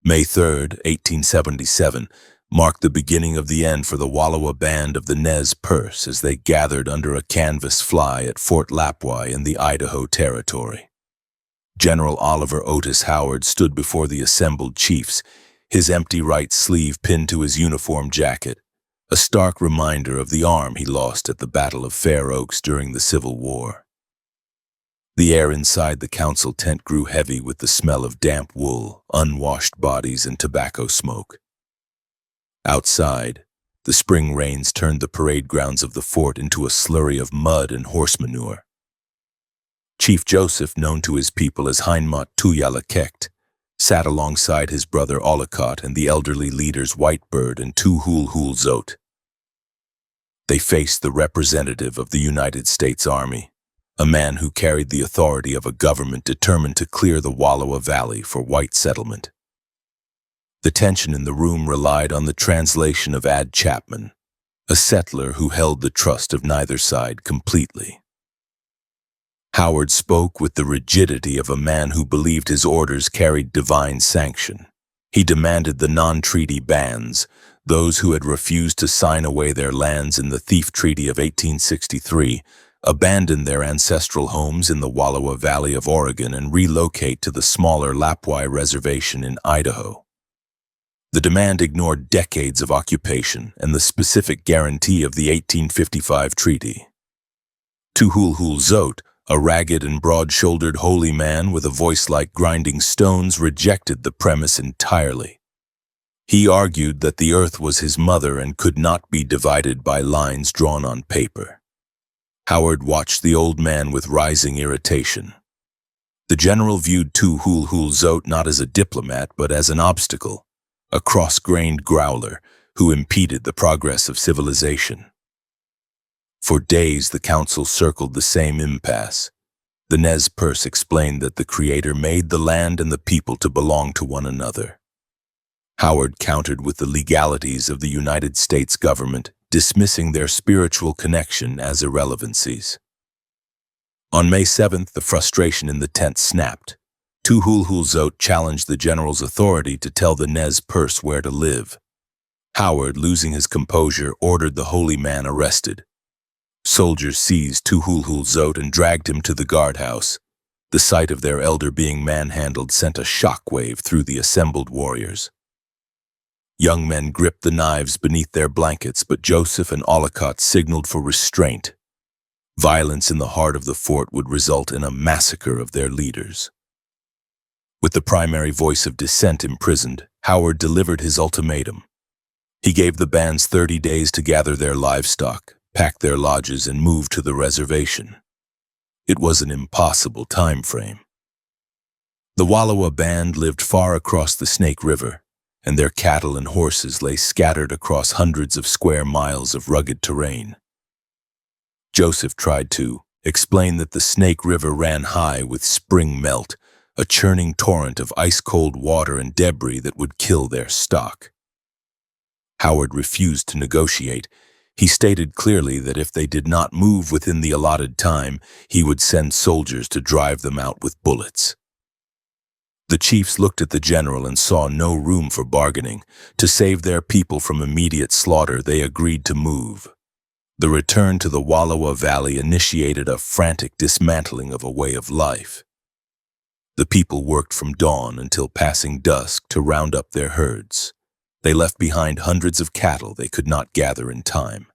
May 3, 1877, marked the beginning of the end for the Wallowa band of the Nez Perce as they gathered under a canvas fly at Fort Lapwai in the Idaho Territory. General Oliver Otis Howard stood before the assembled chiefs, his empty right sleeve pinned to his uniform jacket, a stark reminder of the arm he lost at the Battle of Fair Oaks during the Civil War. The air inside the council tent grew heavy with the smell of damp wool, unwashed bodies, and tobacco smoke. Outside, the spring rains turned the parade grounds of the fort into a slurry of mud and horse manure. Chief Joseph, known to his people as Heinmot Tuyalakekt, sat alongside his brother Ollicott and the elderly leaders Whitebird and Tuhulhulzot. They faced the representative of the United States Army, a man who carried the authority of a government determined to clear the Wallowa Valley for white settlement. The tension in the room relied on the translation of Ad Chapman, a settler who held the trust of neither side completely. Howard spoke with the rigidity of a man who believed his orders carried divine sanction. He demanded the non-treaty bands, those who had refused to sign away their lands in the Thief Treaty of 1863, abandon their ancestral homes in the Wallowa Valley of Oregon and relocate to the smaller Lapwai Reservation in Idaho. The demand ignored decades of occupation and the specific guarantee of the 1855 treaty. Tuhulhulzot, a ragged and broad-shouldered holy man with a voice like grinding stones, rejected the premise entirely. He argued that the earth was his mother and could not be divided by lines drawn on paper. Howard watched the old man with rising irritation. The general viewed Tuhulhulzot not as a diplomat but as an obstacle, a cross-grained growler who impeded the progress of civilization. For days the council circled the same impasse. The Nez Perce explained that the Creator made the land and the people to belong to one another. Howard countered with the legalities of the United States government, dismissing their spiritual connection as irrelevancies. On May 7th, the frustration in the tent snapped. Tuhulhulzot challenged the general's authority to tell the Nez Perce where to live. Howard, losing his composure, ordered the holy man arrested. Soldiers seized Tuhulhulzot and dragged him to the guardhouse. The sight of their elder being manhandled sent a shockwave through the assembled warriors. Young men gripped the knives beneath their blankets, but Joseph and Ollicott signaled for restraint. Violence in the heart of the fort would result in a massacre of their leaders. With the primary voice of dissent imprisoned, Howard delivered his ultimatum. He gave the bands 30 days to gather their livestock, pack their lodges, and move to the reservation. It was an impossible time frame. The Wallowa band lived far across the Snake River, and their cattle and horses lay scattered across hundreds of square miles of rugged terrain. Joseph tried to explain that the Snake River ran high with spring melt, a churning torrent of ice-cold water and debris that would kill their stock. Howard refused to negotiate. He stated clearly that if they did not move within the allotted time, he would send soldiers to drive them out with bullets. The chiefs looked at the general and saw no room for bargaining. To save their people from immediate slaughter, they agreed to move. The return to the Wallowa Valley initiated a frantic dismantling of a way of life. The people worked from dawn until passing dusk to round up their herds. They left behind hundreds of cattle they could not gather in time,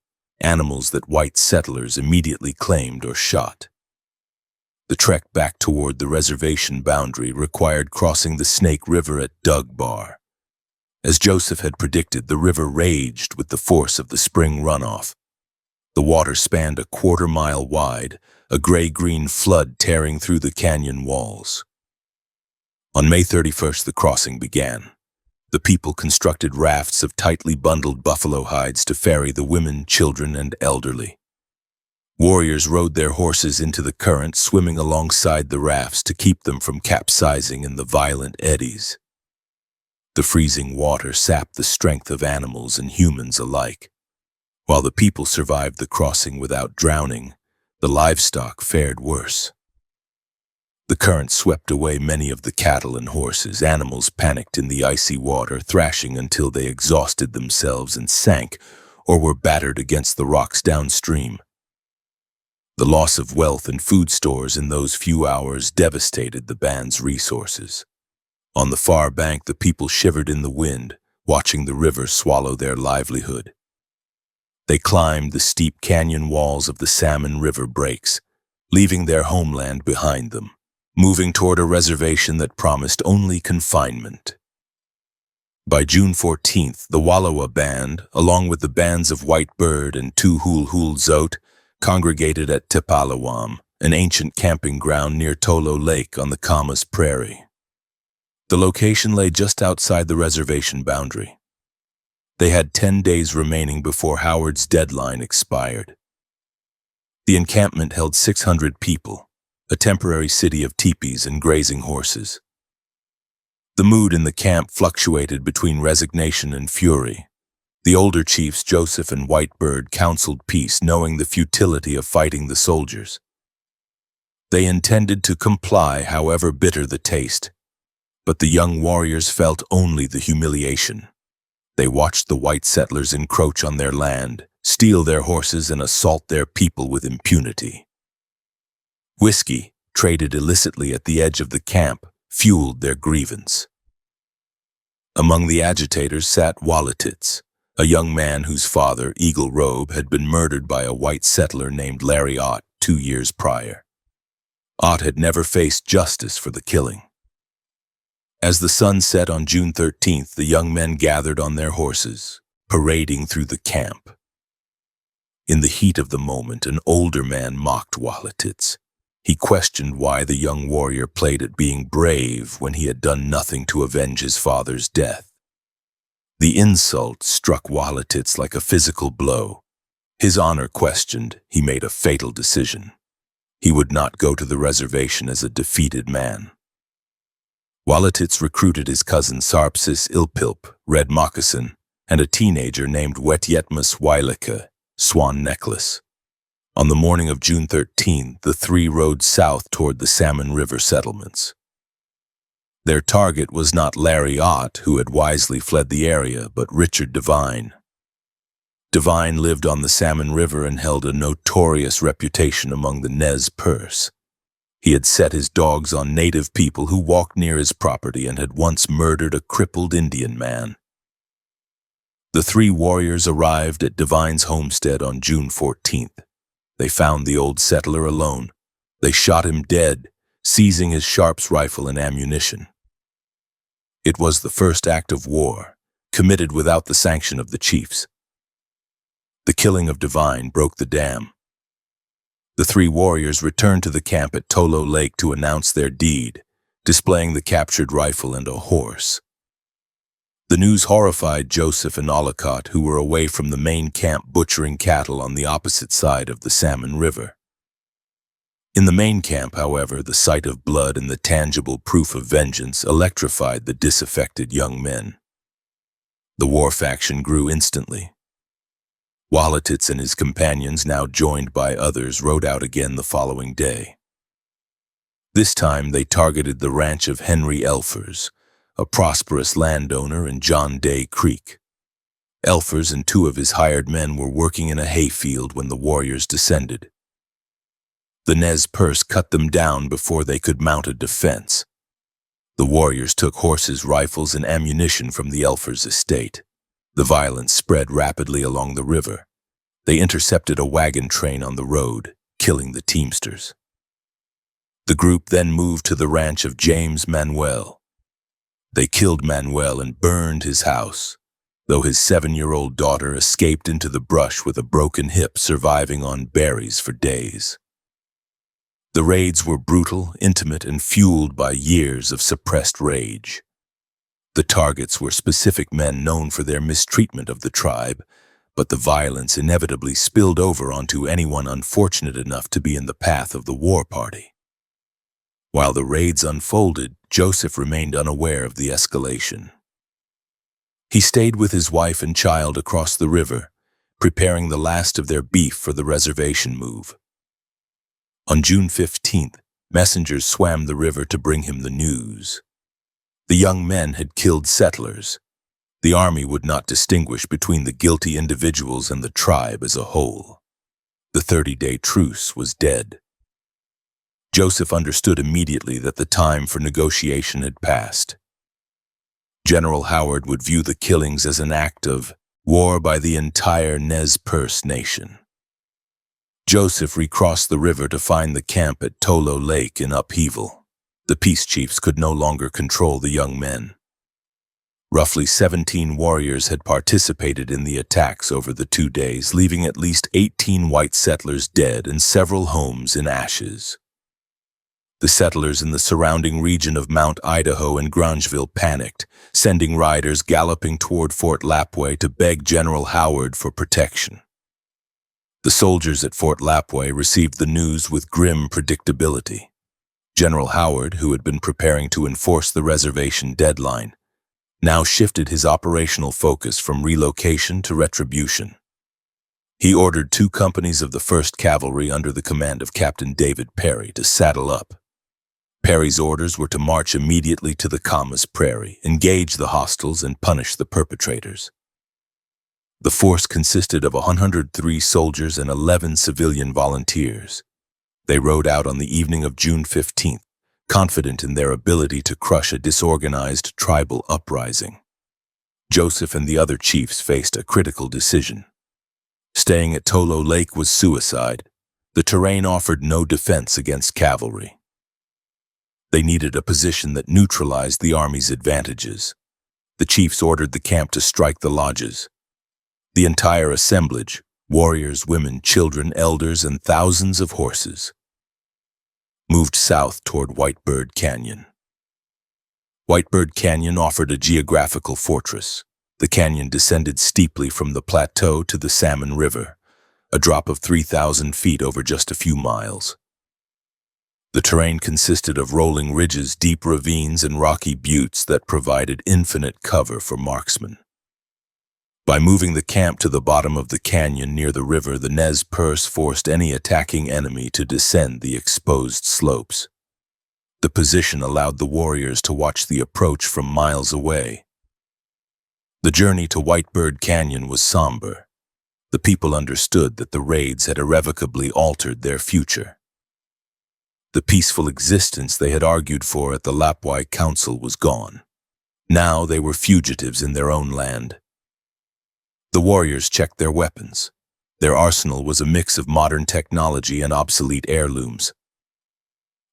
animals that white settlers immediately claimed or shot. The trek back toward the reservation boundary required crossing the Snake River at Dug Bar. As Joseph had predicted, the river raged with the force of the spring runoff. The water spanned a quarter-mile wide, a gray-green flood tearing through the canyon walls. On May 31st, the crossing began. The people constructed rafts of tightly bundled buffalo hides to ferry the women, children, and elderly. Warriors rode their horses into the current, swimming alongside the rafts to keep them from capsizing in the violent eddies. The freezing water sapped the strength of animals and humans alike. While the people survived the crossing without drowning, the livestock fared worse. The current swept away many of the cattle and horses. Animals panicked in the icy water, thrashing until they exhausted themselves and sank or were battered against the rocks downstream. The loss of wealth and food stores in those few hours devastated the band's resources. On the far bank, the people shivered in the wind, watching the river swallow their livelihood. They climbed the steep canyon walls of the Salmon River breaks, leaving their homeland behind them, moving toward a reservation that promised only confinement. By June 14th, the Wallowa Band, along with the bands of White Bird and Tuhul Zot, congregated at Tepalawam, an ancient camping ground near Tolo Lake on the Camas Prairie. The location lay just outside the reservation boundary. They had 10 days remaining before Howard's deadline expired. The encampment held 600 people, a temporary city of teepees and grazing horses. The mood in the camp fluctuated between resignation and fury. The older chiefs, Joseph and Whitebird, counseled peace, knowing the futility of fighting the soldiers. They intended to comply, however bitter the taste. But the young warriors felt only the humiliation. They watched the white settlers encroach on their land, steal their horses, and assault their people with impunity. Whiskey, traded illicitly at the edge of the camp, fueled their grievance. Among the agitators sat Wallititz, a young man whose father, Eagle Robe, had been murdered by a white settler named Larry Ott 2 years prior. Ott had never faced justice for the killing. As the sun set on June 13th, the young men gathered on their horses, parading through the camp. In the heat of the moment, an older man mocked Wallititz. He questioned why the young warrior played at being brave when he had done nothing to avenge his father's death. The insult struck Wallititz like a physical blow. His honor questioned, he made a fatal decision. He would not go to the reservation as a defeated man. Wallititz recruited his cousin Sarpsis Ilpilp, Red Moccasin, and a teenager named Wetjetmus Waileka, Swan Necklace. On the morning of June 13, the three rode south toward the Salmon River settlements. Their target was not Larry Ott, who had wisely fled the area, but Richard Devine. Devine lived on the Salmon River and held a notorious reputation among the Nez Perce. He had set his dogs on native people who walked near his property and had once murdered a crippled Indian man. The three warriors arrived at Devine's homestead on June 14th. They found the old settler alone. They shot him dead, seizing his Sharps rifle and ammunition. It was the first act of war, committed without the sanction of the chiefs. The killing of Devine broke the dam. The three warriors returned to the camp at Tolo Lake to announce their deed, displaying the captured rifle and a horse. The news horrified Joseph and Ollicott, who were away from the main camp butchering cattle on the opposite side of the Salmon River. In the main camp, however, the sight of blood and the tangible proof of vengeance electrified the disaffected young men. The war faction grew instantly. Wallititz and his companions, now joined by others, rode out again the following day. This time they targeted the ranch of Henry Elfers, a prosperous landowner in John Day Creek. Elfers and 2 of his hired men were working in a hayfield when the warriors descended. The Nez Perce cut them down before they could mount a defense. The warriors took horses, rifles, and ammunition from the Elfers' estate. The violence spread rapidly along the river. They intercepted a wagon train on the road, killing the teamsters. The group then moved to the ranch of James Manuel. They killed Manuel and burned his house, though his 7-year-old daughter escaped into the brush with a broken hip, surviving on berries for days. The raids were brutal, intimate, and fueled by years of suppressed rage. The targets were specific men known for their mistreatment of the tribe, but the violence inevitably spilled over onto anyone unfortunate enough to be in the path of the war party. While the raids unfolded, Joseph remained unaware of the escalation. He stayed with his wife and child across the river, preparing the last of their beef for the reservation move. On June 15th, Messengers swam the river to bring him the news. The young men had killed settlers. The army would not distinguish between the guilty individuals and the tribe as a whole. The 30-day truce was dead. Joseph understood immediately that the time for negotiation had passed. General Howard would view the killings as an act of war by the entire Nez Perce nation. Joseph recrossed the river to find the camp at Tolo Lake in upheaval. The peace chiefs could no longer control the young men. Roughly 17 warriors had participated in the attacks over the 2 days, leaving at least 18 white settlers dead and several homes in ashes. The settlers in the surrounding region of Mount Idaho and Grangeville panicked, sending riders galloping toward Fort Lapwai to beg General Howard for protection. The soldiers at Fort Lapwai received the news with grim predictability. General Howard, who had been preparing to enforce the reservation deadline, now shifted his operational focus from relocation to retribution. He ordered 2 companies of the 1st Cavalry under the command of Captain David Perry to saddle up. Perry's orders were to march immediately to the Camas Prairie, engage the hostiles, and punish the perpetrators. The force consisted of 103 soldiers and 11 civilian volunteers. They rode out on the evening of June 15th, confident in their ability to crush a disorganized tribal uprising. Joseph and the other chiefs faced a critical decision. Staying at Tolo Lake was suicide. The terrain offered no defense against cavalry. They needed a position that neutralized the army's advantages. The chiefs ordered the camp to strike the lodges. The entire assemblage, warriors, women, children, elders, and thousands of horses, moved south toward Whitebird Canyon. Whitebird Canyon offered a geographical fortress. The canyon descended steeply from the plateau to the Salmon River, a drop of 3,000 feet over just a few miles. The terrain consisted of rolling ridges, deep ravines, and rocky buttes that provided infinite cover for marksmen. By moving the camp to the bottom of the canyon near the river, the Nez Perce forced any attacking enemy to descend the exposed slopes. The position allowed the warriors to watch the approach from miles away. The journey to Whitebird Canyon was somber. The people understood that the raids had irrevocably altered their future. The peaceful existence they had argued for at the Lapwai Council was gone. Now they were fugitives in their own land. The warriors checked their weapons. Their arsenal was a mix of modern technology and obsolete heirlooms.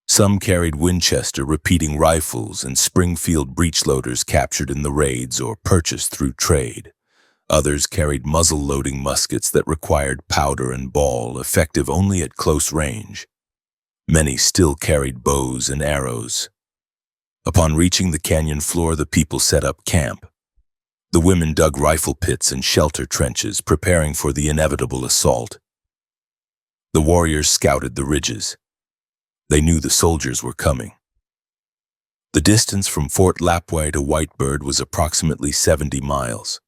Some carried Winchester repeating rifles and Springfield breechloaders captured in the raids or purchased through trade. Others carried muzzle-loading muskets that required powder and ball, effective only at close range. Many still carried bows and arrows. Upon reaching the canyon floor, the people set up camp. The women dug rifle pits and shelter trenches, preparing for the inevitable assault. The warriors scouted the ridges. They knew the soldiers were coming. The distance from Fort Lapwai to Whitebird was approximately 70 miles.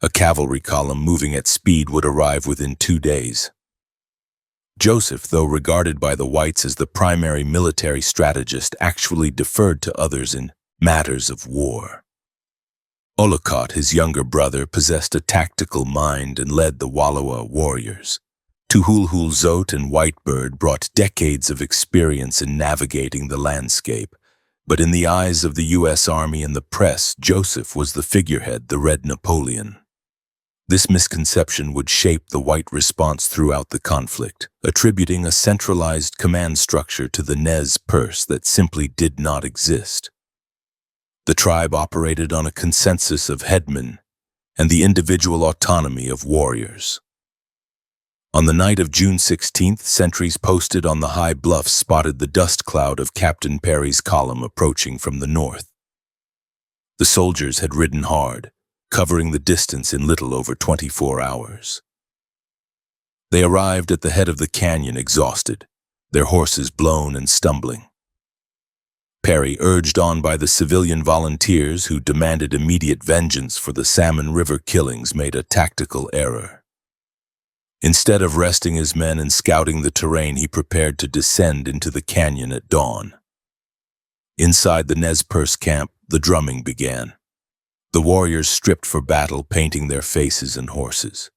A cavalry column moving at speed would arrive within 2 days. Joseph, though regarded by the whites as the primary military strategist, actually deferred to others in matters of war. Olcott, his younger brother, possessed a tactical mind and led the Wallowa warriors. Tuhulhulzot and Whitebird brought decades of experience in navigating the landscape, but in the eyes of the U.S. Army and the press, Joseph was the figurehead, the Red Napoleon. This misconception would shape the white response throughout the conflict, attributing a centralized command structure to the Nez Perce that simply did not exist. The tribe operated on a consensus of headmen and the individual autonomy of warriors. On the night of June 16th, sentries posted on the high bluffs spotted the dust cloud of Captain Perry's column approaching from the north. The soldiers had ridden hard, covering the distance in little over 24 hours. They arrived at the head of the canyon exhausted, their horses blown and stumbling. Perry, urged on by the civilian volunteers who demanded immediate vengeance for the Salmon River killings, made a tactical error. Instead of resting his men and scouting the terrain, he prepared to descend into the canyon at dawn. Inside the Nez Perce camp, the drumming began. The warriors stripped for battle, painting their faces and horses.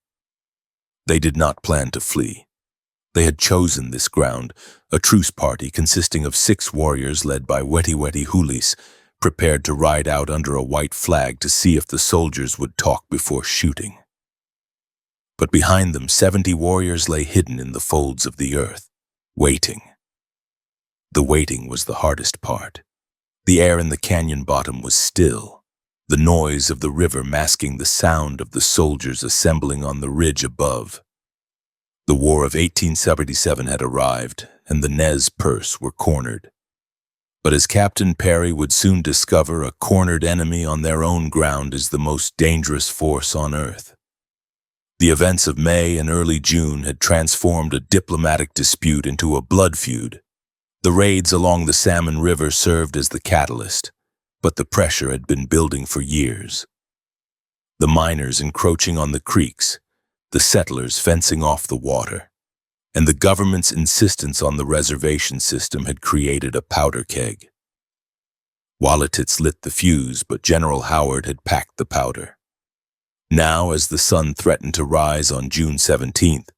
They did not plan to flee. They had chosen this ground, a truce party consisting of 6 warriors led by Wetty Hulis, prepared to ride out under a white flag to see if the soldiers would talk before shooting. But behind them, 70 warriors lay hidden in the folds of the earth, waiting. The waiting was the hardest part. The air in the canyon bottom was still, the noise of the river masking the sound of the soldiers assembling on the ridge above. The War of 1877 had arrived, and the Nez Perce were cornered. But as Captain Perry would soon discover, a cornered enemy on their own ground is the most dangerous force on earth. The events of May and early June had transformed a diplomatic dispute into a blood feud. The raids along the Salmon River served as the catalyst, but the pressure had been building for years. The miners encroaching on the creeks, the settlers fencing off the water, and the government's insistence on the reservation system had created a powder keg. Walletits lit the fuse, but General Howard had packed the powder. Now, as the sun threatened to rise on June 17th,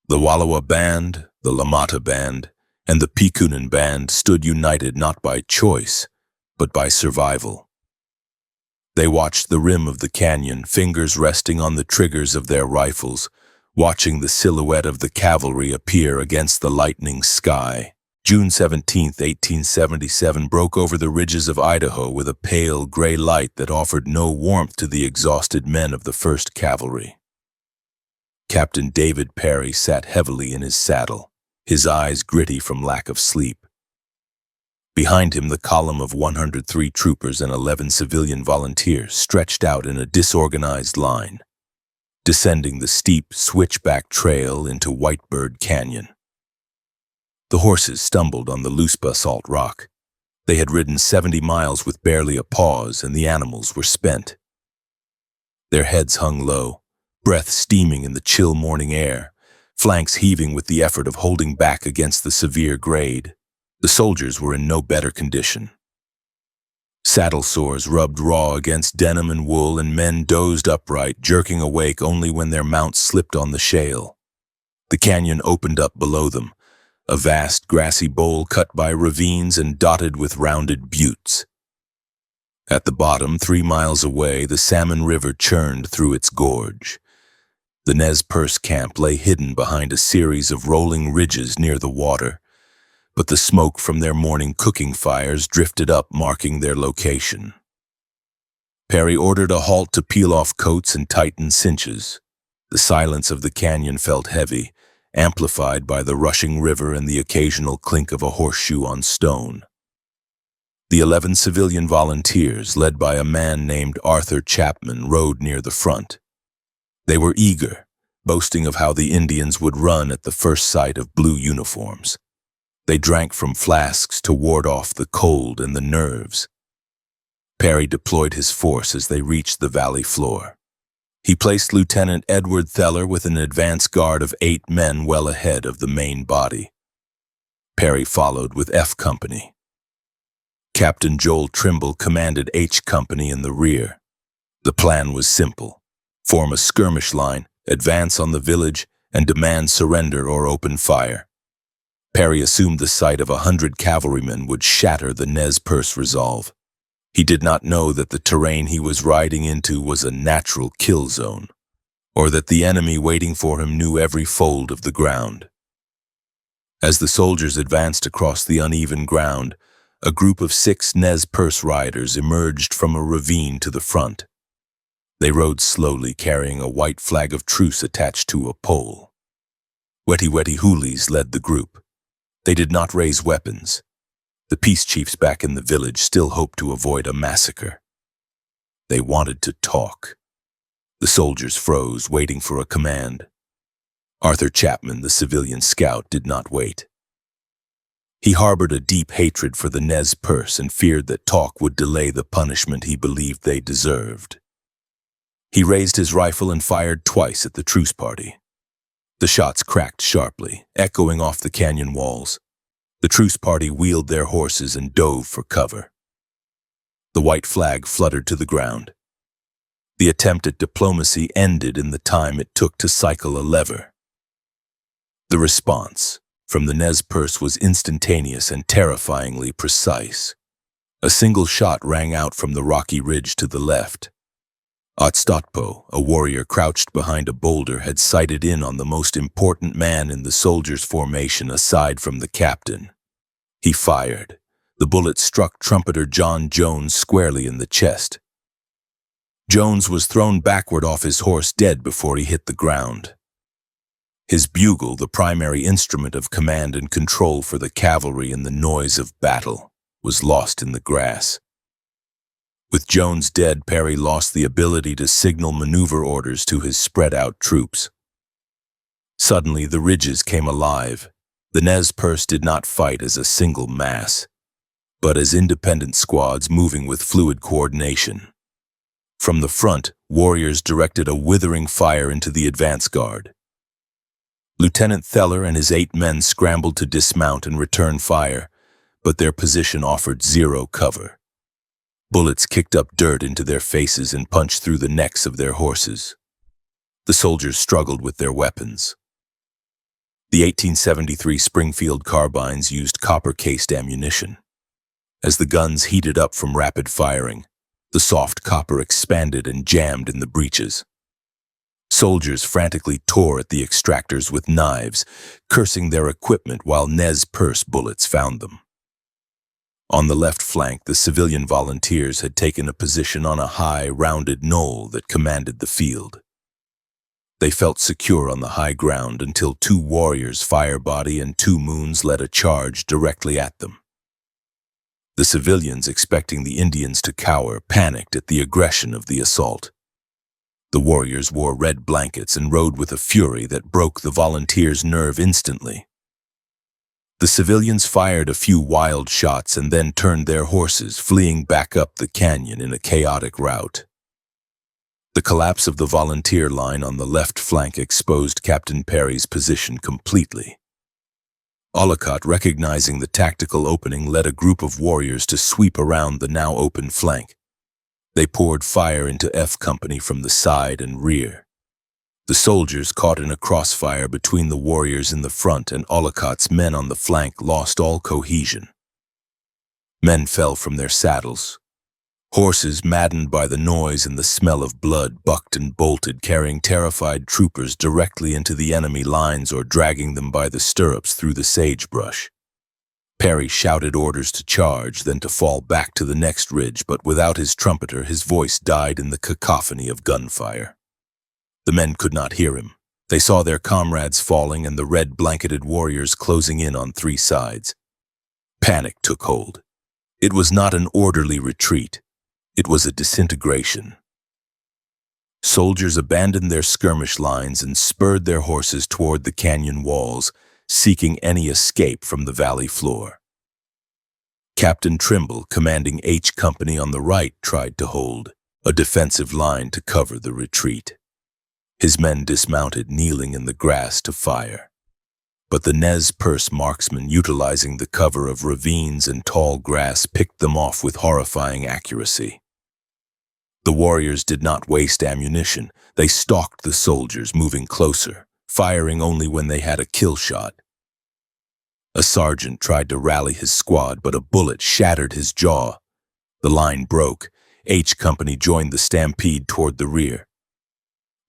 the Wallowa Band, the Lamata Band, and the Pikunin Band stood united not by choice, but by survival. They watched the rim of the canyon, fingers resting on the triggers of their rifles, watching the silhouette of the cavalry appear against the lightening sky. June 17, 1877 broke over the ridges of Idaho with a pale gray light that offered no warmth to the exhausted men of the 1st Cavalry. Captain David Perry sat heavily in his saddle, his eyes gritty from lack of sleep. Behind him, the column of 103 troopers and 11 civilian volunteers stretched out in a disorganized line, descending the steep switchback trail into Whitebird Canyon. The horses stumbled on the loose basalt rock. They had ridden 70 miles with barely a pause, and the animals were spent. Their heads hung low, breath steaming in the chill morning air, flanks heaving with the effort of holding back against the severe grade. The soldiers were in no better condition. Saddle sores rubbed raw against denim and wool, and men dozed upright, jerking awake only when their mounts slipped on the shale. The canyon opened up below them, a vast grassy bowl cut by ravines and dotted with rounded buttes. At the bottom, 3 miles away, the Salmon River churned through its gorge. The Nez Perce camp lay hidden behind a series of rolling ridges near the water, but the smoke from their morning cooking fires drifted up, marking their location. Perry ordered a halt to peel off coats and tighten cinches. The silence of the canyon felt heavy, amplified by the rushing river and the occasional clink of a horseshoe on stone. The 11 civilian volunteers, led by a man named Arthur Chapman, rode near the front. They were eager, boasting of how the Indians would run at the first sight of blue uniforms. They drank from flasks to ward off the cold and the nerves. Perry deployed his force as they reached the valley floor. He placed Lieutenant Edward Theller with an advance guard of 8 men well ahead of the main body. Perry followed with F Company. Captain Joel Trimble commanded H Company in the rear. The plan was simple: form a skirmish line, advance on the village, and demand surrender or open fire. Perry assumed the sight of 100 cavalrymen would shatter the Nez Perce resolve. He did not know that the terrain he was riding into was a natural kill zone, or that the enemy waiting for him knew every fold of the ground. As the soldiers advanced across the uneven ground, a group of 6 Nez Perce riders emerged from a ravine to the front. They rode slowly, carrying a white flag of truce attached to a pole. Wetty Hulis led the group. They did not raise weapons. The peace chiefs back in the village still hoped to avoid a massacre. They wanted to talk. The soldiers froze, waiting for a command. Arthur Chapman, the civilian scout, did not wait. He harbored a deep hatred for the Nez Perce and feared that talk would delay the punishment he believed they deserved. He raised his rifle and fired twice at the truce party. The shots cracked sharply, echoing off the canyon walls. The truce party wheeled their horses and dove for cover. The white flag fluttered to the ground. The attempt at diplomacy ended in the time it took to cycle a lever. The response from the Nez Perce was instantaneous and terrifyingly precise. A single shot rang out from the rocky ridge to the left. Otstotpo, a warrior crouched behind a boulder, had sighted in on the most important man in the soldiers' formation aside from the captain. He fired. The bullet struck trumpeter John Jones squarely in the chest. Jones was thrown backward off his horse dead before he hit the ground. His bugle, the primary instrument of command and control for the cavalry in the noise of battle, was lost in the grass. With Jones dead, Perry lost the ability to signal maneuver orders to his spread-out troops. Suddenly, the ridges came alive. The Nez Perce did not fight as a single mass, but as independent squads moving with fluid coordination. From the front, warriors directed a withering fire into the advance guard. Lieutenant Theller and his 8 men scrambled to dismount and return fire, but their position offered zero cover. Bullets kicked up dirt into their faces and punched through the necks of their horses. The soldiers struggled with their weapons. The 1873 Springfield carbines used copper-cased ammunition. As the guns heated up from rapid firing, the soft copper expanded and jammed in the breeches. Soldiers frantically tore at the extractors with knives, cursing their equipment while Nez Perce bullets found them. On the left flank, the civilian volunteers had taken a position on a high, rounded knoll that commanded the field. They felt secure on the high ground until 2 warriors, Firebody and 2 Moons, led a charge directly at them. The civilians, expecting the Indians to cower, panicked at the aggression of the assault. The warriors wore red blankets and rode with a fury that broke the volunteers' nerve instantly. The civilians fired a few wild shots and then turned their horses, fleeing back up the canyon in a chaotic rout. The collapse of the volunteer line on the left flank exposed Captain Perry's position completely. Ollicott, recognizing the tactical opening, led a group of warriors to sweep around the now open flank. They poured fire into F Company from the side and rear. The soldiers, caught in a crossfire between the warriors in the front and Ollicott's men on the flank, lost all cohesion. Men fell from their saddles. Horses, maddened by the noise and the smell of blood, bucked and bolted, carrying terrified troopers directly into the enemy lines or dragging them by the stirrups through the sagebrush. Perry shouted orders to charge, then to fall back to the next ridge, but without his trumpeter, his voice died in the cacophony of gunfire. The men could not hear him. They saw their comrades falling and the red-blanketed warriors closing in on 3 sides. Panic took hold. It was not an orderly retreat. It was a disintegration. Soldiers abandoned their skirmish lines and spurred their horses toward the canyon walls, seeking any escape from the valley floor. Captain Trimble, commanding H Company on the right, tried to hold a defensive line to cover the retreat. His men dismounted, kneeling in the grass to fire. But the Nez Perce marksmen, utilizing the cover of ravines and tall grass, picked them off with horrifying accuracy. The warriors did not waste ammunition. They stalked the soldiers, moving closer, firing only when they had a kill shot. A sergeant tried to rally his squad, but a bullet shattered his jaw. The line broke. H Company joined the stampede toward the rear.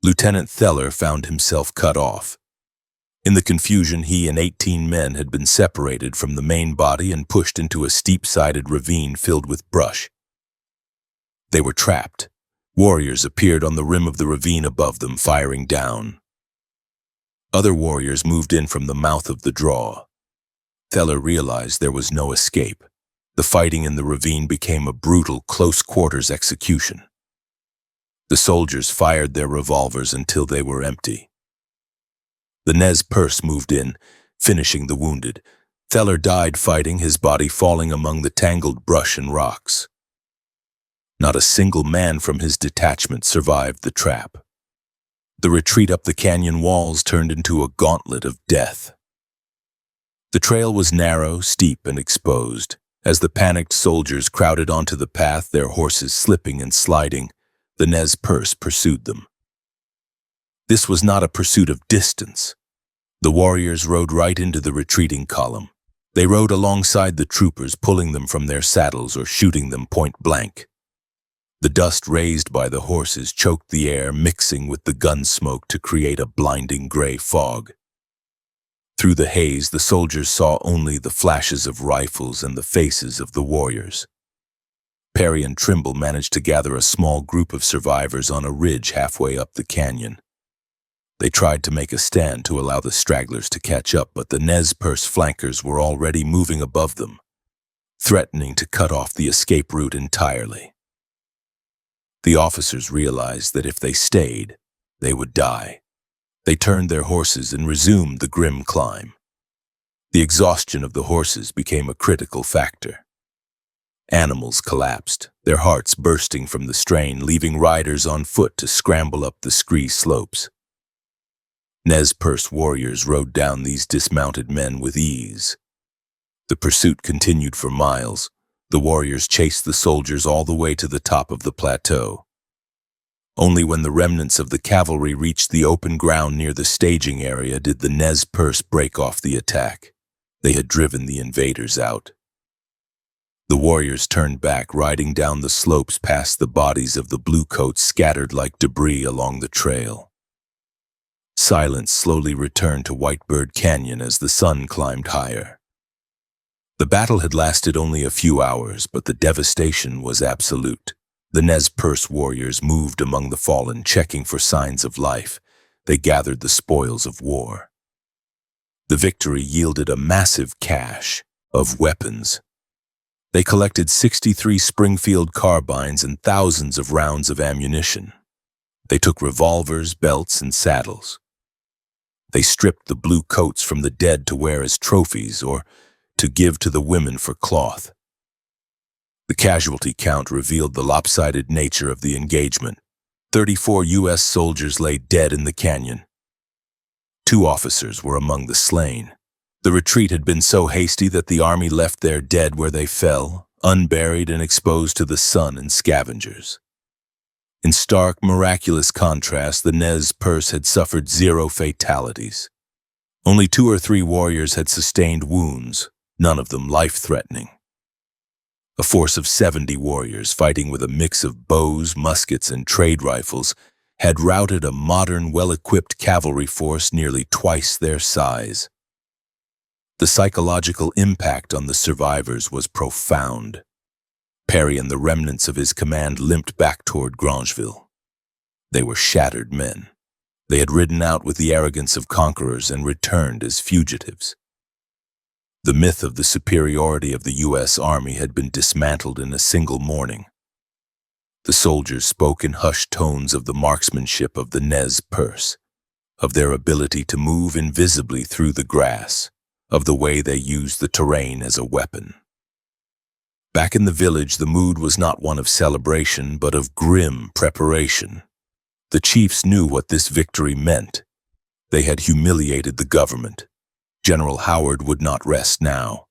Lieutenant Theller found himself cut off. In the confusion, he and 18 men had been separated from the main body and pushed into a steep-sided ravine filled with brush. They were trapped. Warriors appeared on the rim of the ravine above them, firing down. Other warriors moved in from the mouth of the draw. Theller realized there was no escape. The fighting in the ravine became a brutal, close-quarters execution. The soldiers fired their revolvers until they were empty. The Nez Perce moved in, finishing the wounded. Theller died fighting, his body falling among the tangled brush and rocks. Not a single man from his detachment survived the trap. The retreat up the canyon walls turned into a gauntlet of death. The trail was narrow, steep, and exposed. As the panicked soldiers crowded onto the path, their horses slipping and sliding, the Nez Perce pursued them. This was not a pursuit of distance. The warriors rode right into the retreating column. They rode alongside the troopers, pulling them from their saddles or shooting them point blank. The dust raised by the horses choked the air, mixing with the gun smoke to create a blinding gray fog. Through the haze, the soldiers saw only the flashes of rifles and the faces of the warriors. Perry and Trimble managed to gather a small group of survivors on a ridge halfway up the canyon. They tried to make a stand to allow the stragglers to catch up, but the Nez Perce flankers were already moving above them, threatening to cut off the escape route entirely. The officers realized that if they stayed, they would die. They turned their horses and resumed the grim climb. The exhaustion of the horses became a critical factor. Animals collapsed, their hearts bursting from the strain, leaving riders on foot to scramble up the scree slopes. Nez Perce warriors rode down these dismounted men with ease. The pursuit continued for miles. The warriors chased the soldiers all the way to the top of the plateau. Only when the remnants of the cavalry reached the open ground near the staging area did the Nez Perce break off the attack. They had driven the invaders out. The warriors turned back, riding down the slopes past the bodies of the bluecoats scattered like debris along the trail. Silence slowly returned to Whitebird Canyon as the sun climbed higher. The battle had lasted only a few hours, but the devastation was absolute. The Nez Perce warriors moved among the fallen, checking for signs of life. They gathered the spoils of war. The victory yielded a massive cache of weapons. They collected 63 Springfield carbines and thousands of rounds of ammunition. They took revolvers, belts, and saddles. They stripped the blue coats from the dead to wear as trophies or to give to the women for cloth. The casualty count revealed the lopsided nature of the engagement. 34 U.S. soldiers lay dead in the canyon. 2 officers were among the slain. The retreat had been so hasty that the army left their dead where they fell, unburied and exposed to the sun and scavengers. In stark, miraculous contrast, the Nez Perce had suffered 0 fatalities. Only 2 or 3 warriors had sustained wounds, none of them life-threatening. A force of 70 warriors, fighting with a mix of bows, muskets, and trade rifles, had routed a modern, well-equipped cavalry force nearly twice their size. The psychological impact on the survivors was profound. Perry and the remnants of his command limped back toward Grangeville. They were shattered men. They had ridden out with the arrogance of conquerors and returned as fugitives. The myth of the superiority of the U.S. Army had been dismantled in a single morning. The soldiers spoke in hushed tones of the marksmanship of the Nez Perce, of their ability to move invisibly through the grass, of the way they used the terrain as a weapon. Back in the village, the mood was not one of celebration, but of grim preparation. The chiefs knew what this victory meant. They had humiliated the government. General Howard would not rest now.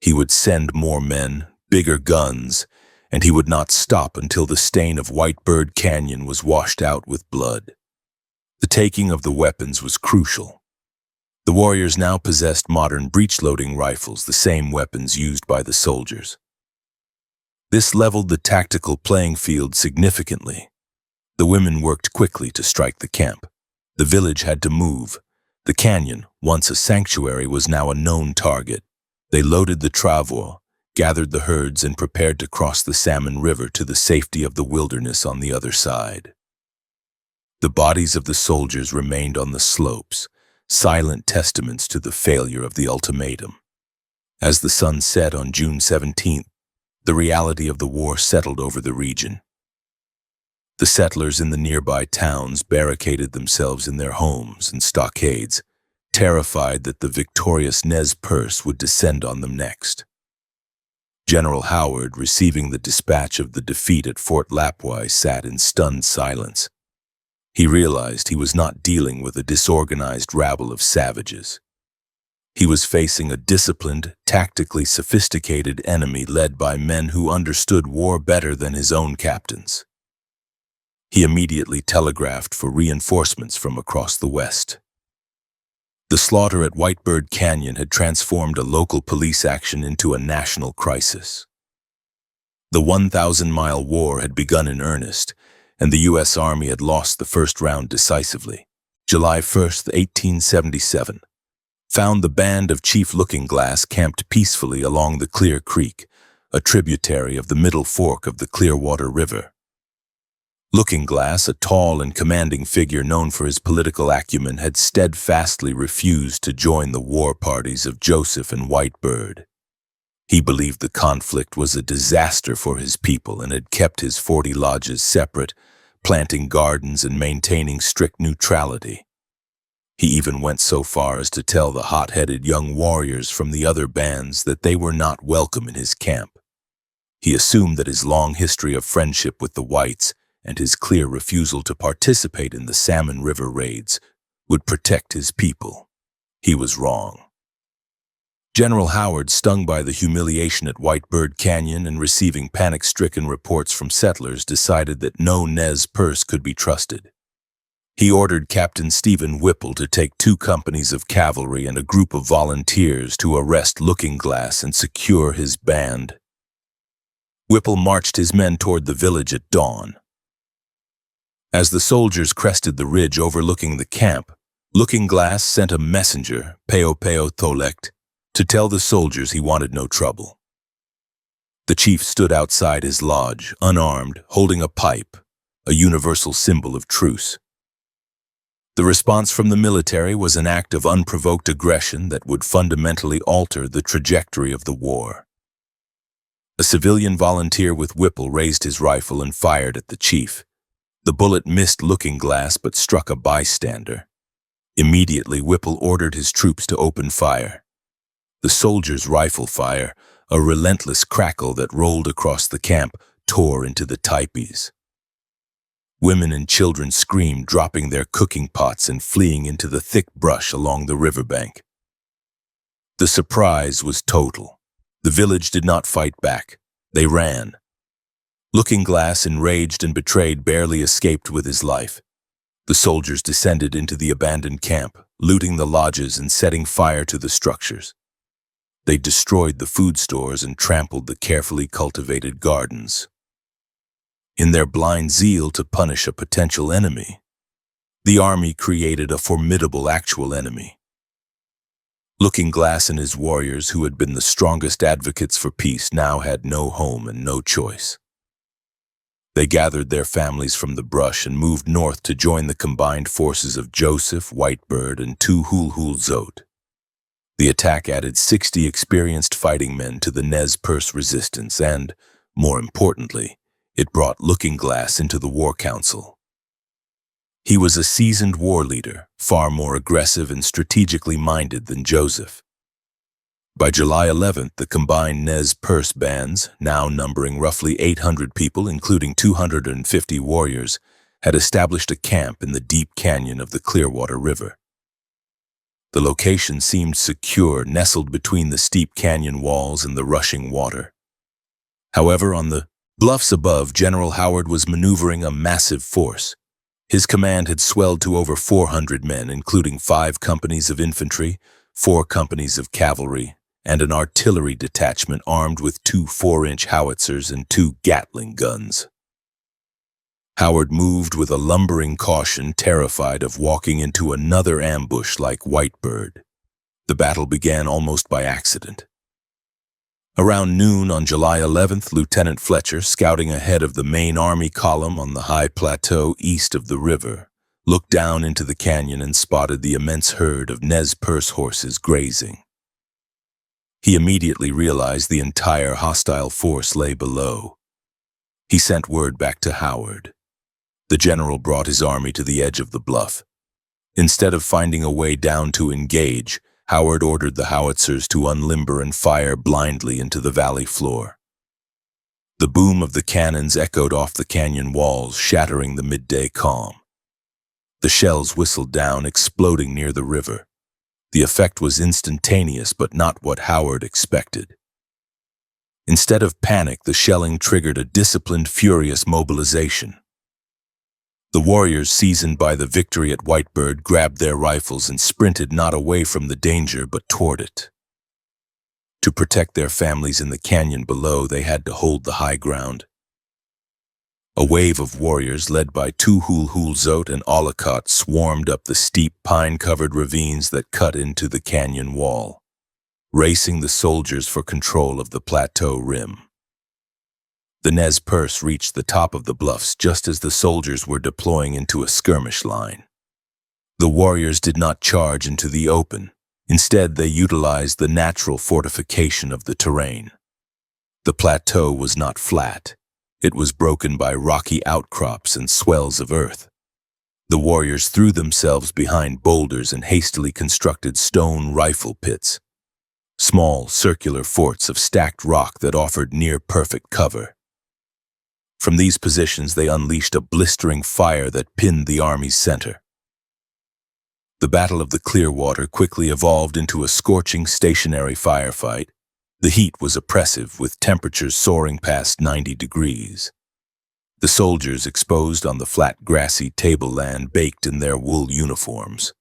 He would send more men, bigger guns, and he would not stop until the stain of Whitebird Canyon was washed out with blood. The taking of the weapons was crucial. The warriors now possessed modern breech-loading rifles, the same weapons used by the soldiers. This leveled the tactical playing field significantly. The women worked quickly to strike the camp. The village had to move. The canyon, once a sanctuary, was now a known target. They loaded the travois, gathered the herds, and prepared to cross the Salmon River to the safety of the wilderness on the other side. The bodies of the soldiers remained on the slopes, silent testaments to the failure of the ultimatum. As the sun set on June 17th, the reality of the war settled over the region. The settlers in the nearby towns barricaded themselves in their homes and stockades, terrified that the victorious Nez Perce would descend on them next. General Howard, receiving the dispatch of the defeat at Fort Lapwai, sat in stunned silence. He realized he was not dealing with a disorganized rabble of savages. He was facing a disciplined, tactically sophisticated enemy led by men who understood war better than his own captains. He immediately telegraphed for reinforcements from across the West. The slaughter at Whitebird Canyon had transformed a local police action into a national crisis. The 1,000-mile war had begun in earnest, and the U.S. Army had lost the first round decisively. July 1st, 1877, found the band of Chief Lookingglass camped peacefully along the Clear Creek, a tributary of the Middle Fork of the Clearwater River. Lookingglass, a tall and commanding figure known for his political acumen, had steadfastly refused to join the war parties of Joseph and Whitebird. He believed the conflict was a disaster for his people and had kept his 40 lodges separate, planting gardens and maintaining strict neutrality. He even went so far as to tell the hot-headed young warriors from the other bands that they were not welcome in his camp. He assumed that his long history of friendship with the whites and his clear refusal to participate in the Salmon River raids would protect his people. He was wrong. General Howard, stung by the humiliation at Whitebird Canyon and receiving panic-stricken reports from settlers, decided that no Nez Perce could be trusted. He ordered Captain Stephen Whipple to take 2 companies of cavalry and a group of volunteers to arrest Lookingglass and secure his band. Whipple marched his men toward the village at dawn. As the soldiers crested the ridge overlooking the camp, Lookingglass sent a messenger, Peo Tholect, to tell the soldiers he wanted no trouble. The chief stood outside his lodge, unarmed, holding a pipe, a universal symbol of truce. The response from the military was an act of unprovoked aggression that would fundamentally alter the trajectory of the war. A civilian volunteer with Whipple raised his rifle and fired at the chief. The bullet missed Lookingglass but struck a bystander. Immediately, Whipple ordered his troops to open fire. The soldiers' rifle fire, a relentless crackle that rolled across the camp, tore into the teepees. Women and children screamed, dropping their cooking pots and fleeing into the thick brush along the riverbank. The surprise was total. The village did not fight back. They ran. Lookingglass, enraged and betrayed, barely escaped with his life. The soldiers descended into the abandoned camp, looting the lodges and setting fire to the structures. They destroyed the food stores and trampled the carefully cultivated gardens. In their blind zeal to punish a potential enemy, the army created a formidable actual enemy. Lookingglass and his warriors, who had been the strongest advocates for peace, now had no home and no choice. They gathered their families from the brush and moved north to join the combined forces of Joseph, Whitebird, and Zot. The attack added 60 experienced fighting men to the Nez Perce resistance and, more importantly, it brought Lookingglass into the war council. He was a seasoned war leader, far more aggressive and strategically minded than Joseph. By July 11th, the combined Nez Perce bands, now numbering roughly 800 people, including 250 warriors, had established a camp in the deep canyon of the Clearwater River. The location seemed secure, nestled between the steep canyon walls and the rushing water. However, on the bluffs above, General Howard was maneuvering a massive force. His command had swelled to over 400 men, including 5 companies of infantry, 4 companies of cavalry, and an artillery detachment armed with 2 4-inch howitzers and 2 Gatling guns. Howard moved with a lumbering caution, terrified of walking into another ambush like Whitebird. The battle began almost by accident. Around noon on July 11th, Lieutenant Fletcher, scouting ahead of the main army column on the high plateau east of the river, looked down into the canyon and spotted the immense herd of Nez Perce horses grazing. He immediately realized the entire hostile force lay below. He sent word back to Howard. The general brought his army to the edge of the bluff. Instead of finding a way down to engage, Howard ordered the howitzers to unlimber and fire blindly into the valley floor. The boom of the cannons echoed off the canyon walls, shattering the midday calm. The shells whistled down, exploding near the river. The effect was instantaneous, but not what Howard expected. Instead of panic, the shelling triggered a disciplined, furious mobilization. The warriors, seasoned by the victory at Whitebird, grabbed their rifles and sprinted not away from the danger, but toward it. To protect their families in the canyon below, they had to hold the high ground. A wave of warriors, led by Tuhul-Hulzot and Ollicott, swarmed up the steep, pine-covered ravines that cut into the canyon wall, racing the soldiers for control of the plateau rim. The Nez Perce reached the top of the bluffs just as the soldiers were deploying into a skirmish line. The warriors did not charge into the open. Instead, they utilized the natural fortification of the terrain. The plateau was not flat. It was broken by rocky outcrops and swells of earth. The warriors threw themselves behind boulders and hastily constructed stone rifle pits, small circular forts of stacked rock that offered near-perfect cover. From these positions, they unleashed a blistering fire that pinned the army's center. The Battle of the Clearwater quickly evolved into a scorching stationary firefight. The heat was oppressive, with temperatures soaring past 90 degrees. The soldiers, exposed on the flat grassy tableland, baked in their wool uniforms.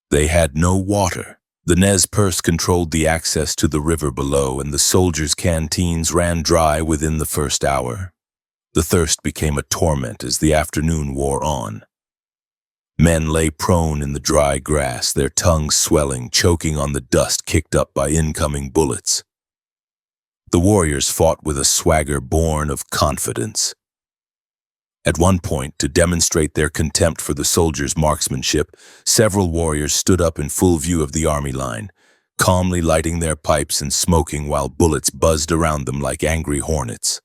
They had no water. The Nez Perce controlled the access to the river below, and the soldiers' canteens ran dry within the first hour. The thirst became a torment as the afternoon wore on. Men lay prone in the dry grass, their tongues swelling, choking on the dust kicked up by incoming bullets. The warriors fought with a swagger born of confidence. At one point, to demonstrate their contempt for the soldiers' marksmanship, several warriors stood up in full view of the army line, calmly lighting their pipes and smoking while bullets buzzed around them like angry hornets.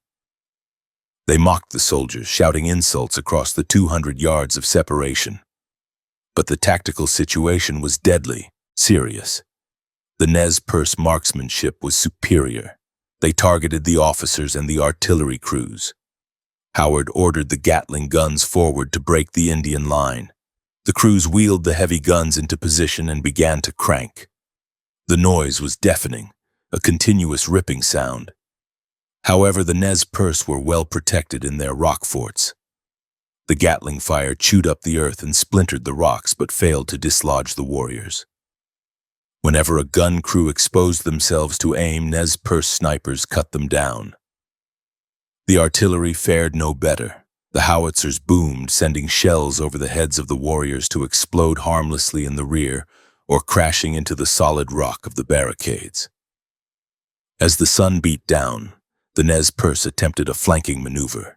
They mocked the soldiers, shouting insults across the 200 yards of separation. But the tactical situation was deadly serious. The Nez Perce marksmanship was superior. They targeted the officers and the artillery crews. Howard ordered the Gatling guns forward to break the Indian line. The crews wheeled the heavy guns into position and began to crank. The noise was deafening, a continuous ripping sound. However, the Nez Perce were well protected in their rock forts. The Gatling fire chewed up the earth and splintered the rocks, but failed to dislodge the warriors. Whenever a gun crew exposed themselves to aim, Nez Perce snipers cut them down. The artillery fared no better. The howitzers boomed, sending shells over the heads of the warriors to explode harmlessly in the rear or crashing into the solid rock of the barricades. As the sun beat down, the Nez Perce attempted a flanking maneuver.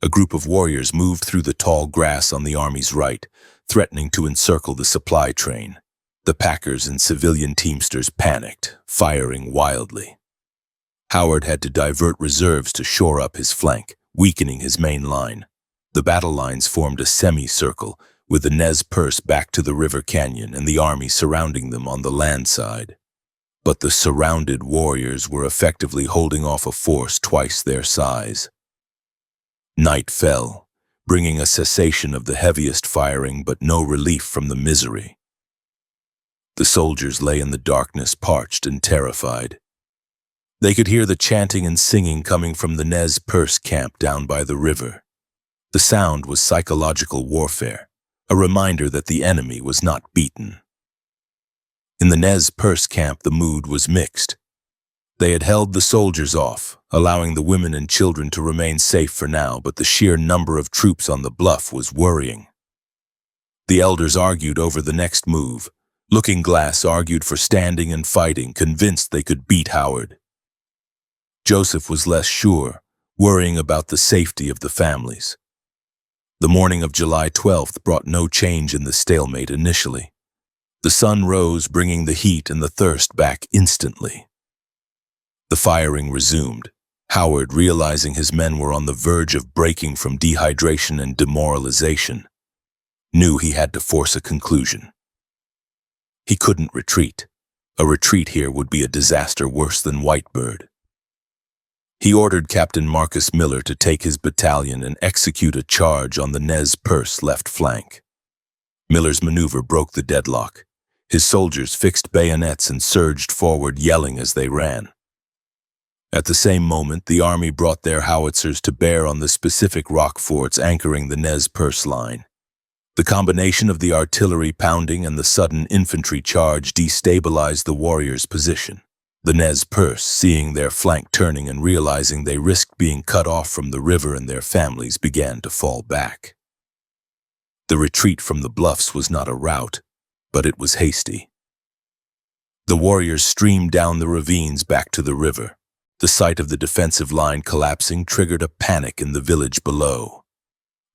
A group of warriors moved through the tall grass on the army's right, threatening to encircle the supply train. The packers and civilian teamsters panicked, firing wildly. Howard had to divert reserves to shore up his flank, weakening his main line. The battle lines formed a semicircle, with the Nez Perce back to the river canyon and the army surrounding them on the land side. But the surrounded warriors were effectively holding off a force twice their size. Night fell, bringing a cessation of the heaviest firing but no relief from the misery. The soldiers lay in the darkness, parched and terrified. They could hear the chanting and singing coming from the Nez Perce camp down by the river. The sound was psychological warfare, a reminder that the enemy was not beaten. In the Nez Perce camp, the mood was mixed. They had held the soldiers off, allowing the women and children to remain safe for now, but the sheer number of troops on the bluff was worrying. The elders argued over the next move. Looking Glass argued for standing and fighting, convinced they could beat Howard. Joseph was less sure, worrying about the safety of the families. The morning of July 12th brought no change in the stalemate initially. The sun rose, bringing the heat and the thirst back instantly. The firing resumed. Howard, realizing his men were on the verge of breaking from dehydration and demoralization, knew he had to force a conclusion. He couldn't retreat. A retreat here would be a disaster worse than Whitebird. He ordered Captain Marcus Miller to take his battalion and execute a charge on the Nez Perce left flank. Miller's maneuver broke the deadlock. His soldiers fixed bayonets and surged forward, yelling as they ran. At the same moment, the army brought their howitzers to bear on the specific rock forts anchoring the Nez Perce line. The combination of the artillery pounding and the sudden infantry charge destabilized the warriors' position. The Nez Perce, seeing their flank turning and realizing they risked being cut off from the river and their families, began to fall back. The retreat from the bluffs was not a rout, but it was hasty. The warriors streamed down the ravines back to the river. The sight of the defensive line collapsing triggered a panic in the village below.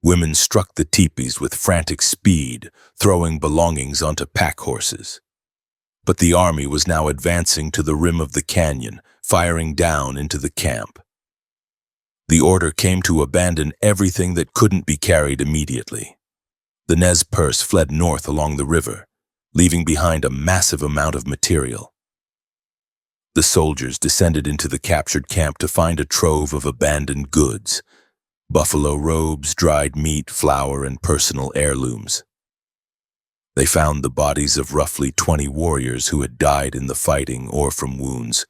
Women struck the teepees with frantic speed, throwing belongings onto pack horses. But the army was now advancing to the rim of the canyon, firing down into the camp. The order came to abandon everything that couldn't be carried immediately. The Nez Perce fled north along the river, leaving behind a massive amount of material. The soldiers descended into the captured camp to find a trove of abandoned goods: buffalo robes, dried meat, flour, and personal heirlooms. They found the bodies of roughly 20 warriors who had died in the fighting or from wounds.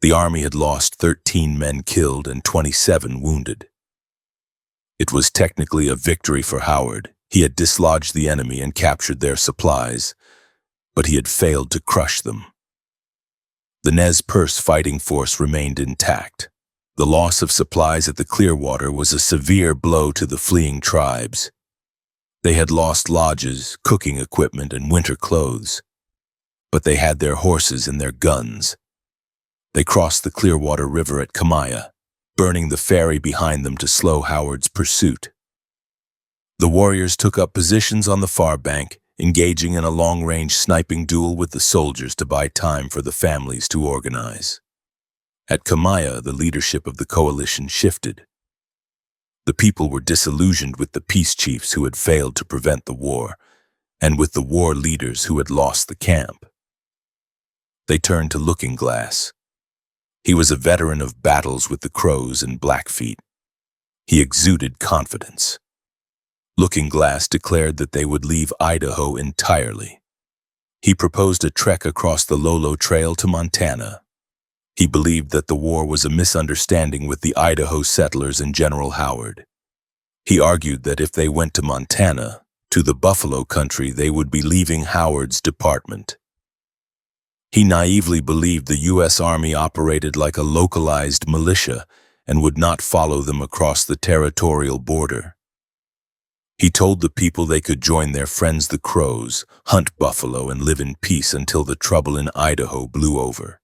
The army had lost 13 men killed and 27 wounded. It was technically a victory for Howard. He had dislodged the enemy and captured their supplies, but he had failed to crush them. The Nez Perce fighting force remained intact. The loss of supplies at the Clearwater was a severe blow to the fleeing tribes. They had lost lodges, cooking equipment, and winter clothes, but they had their horses and their guns. They crossed the Clearwater River at Kamaya, burning the ferry behind them to slow Howard's pursuit. The warriors took up positions on the far bank, engaging in a long-range sniping duel with the soldiers to buy time for the families to organize. At Kamaya, the leadership of the coalition shifted. The people were disillusioned with the peace chiefs who had failed to prevent the war, and with the war leaders who had lost the camp. They turned to Looking Glass. He was a veteran of battles with the Crows and Blackfeet. He exuded confidence. Looking Glass declared that they would leave Idaho entirely. He proposed a trek across the Lolo Trail to Montana. He believed that the war was a misunderstanding with the Idaho settlers and General Howard. He argued that if they went to Montana, to the buffalo country, they would be leaving Howard's department. He naively believed the U.S. Army operated like a localized militia and would not follow them across the territorial border. He told the people they could join their friends the Crows, hunt buffalo, and live in peace until the trouble in Idaho blew over.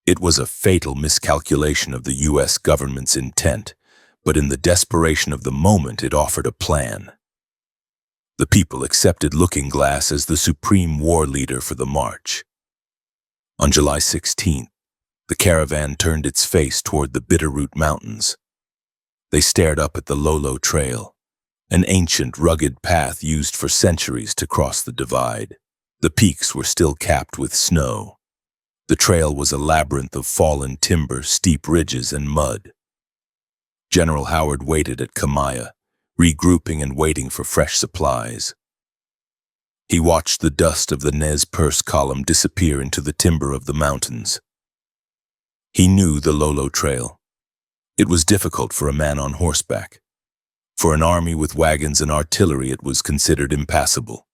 It was a fatal miscalculation of the U.S. government's intent, but in the desperation of the moment it offered a plan. The people accepted Looking Glass as the supreme war leader for the march. On July 16th, the caravan turned its face toward the Bitterroot Mountains. They stared up at the Lolo Trail, an ancient, rugged path used for centuries to cross the divide. The peaks were still capped with snow. The trail was a labyrinth of fallen timber, steep ridges, and mud. General Howard waited at Kamaya, regrouping and waiting for fresh supplies. He watched the dust of the Nez Perce column disappear into the timber of the mountains. He knew the Lolo Trail. It was difficult for a man on horseback. For an army with wagons and artillery, it was considered impassable.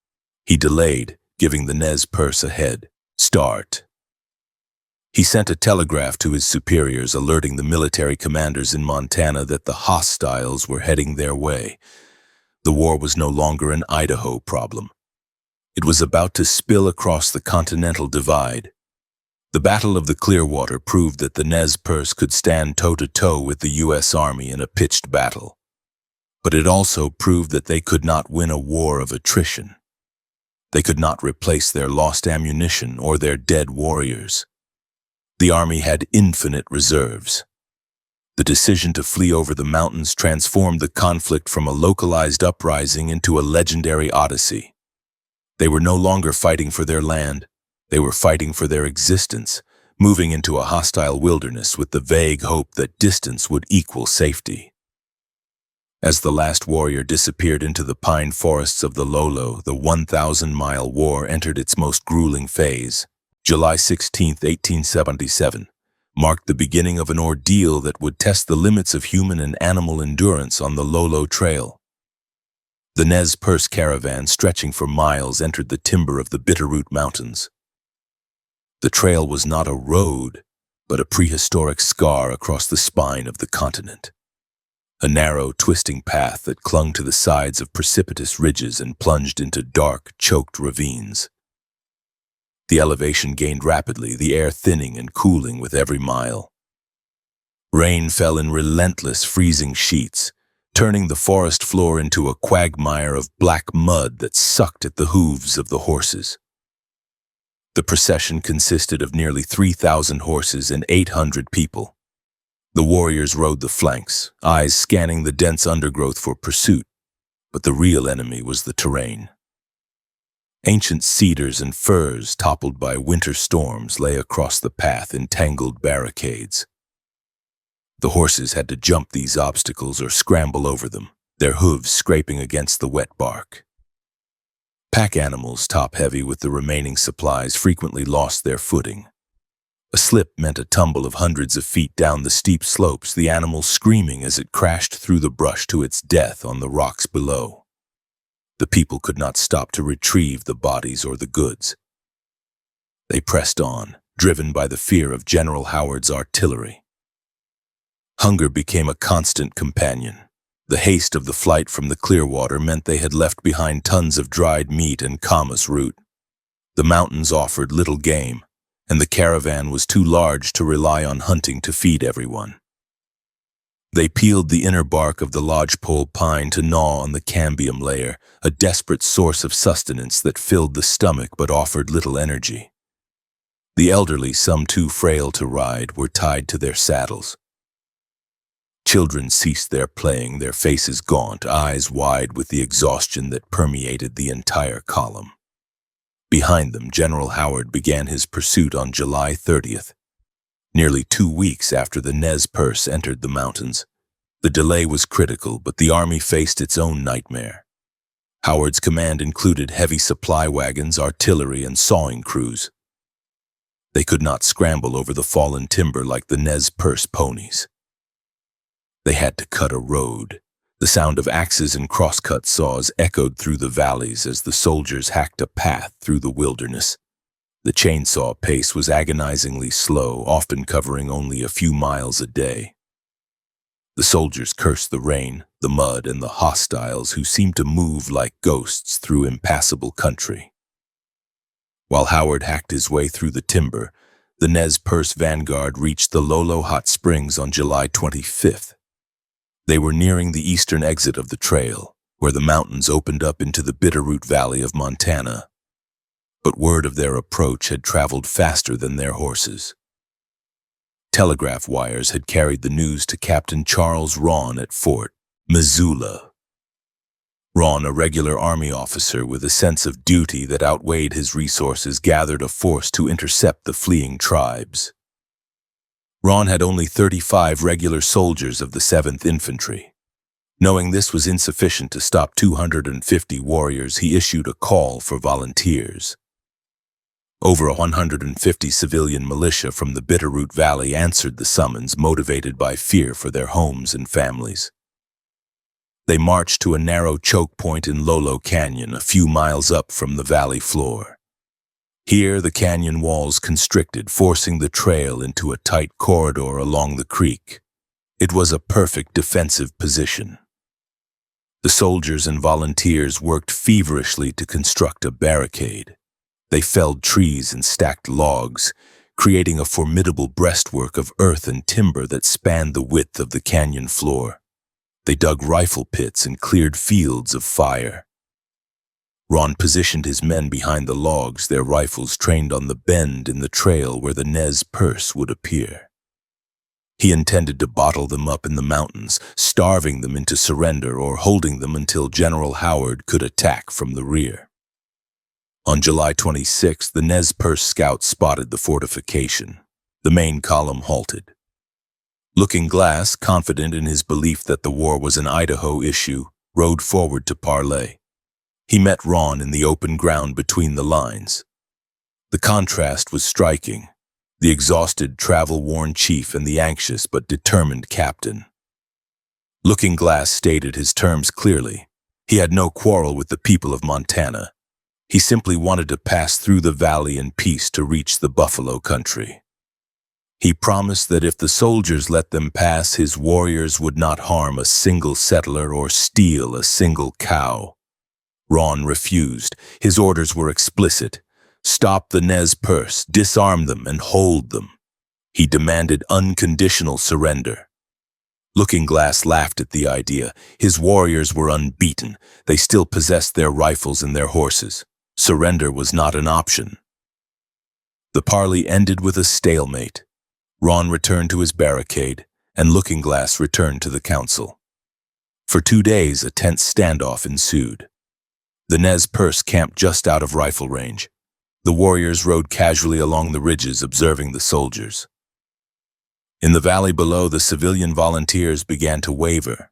He delayed, giving the Nez Perce a head start. He sent a telegraph to his superiors alerting the military commanders in Montana that the hostiles were heading their way. The war was no longer an Idaho problem. It was about to spill across the continental divide. The Battle of the Clearwater proved that the Nez Perce could stand toe-to-toe with the U.S. Army in a pitched battle. But it also proved that they could not win a war of attrition. They could not replace their lost ammunition or their dead warriors. The army had infinite reserves. The decision to flee over the mountains transformed the conflict from a localized uprising into a legendary odyssey. They were no longer fighting for their land. They were fighting for their existence, moving into a hostile wilderness with the vague hope that distance would equal safety. As the last warrior disappeared into the pine forests of the Lolo, the 1,000-mile war entered its most grueling phase. July 16, 1877, marked the beginning of an ordeal that would test the limits of human and animal endurance on the Lolo Trail. The Nez Perce caravan, stretching for miles, entered the timber of the Bitterroot Mountains. The trail was not a road, but a prehistoric scar across the spine of the continent. A narrow, twisting path that clung to the sides of precipitous ridges and plunged into dark, choked ravines. The elevation gained rapidly, the air thinning and cooling with every mile. Rain fell in relentless, freezing sheets, turning the forest floor into a quagmire of black mud that sucked at the hooves of the horses. The procession consisted of nearly 3,000 horses and 800 people. The warriors rode the flanks, eyes scanning the dense undergrowth for pursuit, but the real enemy was the terrain. Ancient cedars and firs, toppled by winter storms, lay across the path in tangled barricades. The horses had to jump these obstacles or scramble over them, their hooves scraping against the wet bark. Pack animals, top-heavy with the remaining supplies, frequently lost their footing. A slip meant a tumble of hundreds of feet down the steep slopes, the animal screaming as it crashed through the brush to its death on the rocks below. The people could not stop to retrieve the bodies or the goods. They pressed on, driven by the fear of General Howard's artillery. Hunger became a constant companion. The haste of the flight from the Clearwater meant they had left behind tons of dried meat and camas root. The mountains offered little game, and the caravan was too large to rely on hunting to feed everyone. They peeled the inner bark of the lodgepole pine to gnaw on the cambium layer, a desperate source of sustenance that filled the stomach but offered little energy. The elderly, some too frail to ride, were tied to their saddles. Children ceased their playing, their faces gaunt, eyes wide with the exhaustion that permeated the entire column. Behind them, General Howard began his pursuit on July 30th. Nearly 2 weeks after the Nez Perce entered the mountains. The delay was critical, but the army faced its own nightmare. Howard's command included heavy supply wagons, artillery, and sawing crews. They could not scramble over the fallen timber like the Nez Perce ponies. They had to cut a road. The sound of axes and crosscut saws echoed through the valleys as the soldiers hacked a path through the wilderness. The chainsaw pace was agonizingly slow, often covering only a few miles a day. The soldiers cursed the rain, the mud, and the hostiles who seemed to move like ghosts through impassable country. While Howard hacked his way through the timber, the Nez Perce vanguard reached the Lolo Hot Springs on July 25th. They were nearing the eastern exit of the trail, where the mountains opened up into the Bitterroot Valley of Montana. But word of their approach had traveled faster than their horses. Telegraph wires had carried the news to Captain Charles Ron at Fort Missoula. Ron, a regular army officer with a sense of duty that outweighed his resources, gathered a force to intercept the fleeing tribes. Ron had only 35 regular soldiers of the 7th Infantry. Knowing this was insufficient to stop 250 warriors, he issued a call for volunteers. Over 150 civilian militia from the Bitterroot Valley answered the summons, motivated by fear for their homes and families. They marched to a narrow choke point in Lolo Canyon, a few miles up from the valley floor. Here, the canyon walls constricted, forcing the trail into a tight corridor along the creek. It was a perfect defensive position. The soldiers and volunteers worked feverishly to construct a barricade. They felled trees and stacked logs, creating a formidable breastwork of earth and timber that spanned the width of the canyon floor. They dug rifle pits and cleared fields of fire. Ron positioned his men behind the logs, their rifles trained on the bend in the trail where the Nez Perce would appear. He intended to bottle them up in the mountains, starving them into surrender or holding them until General Howard could attack from the rear. On July 26, the Nez Perce scouts spotted the fortification. The main column halted. Looking Glass, confident in his belief that the war was an Idaho issue, rode forward to parley. He met Ron in the open ground between the lines. The contrast was striking, the exhausted, travel-worn chief and the anxious but determined captain. Looking Glass stated his terms clearly. He had no quarrel with the people of Montana. He simply wanted to pass through the valley in peace to reach the buffalo country. He promised that if the soldiers let them pass, his warriors would not harm a single settler or steal a single cow. Ron refused. His orders were explicit. Stop the Nez Perce, disarm them, and hold them. He demanded unconditional surrender. Looking Glass laughed at the idea. His warriors were unbeaten. They still possessed their rifles and their horses. Surrender was not an option. The parley ended with a stalemate. Ron returned to his barricade, and Looking Glass returned to the council. For 2 days, a tense standoff ensued. The Nez Perce camped just out of rifle range. The warriors rode casually along the ridges, observing the soldiers. In the valley below, the civilian volunteers began to waver.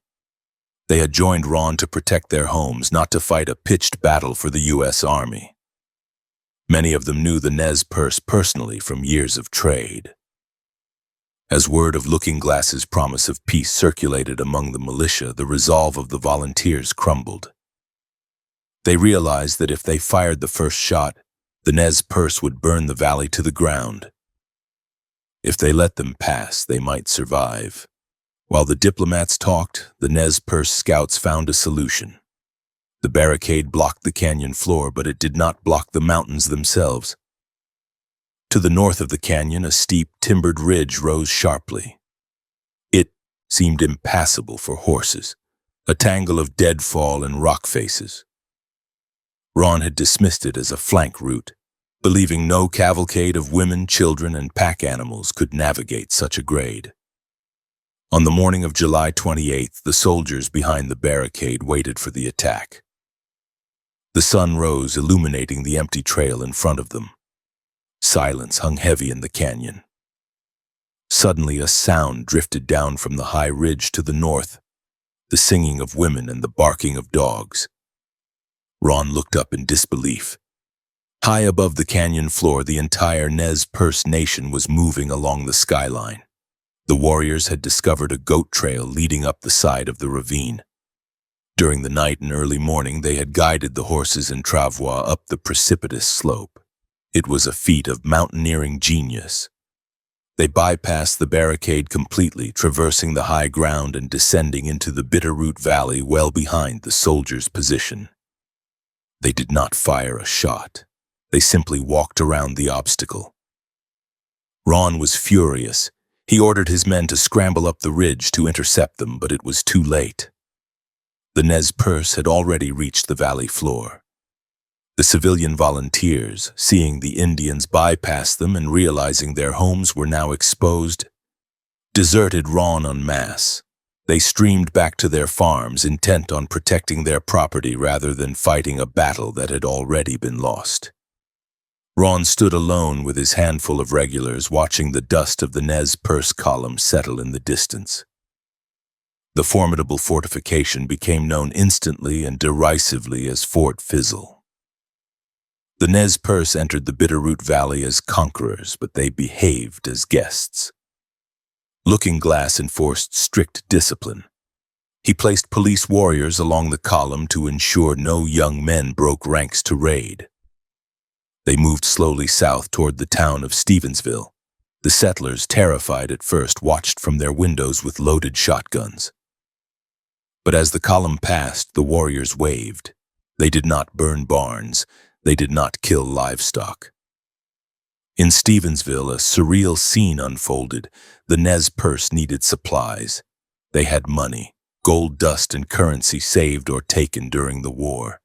They had joined Ron to protect their homes, not to fight a pitched battle for the U.S. Army. Many of them knew the Nez Perce personally from years of trade. As word of Looking Glass's promise of peace circulated among the militia, the resolve of the volunteers crumbled. They realized that if they fired the first shot, the Nez Perce would burn the valley to the ground. If they let them pass, they might survive. While the diplomats talked, the Nez Perce scouts found a solution. The barricade blocked the canyon floor, but it did not block the mountains themselves. To the north of the canyon, a steep, timbered ridge rose sharply. It seemed impassable for horses, a tangle of deadfall and rock faces. Ron had dismissed it as a flank route, believing no cavalcade of women, children, and pack animals could navigate such a grade. On the morning of July 28th, the soldiers behind the barricade waited for the attack. The sun rose, illuminating the empty trail in front of them. Silence hung heavy in the canyon. Suddenly, a sound drifted down from the high ridge to the north, the singing of women and the barking of dogs. Ron looked up in disbelief. High above the canyon floor, the entire Nez Perce nation was moving along the skyline. The warriors had discovered a goat trail leading up the side of the ravine. During the night and early morning, they had guided the horses and travois up the precipitous slope. It was a feat of mountaineering genius. They bypassed the barricade completely, traversing the high ground and descending into the Bitterroot Valley well behind the soldiers' position. They did not fire a shot. They simply walked around the obstacle. Ron was furious. He ordered his men to scramble up the ridge to intercept them, but it was too late. The Nez Perce had already reached the valley floor. The civilian volunteers, seeing the Indians bypass them and realizing their homes were now exposed, deserted Ron en masse. They streamed back to their farms, intent on protecting their property rather than fighting a battle that had already been lost. Ron stood alone with his handful of regulars, watching the dust of the Nez Perce column settle in the distance. The formidable fortification became known instantly and derisively as Fort Fizzle. The Nez Perce entered the Bitterroot Valley as conquerors, but they behaved as guests. Looking Glass enforced strict discipline. He placed police warriors along the column to ensure no young men broke ranks to raid. They moved slowly south toward the town of Stevensville. The settlers, terrified at first, watched from their windows with loaded shotguns. But as the column passed, the warriors waved. They did not burn barns. They did not kill livestock. In Stevensville, a surreal scene unfolded. The Nez Perce needed supplies. They had money, gold dust and currency saved or taken during the war.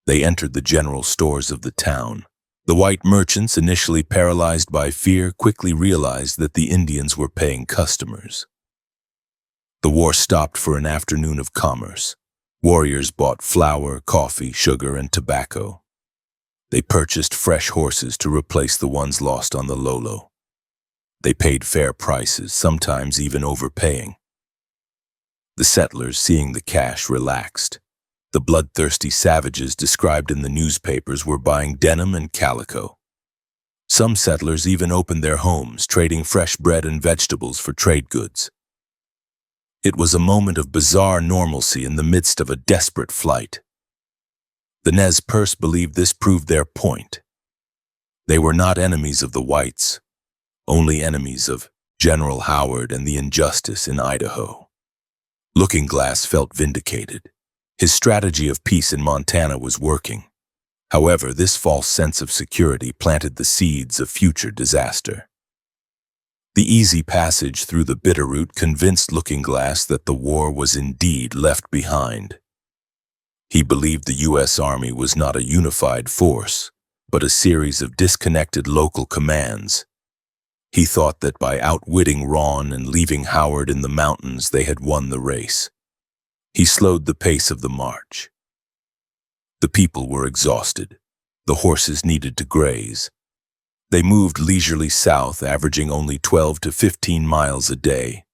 They entered the general stores of the town. The white merchants, initially paralyzed by fear, quickly realized that the Indians were paying customers. The war stopped for an afternoon of commerce. Warriors bought flour, coffee, sugar, and tobacco. They purchased fresh horses to replace the ones lost on the Lolo. They paid fair prices, sometimes even overpaying. The settlers, seeing the cash, relaxed. The bloodthirsty savages described in the newspapers were buying denim and calico. Some settlers even opened their homes, trading fresh bread and vegetables for trade goods. It was a moment of bizarre normalcy in the midst of a desperate flight. The Nez Perce believed this proved their point. They were not enemies of the whites, only enemies of General Howard and the injustice in Idaho. Looking Glass felt vindicated. His strategy of peace in Montana was working. However, this false sense of security planted the seeds of future disaster. The easy passage through the Bitterroot convinced Looking Glass that the war was indeed left behind. He believed the U.S. Army was not a unified force, but a series of disconnected local commands. He thought that by outwitting Ron and leaving Howard in the mountains, they had won the race. He slowed the pace of the march. The people were exhausted. The horses needed to graze. They moved leisurely south, averaging only 12 to 15 miles a day.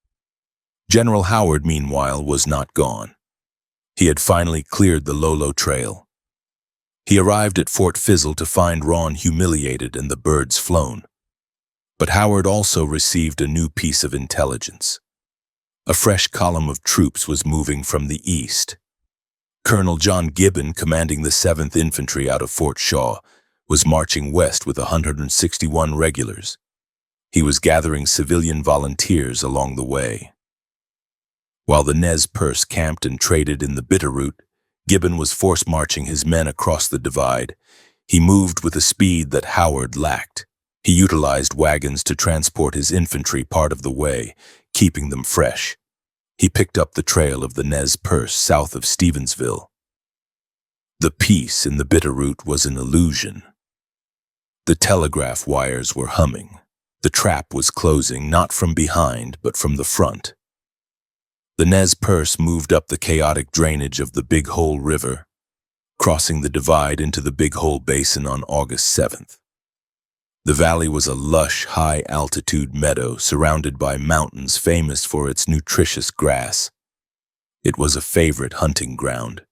General Howard, meanwhile, was not gone. He had finally cleared the Lolo Trail. He arrived at Fort Fizzle to find Ron humiliated and the birds flown. But Howard also received a new piece of intelligence. A fresh column of troops was moving from the east. Colonel John Gibbon, commanding the 7th Infantry out of Fort Shaw, was marching west with 161 regulars. He was gathering civilian volunteers along the way. While the Nez Perce camped and traded in the Bitterroot, Gibbon was force-marching his men across the divide. He moved with a speed that Howard lacked. He utilized wagons to transport his infantry part of the way, keeping them fresh. He picked up the trail of the Nez Perce south of Stevensville. The peace in the Bitterroot was an illusion. The telegraph wires were humming. The trap was closing, not from behind, but from the front. The Nez Perce moved up the chaotic drainage of the Big Hole River, crossing the divide into the Big Hole Basin on August 7th. The valley was a lush, high-altitude meadow surrounded by mountains famous for its nutritious grass. It was a favorite hunting ground.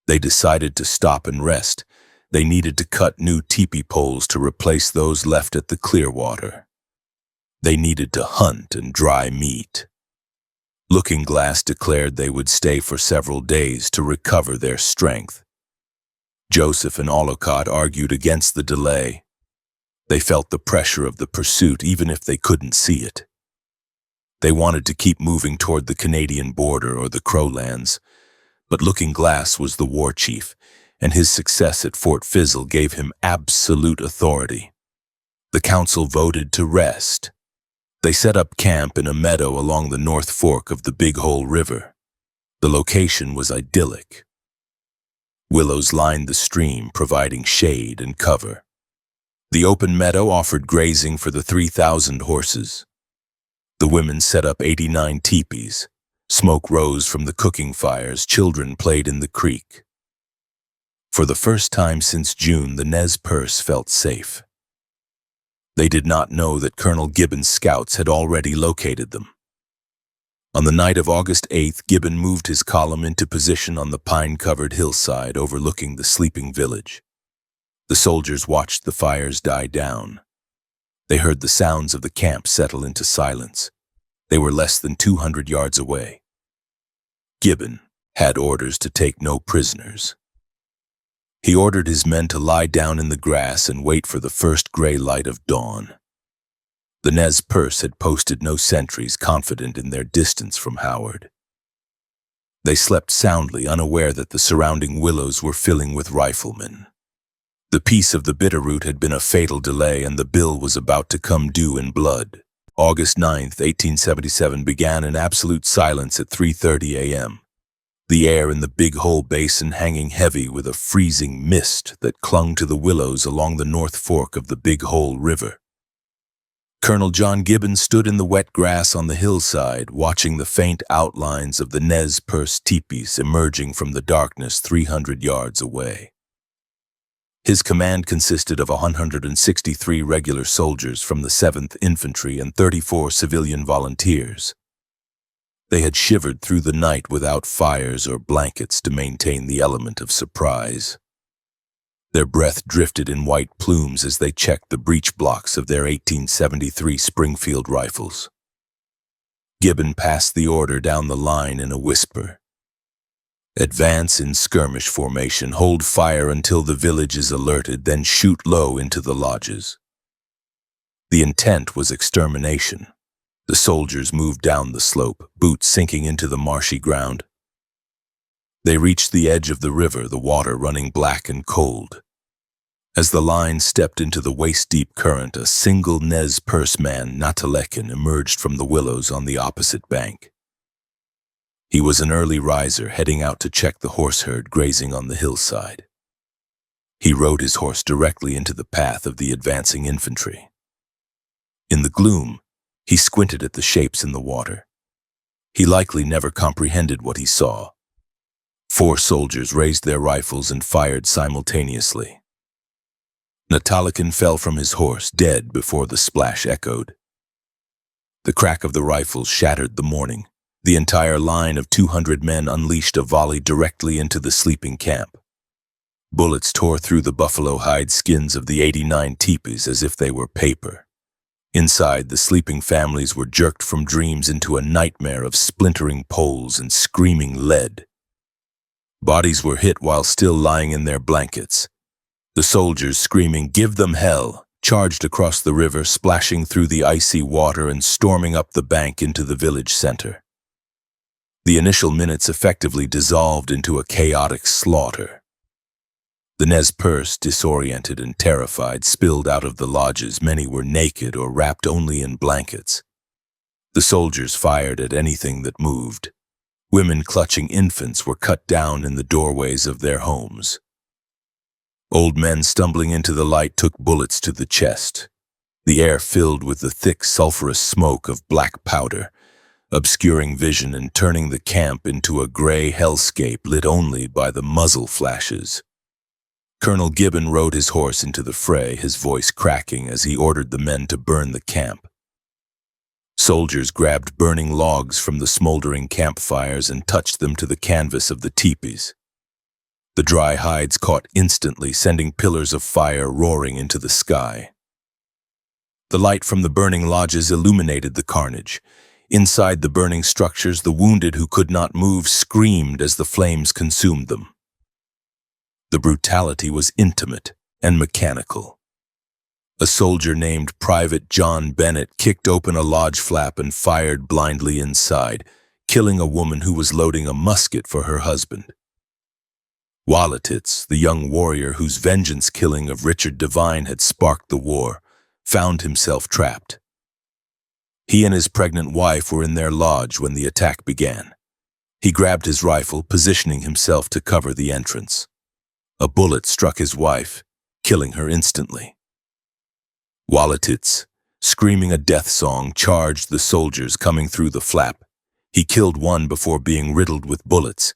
They decided to stop and rest. They needed to cut new teepee poles to replace those left at the Clearwater. They needed to hunt and dry meat. Looking Glass declared they would stay for several days to recover their strength. Joseph and Olcott argued against the delay. They felt the pressure of the pursuit even if they couldn't see it. They wanted to keep moving toward the Canadian border or the Crowlands, but Looking Glass was the war chief, and his success at Fort Fizzle gave him absolute authority. The council voted to rest. They set up camp in a meadow along the North Fork of the Big Hole River. The location was idyllic. Willows lined the stream, providing shade and cover. The open meadow offered grazing for the 3,000 horses. The women set up 89 teepees. Smoke rose from the cooking fires. Children played in the creek. For the first time since June, the Nez Perce felt safe. They did not know that Colonel Gibbon's scouts had already located them. On the night of August 8th, Gibbon moved his column into position on the pine-covered hillside overlooking the sleeping village. The soldiers watched the fires die down. They heard the sounds of the camp settle into silence. They were less than 200 yards away. Gibbon had orders to take no prisoners. He ordered his men to lie down in the grass and wait for the first gray light of dawn. The Nez Perce had posted no sentries, confident in their distance from Howard. They slept soundly, unaware that the surrounding willows were filling with riflemen. The peace of the Bitterroot had been a fatal delay, and the bill was about to come due in blood. August 9th, 1877 began in absolute silence at 3:30 a.m. The air in the Big Hole Basin hanging heavy with a freezing mist that clung to the willows along the North Fork of the Big Hole River. Colonel John Gibbon stood in the wet grass on the hillside, watching the faint outlines of the Nez Perce teepees emerging from the darkness 300 yards away. His command consisted of 163 regular soldiers from the 7th Infantry and 34 civilian volunteers. They had shivered through the night without fires or blankets to maintain the element of surprise. Their breath drifted in white plumes as they checked the breech blocks of their 1873 Springfield rifles. Gibbon passed the order down the line in a whisper. Advance in skirmish formation, hold fire until the village is alerted, then shoot low into the lodges. The intent was extermination. The soldiers moved down the slope, boots sinking into the marshy ground. They reached the edge of the river, the water running black and cold. As the line stepped into the waist-deep current, a single Nez Perce man, Natalekin, emerged from the willows on the opposite bank. He was an early riser heading out to check the horse herd grazing on the hillside. He rode his horse directly into the path of the advancing infantry. In the gloom, he squinted at the shapes in the water. He likely never comprehended what he saw. 4 soldiers raised their rifles and fired simultaneously. Natalekin fell from his horse, dead before the splash echoed. The crack of the rifles shattered the morning. The entire line of 200 men unleashed a volley directly into the sleeping camp. Bullets tore through the buffalo hide skins of the 89 teepees as if they were paper. Inside, the sleeping families were jerked from dreams into a nightmare of splintering poles and screaming lead. Bodies were hit while still lying in their blankets. The soldiers, screaming, "Give them hell!" charged across the river, splashing through the icy water and storming up the bank into the village center. The initial minutes effectively dissolved into a chaotic slaughter. The Nez Perce, disoriented and terrified, spilled out of the lodges. Many were naked or wrapped only in blankets. The soldiers fired at anything that moved. Women clutching infants were cut down in the doorways of their homes. Old men stumbling into the light took bullets to the chest. The air filled with the thick, sulfurous smoke of black powder, obscuring vision and turning the camp into a gray hellscape lit only by the muzzle flashes. Colonel Gibbon rode his horse into the fray, his voice cracking as he ordered the men to burn the camp. Soldiers grabbed burning logs from the smoldering campfires and touched them to the canvas of the teepees. The dry hides caught instantly, sending pillars of fire roaring into the sky. The light from the burning lodges illuminated the carnage. Inside the burning structures, the wounded who could not move screamed as the flames consumed them. The brutality was intimate and mechanical. A soldier named Private John Bennett kicked open a lodge flap and fired blindly inside, killing a woman who was loading a musket for her husband. Walletitz, the young warrior whose vengeance killing of Richard Devine had sparked the war, found himself trapped. He and his pregnant wife were in their lodge when the attack began. He grabbed his rifle, positioning himself to cover the entrance. A bullet struck his wife, killing her instantly. Walletitz, screaming a death song, charged the soldiers coming through the flap. He killed one before being riddled with bullets.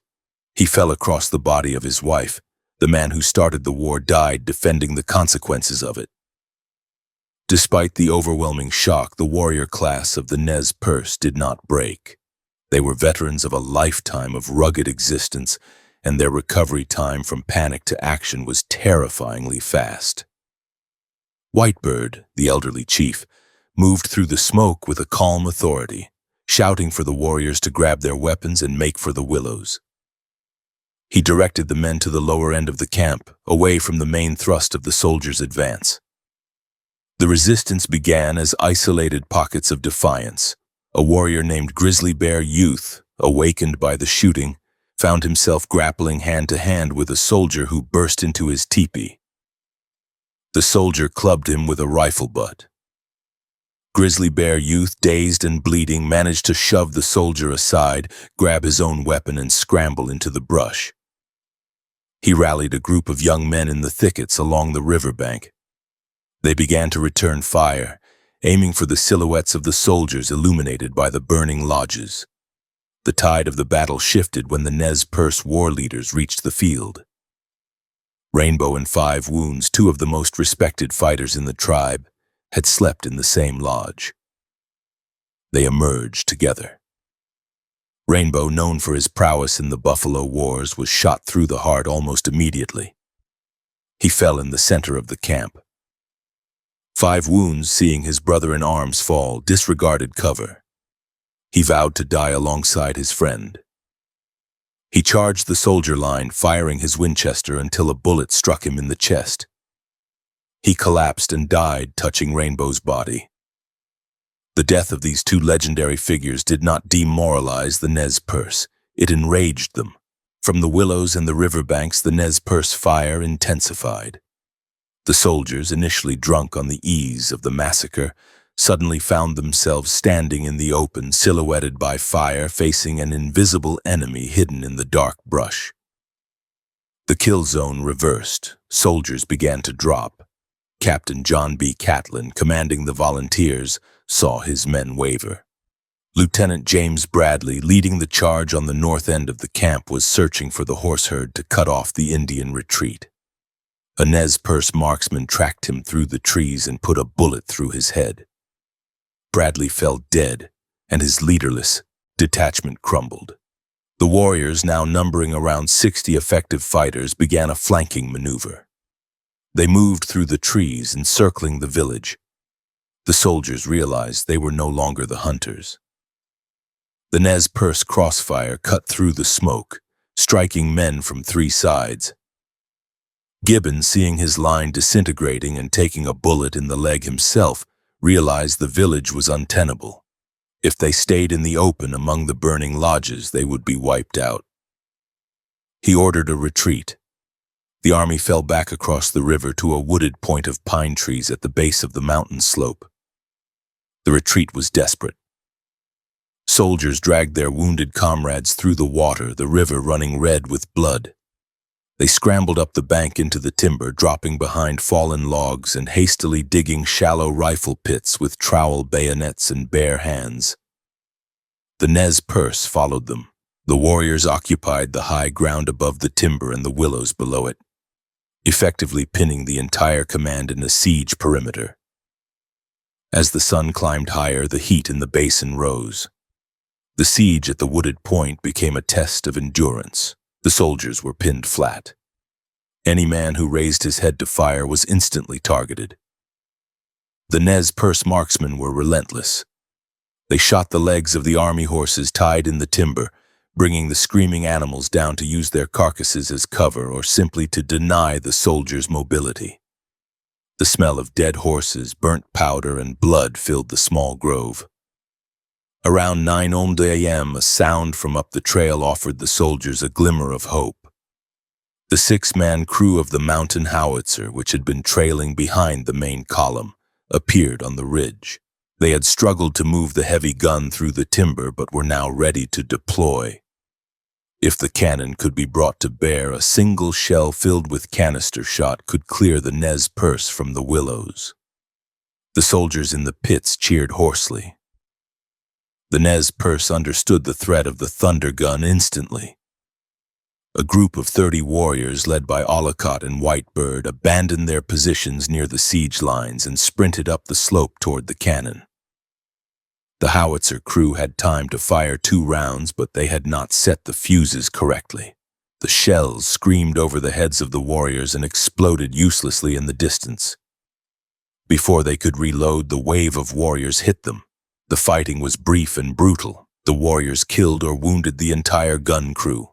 He fell across the body of his wife. The man who started the war died defending the consequences of it. Despite the overwhelming shock, the warrior class of the Nez Perce did not break. They were veterans of a lifetime of rugged existence, and their recovery time from panic to action was terrifyingly fast. Whitebird, the elderly chief, moved through the smoke with a calm authority, shouting for the warriors to grab their weapons and make for the willows. He directed the men to the lower end of the camp, away from the main thrust of the soldiers' advance. The resistance began as isolated pockets of defiance. A warrior named Grizzly Bear Youth, awakened by the shooting, found himself grappling hand-to-hand with a soldier who burst into his teepee. The soldier clubbed him with a rifle butt. Grizzly Bear Youth, dazed and bleeding, managed to shove the soldier aside, grab his own weapon, and scramble into the brush. He rallied a group of young men in the thickets along the riverbank. They began to return fire, aiming for the silhouettes of the soldiers illuminated by the burning lodges. The tide of the battle shifted when the Nez Perce war leaders reached the field. Rainbow and 5 Wounds, two of the most respected fighters in the tribe, had slept in the same lodge. They emerged together. Rainbow, known for his prowess in the Buffalo Wars, was shot through the heart almost immediately. He fell in the center of the camp. 5 Wounds, seeing his brother in arms fall, disregarded cover. He vowed to die alongside his friend. He charged the soldier line, firing his Winchester until a bullet struck him in the chest. He collapsed and died, touching Rainbow's body. The death of these two legendary figures did not demoralize the Nez Perce. It enraged them. From the willows and the riverbanks, the Nez Perce fire intensified. The soldiers, initially drunk on the ease of the massacre, suddenly found themselves standing in the open, silhouetted by fire, facing an invisible enemy hidden in the dark brush. The kill zone reversed. Soldiers began to drop. Captain John B. Catlin, commanding the volunteers, saw his men waver. Lieutenant James Bradley, leading the charge on the north end of the camp, was searching for the horse herd to cut off the Indian retreat. A Nez Perce marksman tracked him through the trees and put a bullet through his head. Bradley fell dead, and his leaderless detachment crumbled. The warriors, now numbering around 60 effective fighters, began a flanking maneuver. They moved through the trees, encircling the village. The soldiers realized they were no longer the hunters. The Nez Perce crossfire cut through the smoke, striking men from 3 sides. Gibbon, seeing his line disintegrating and taking a bullet in the leg himself, realized the village was untenable. If they stayed in the open among the burning lodges, they would be wiped out. He ordered a retreat. The army fell back across the river to a wooded point of pine trees at the base of the mountain slope. The retreat was desperate. Soldiers dragged their wounded comrades through the water, the river running red with blood. They scrambled up the bank into the timber, dropping behind fallen logs and hastily digging shallow rifle pits with trowel bayonets and bare hands. The Nez Perce followed them. The warriors occupied the high ground above the timber and the willows below it, effectively pinning the entire command in a siege perimeter. As the sun climbed higher, the heat in the basin rose. The siege at the wooded point became a test of endurance. The soldiers were pinned flat. Any man who raised his head to fire was instantly targeted. The Nez Perce marksmen were relentless. They shot the legs of the army horses tied in the timber, bringing the screaming animals down to use their carcasses as cover or simply to deny the soldiers' mobility. The smell of dead horses, burnt powder, and blood filled the small grove. Around 9 a.m., a sound from up the trail offered the soldiers a glimmer of hope. The 6-man crew of the mountain howitzer, which had been trailing behind the main column, appeared on the ridge. They had struggled to move the heavy gun through the timber, but were now ready to deploy. If the cannon could be brought to bear, a single shell filled with canister shot could clear the Nez Perce from the willows. The soldiers in the pits cheered hoarsely. The Nez Perce understood the threat of the thunder gun instantly. A group of 30 warriors led by Ollicott and Whitebird abandoned their positions near the siege lines and sprinted up the slope toward the cannon. The howitzer crew had time to fire 2 rounds, but they had not set the fuses correctly. The shells screamed over the heads of the warriors and exploded uselessly in the distance. Before they could reload, the wave of warriors hit them. The fighting was brief and brutal. The warriors killed or wounded the entire gun crew.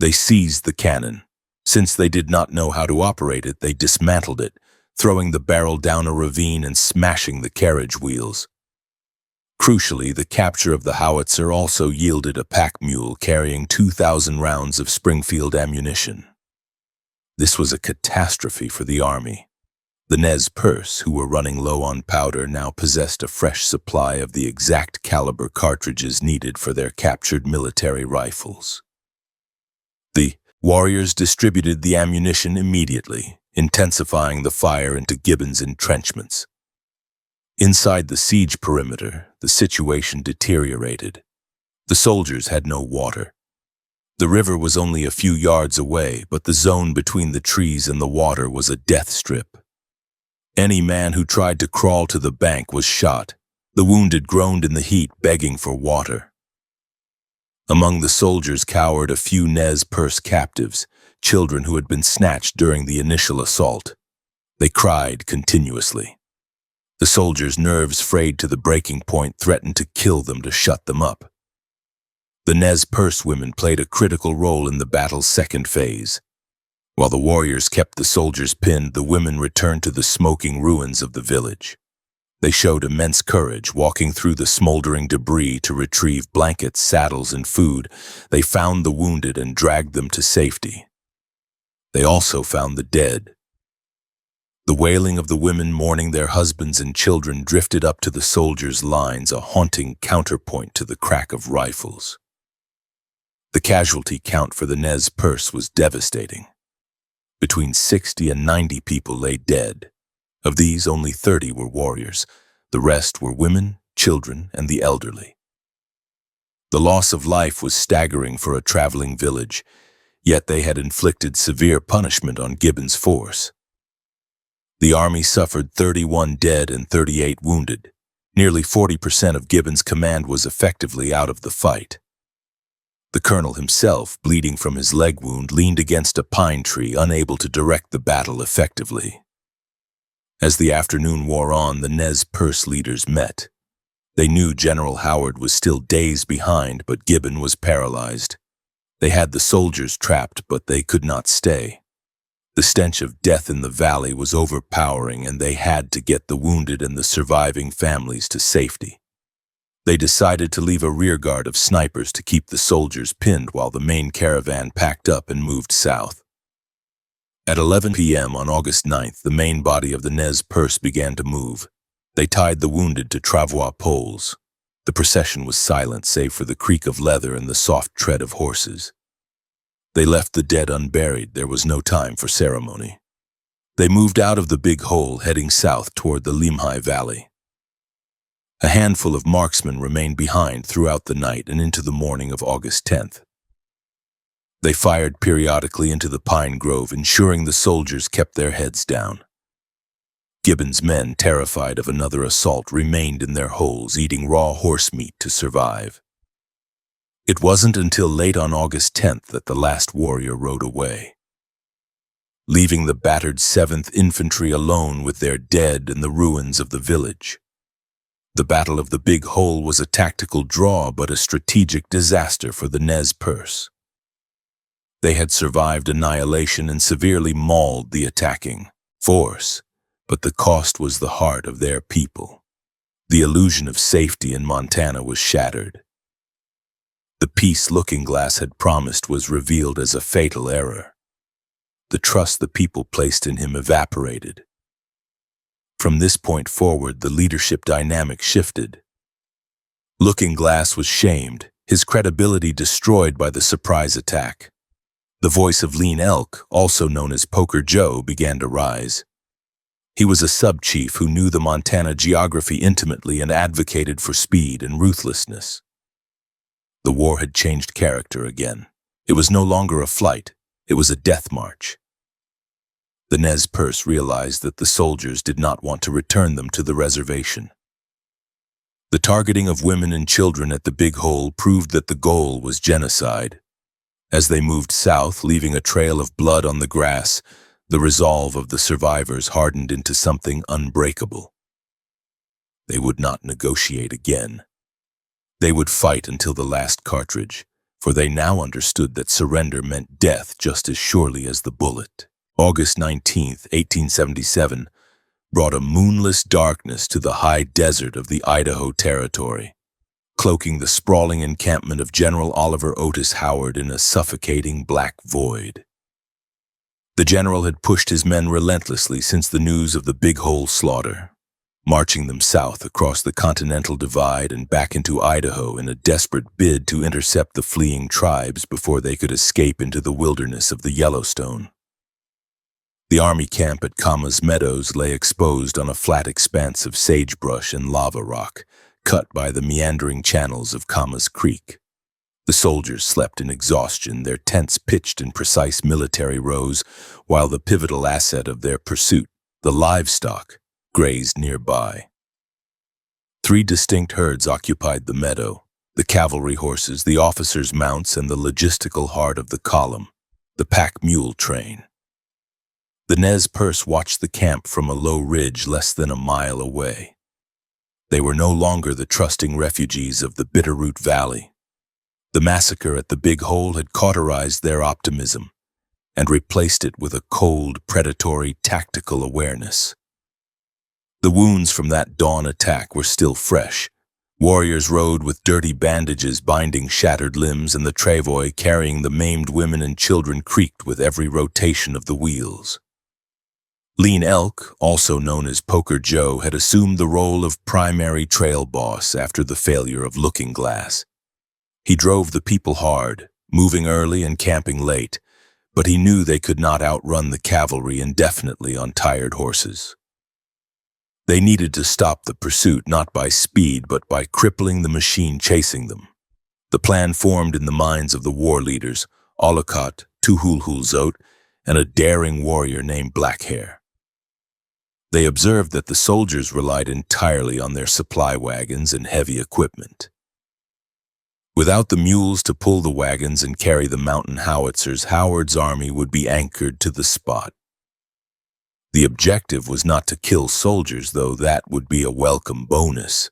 They seized the cannon. Since they did not know how to operate it, they dismantled it, throwing the barrel down a ravine and smashing the carriage wheels. Crucially, the capture of the howitzer also yielded a pack mule carrying 2,000 rounds of Springfield ammunition. This was a catastrophe for the army. The Nez Perce, who were running low on powder, now possessed a fresh supply of the exact caliber cartridges needed for their captured military rifles. The warriors distributed the ammunition immediately, intensifying the fire into Gibbon's entrenchments. Inside the siege perimeter, the situation deteriorated. The soldiers had no water. The river was only a few yards away, but the zone between the trees and the water was a death strip. Any man who tried to crawl to the bank was shot. The wounded groaned in the heat, begging for water. Among the soldiers cowered a few Nez Perce captives, children who had been snatched during the initial assault. They cried continuously. The soldiers' nerves frayed to the breaking point threatened to kill them to shut them up. The Nez Perce women played a critical role in the battle's second phase. While the warriors kept the soldiers pinned, the women returned to the smoking ruins of the village. They showed immense courage, walking through the smoldering debris to retrieve blankets, saddles, and food. They found the wounded and dragged them to safety. They also found the dead. The wailing of the women mourning their husbands and children drifted up to the soldiers' lines, a haunting counterpoint to the crack of rifles. The casualty count for the Nez Perce was devastating. Between 60 and 90 people lay dead. Of these, only 30 were warriors. The rest were women, children, and the elderly. The loss of life was staggering for a traveling village, yet they had inflicted severe punishment on Gibbon's force. The army suffered 31 dead and 38 wounded. Nearly 40% of Gibbon's command was effectively out of the fight. The colonel himself, bleeding from his leg wound, leaned against a pine tree, unable to direct the battle effectively. As the afternoon wore on, the Nez Perce leaders met. They knew General Howard was still days behind, but Gibbon was paralyzed. They had the soldiers trapped, but they could not stay. The stench of death in the valley was overpowering, and they had to get the wounded and the surviving families to safety. They decided to leave a rearguard of snipers to keep the soldiers pinned while the main caravan packed up and moved south. At 11 p.m. on August 9th, the main body of the Nez Perce began to move. They tied the wounded to travois poles. The procession was silent save for the creak of leather and the soft tread of horses. They left the dead unburied. There was no time for ceremony. They moved out of the big hole, heading south toward the Limhi Valley. A handful of marksmen remained behind throughout the night and into the morning of August 10th. They fired periodically into the pine grove, ensuring the soldiers kept their heads down. Gibbon's men, terrified of another assault, remained in their holes, eating raw horse meat to survive. It wasn't until late on August 10th that the last warrior rode away, leaving the battered 7th Infantry alone with their dead and the ruins of the village. The Battle of the Big Hole was a tactical draw, but a strategic disaster for the Nez Perce. They had survived annihilation and severely mauled the attacking force, but the cost was the heart of their people. The illusion of safety in Montana was shattered. The peace Looking-Glass had promised was revealed as a fatal error. The trust the people placed in him evaporated. From this point forward, the leadership dynamic shifted. Looking-Glass was shamed, his credibility destroyed by the surprise attack. The voice of Lean Elk, also known as Poker Joe, began to rise. He was a sub-chief who knew the Montana geography intimately and advocated for speed and ruthlessness. The war had changed character again. It was no longer a flight, it was a death march. The Nez Perce realized that the soldiers did not want to return them to the reservation. The targeting of women and children at the Big Hole proved that the goal was genocide. As they moved south, leaving a trail of blood on the grass, the resolve of the survivors hardened into something unbreakable. They would not negotiate again. They would fight until the last cartridge, for they now understood that surrender meant death just as surely as the bullet. August 19, 1877, brought a moonless darkness to the high desert of the Idaho Territory, cloaking the sprawling encampment of General Oliver Otis Howard in a suffocating black void. The general had pushed his men relentlessly since the news of the Big Hole slaughter, marching them south across the Continental Divide and back into Idaho in a desperate bid to intercept the fleeing tribes before they could escape into the wilderness of the Yellowstone. The army camp at Kama's Meadows lay exposed on a flat expanse of sagebrush and lava rock, cut by the meandering channels of Kama's Creek. The soldiers slept in exhaustion, their tents pitched in precise military rows, while the pivotal asset of their pursuit, the livestock, grazed nearby. 3 distinct herds occupied the meadow: the cavalry horses, the officers' mounts, and the logistical heart of the column, the pack mule train. The Nez Perce watched the camp from a low ridge less than a mile away. They were no longer the trusting refugees of the Bitterroot Valley. The massacre at the Big Hole had cauterized their optimism and replaced it with a cold, predatory, tactical awareness. The wounds from that dawn attack were still fresh. Warriors rode with dirty bandages binding shattered limbs, and the travois carrying the maimed women and children creaked with every rotation of the wheels. Lean Elk, also known as Poker Joe, had assumed the role of primary trail boss after the failure of Looking Glass. He drove the people hard, moving early and camping late, but he knew they could not outrun the cavalry indefinitely on tired horses. They needed to stop the pursuit not by speed but by crippling the machine chasing them. The plan formed in the minds of the war leaders, Olcott, Tuhulhulzot, and a daring warrior named Blackhair. They observed that the soldiers relied entirely on their supply wagons and heavy equipment. Without the mules to pull the wagons and carry the mountain howitzers, Howard's army would be anchored to the spot. The objective was not to kill soldiers, though that would be a welcome bonus.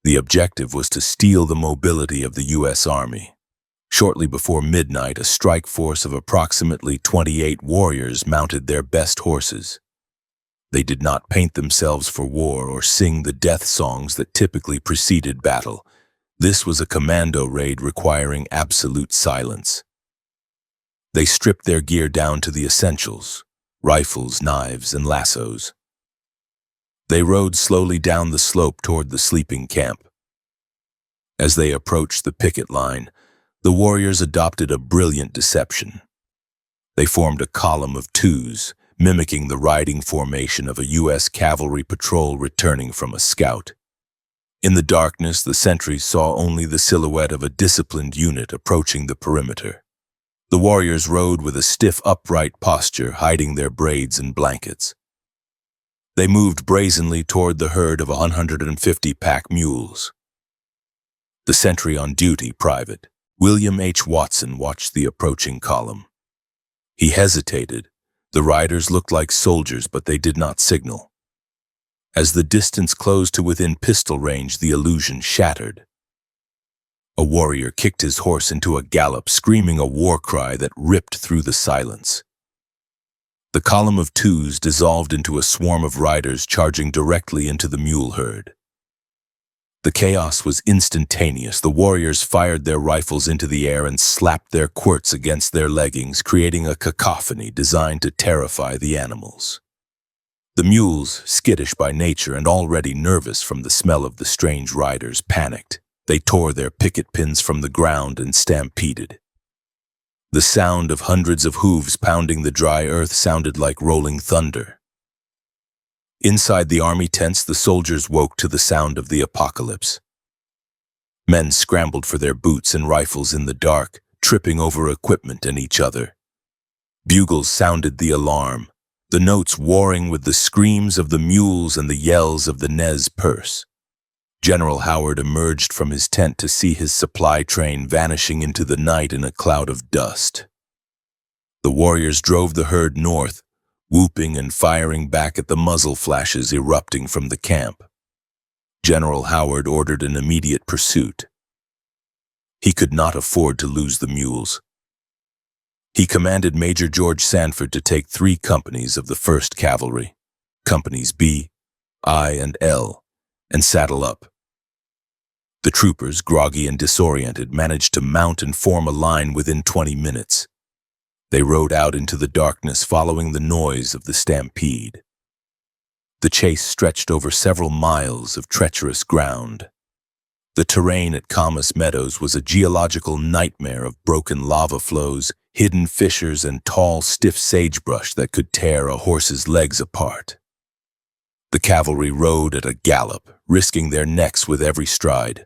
The objective was to steal the mobility of the U.S. Army. Shortly before midnight, a strike force of approximately 28 warriors mounted their best horses. They did not paint themselves for war or sing the death songs that typically preceded battle. This was a commando raid requiring absolute silence. They stripped their gear down to the essentials: rifles, knives, and lassos. They rode slowly down the slope toward the sleeping camp. As they approached the picket line, the warriors adopted a brilliant deception. They formed a column of twos, mimicking the riding formation of a U.S. cavalry patrol returning from a scout. In the darkness, the sentries saw only the silhouette of a disciplined unit approaching the perimeter. The warriors rode with a stiff, upright posture, hiding their braids and blankets. They moved brazenly toward the herd of 150 pack mules. The sentry on duty, Private William H. Watson, watched the approaching column. He hesitated. The riders looked like soldiers, but they did not signal. As the distance closed to within pistol range, the illusion shattered. A warrior kicked his horse into a gallop, screaming a war cry that ripped through the silence. The column of twos dissolved into a swarm of riders charging directly into the mule herd. The chaos was instantaneous. The warriors fired their rifles into the air and slapped their quirts against their leggings, creating a cacophony designed to terrify the animals. The mules, skittish by nature and already nervous from the smell of the strange riders, panicked. They tore their picket pins from the ground and stampeded. The sound of hundreds of hooves pounding the dry earth sounded like rolling thunder. Inside the army tents, the soldiers woke to the sound of the apocalypse. Men scrambled for their boots and rifles in the dark, tripping over equipment and each other. Bugles sounded the alarm, the notes warring with the screams of the mules and the yells of the Nez Perce. General Howard emerged from his tent to see his supply train vanishing into the night in a cloud of dust. The warriors drove the herd north, whooping and firing back at the muzzle flashes erupting from the camp. General Howard ordered an immediate pursuit. He could not afford to lose the mules. He commanded Major George Sanford to take 3 companies of the 1st Cavalry, Companies B, I, and L, and saddle up. The troopers, groggy and disoriented, managed to mount and form a line within 20 minutes. They rode out into the darkness, following the noise of the stampede. The chase stretched over several miles of treacherous ground. The terrain at Camas Meadows was a geological nightmare of broken lava flows, hidden fissures, and tall, stiff sagebrush that could tear a horse's legs apart. The cavalry rode at a gallop, risking their necks with every stride.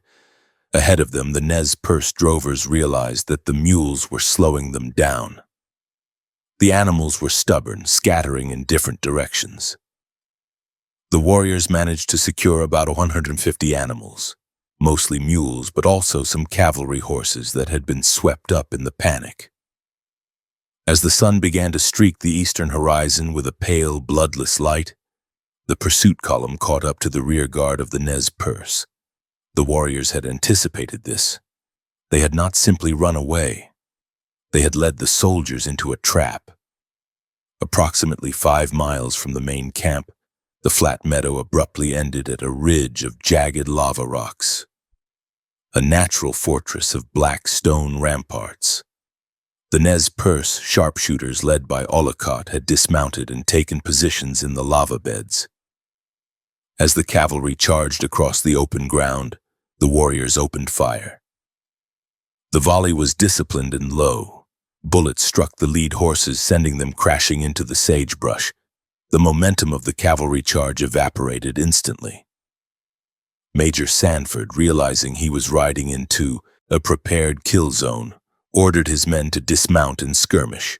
Ahead of them, the Nez Perce drovers realized that the mules were slowing them down. The animals were stubborn, scattering in different directions. The warriors managed to secure about 150 animals, mostly mules, but also some cavalry horses that had been swept up in the panic. As the sun began to streak the eastern horizon with a pale, bloodless light, the pursuit column caught up to the rear guard of the Nez Perce. The warriors had anticipated this. They had not simply run away. They had led the soldiers into a trap. Approximately 5 miles from the main camp, the flat meadow abruptly ended at a ridge of jagged lava rocks, a natural fortress of black stone ramparts. The Nez Perce sharpshooters led by Olcott had dismounted and taken positions in the lava beds. As the cavalry charged across the open ground, the warriors opened fire. The volley was disciplined and low. Bullets struck the lead horses, sending them crashing into the sagebrush. The momentum of the cavalry charge evaporated instantly. Major Sanford, realizing he was riding into a prepared kill zone, ordered his men to dismount and skirmish.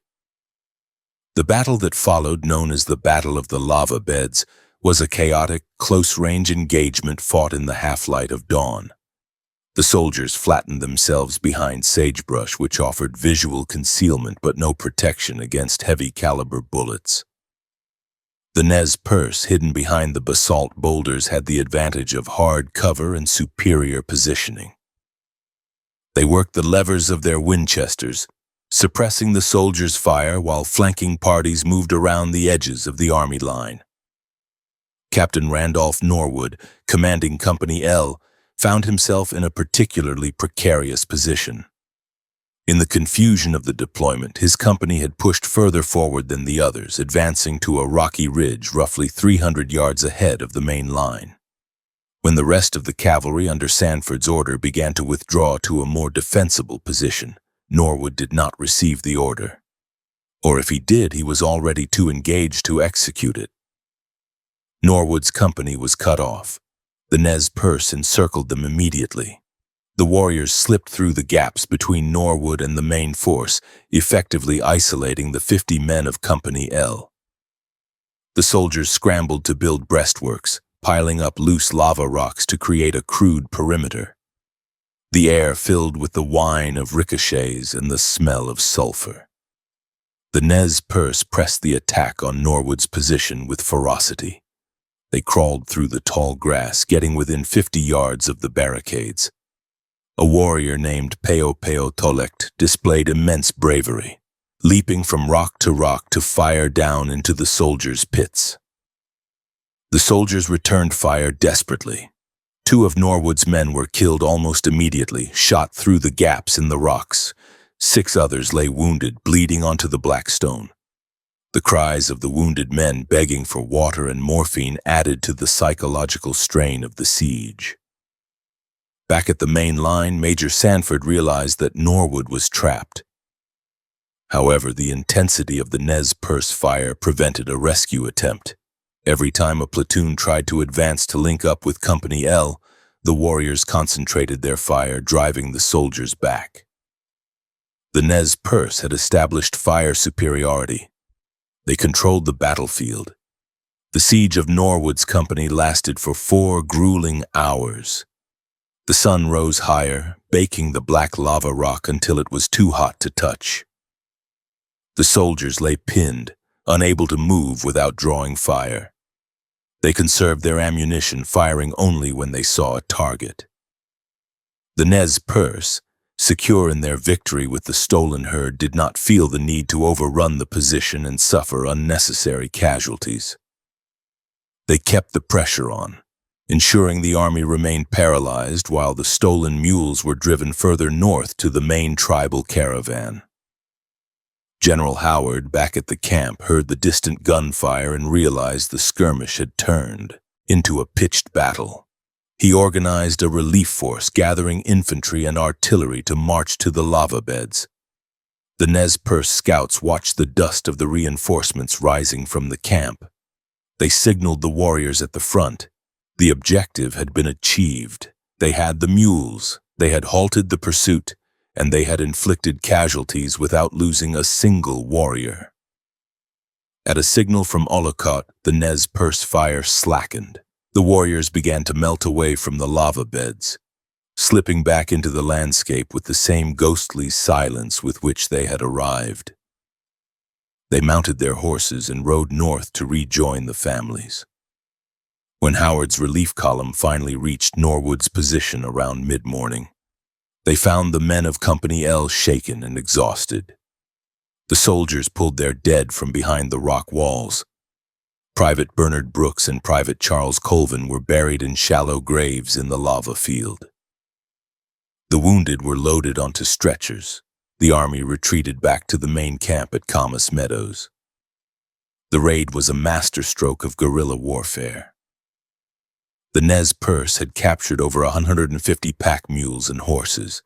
The battle that followed, known as the Battle of the Lava Beds, was a chaotic, close-range engagement fought in the half-light of dawn. The soldiers flattened themselves behind sagebrush, which offered visual concealment but no protection against heavy-caliber bullets. The Nez Perce, hidden behind the basalt boulders, had the advantage of hard cover and superior positioning. They worked the levers of their Winchesters, suppressing the soldiers' fire while flanking parties moved around the edges of the army line. Captain Randolph Norwood, commanding Company L, found himself in a particularly precarious position. In the confusion of the deployment, his company had pushed further forward than the others, advancing to a rocky ridge roughly 300 yards ahead of the main line. When the rest of the cavalry under Sanford's order began to withdraw to a more defensible position, Norwood did not receive the order. Or if he did, he was already too engaged to execute it. Norwood's company was cut off. The Nez Perce encircled them immediately. The warriors slipped through the gaps between Norwood and the main force, effectively isolating the 50 men of Company L. The soldiers scrambled to build breastworks, piling up loose lava rocks to create a crude perimeter. The air filled with the whine of ricochets and the smell of sulfur. The Nez Perce pressed the attack on Norwood's position with ferocity. They crawled through the tall grass, getting within 50 yards of the barricades. A warrior named Peo Tolect displayed immense bravery, leaping from rock to fire down into the soldiers' pits. The soldiers returned fire desperately. 2 of Norwood's men were killed almost immediately, shot through the gaps in the rocks. 6 others lay wounded, bleeding onto the black stone. The cries of the wounded men begging for water and morphine added to the psychological strain of the siege. Back at the main line, Major Sanford realized that Norwood was trapped. However, the intensity of the Nez Perce fire prevented a rescue attempt. Every time a platoon tried to advance to link up with Company L, the warriors concentrated their fire, driving the soldiers back. The Nez Perce had established fire superiority. They controlled the battlefield. The siege of Norwood's company lasted for 4 grueling hours. The sun rose higher, baking the black lava rock until it was too hot to touch. The soldiers lay pinned, unable to move without drawing fire. They conserved their ammunition, firing only when they saw a target. The Nez Perce, secure in their victory with the stolen herd, did not feel the need to overrun the position and suffer unnecessary casualties. They kept the pressure on, ensuring the army remained paralyzed while the stolen mules were driven further north to the main tribal caravan. General Howard, back at the camp, heard the distant gunfire and realized the skirmish had turned into a pitched battle. He organized a relief force, gathering infantry and artillery to march to the lava beds. The Nez Perce scouts watched the dust of the reinforcements rising from the camp. They signaled the warriors at the front. The objective had been achieved. They had the mules, They had halted the pursuit, and they had inflicted casualties without losing a single warrior. At a signal from Olcott, the Nez Perce fire slackened. The warriors began to melt away from the lava beds, slipping back into the landscape with the same ghostly silence with which they had arrived. They mounted their horses and rode north to rejoin the families. When Howard's relief column finally reached Norwood's position around mid-morning, they found the men of Company L shaken and exhausted. The soldiers pulled their dead from behind the rock walls. Private Bernard Brooks and Private Charles Colvin were buried in shallow graves in the lava field. The wounded were loaded onto stretchers. The army retreated back to the main camp at Camas Meadows. The raid was a masterstroke of guerrilla warfare. The Nez Perce had captured over 150 pack mules and horses.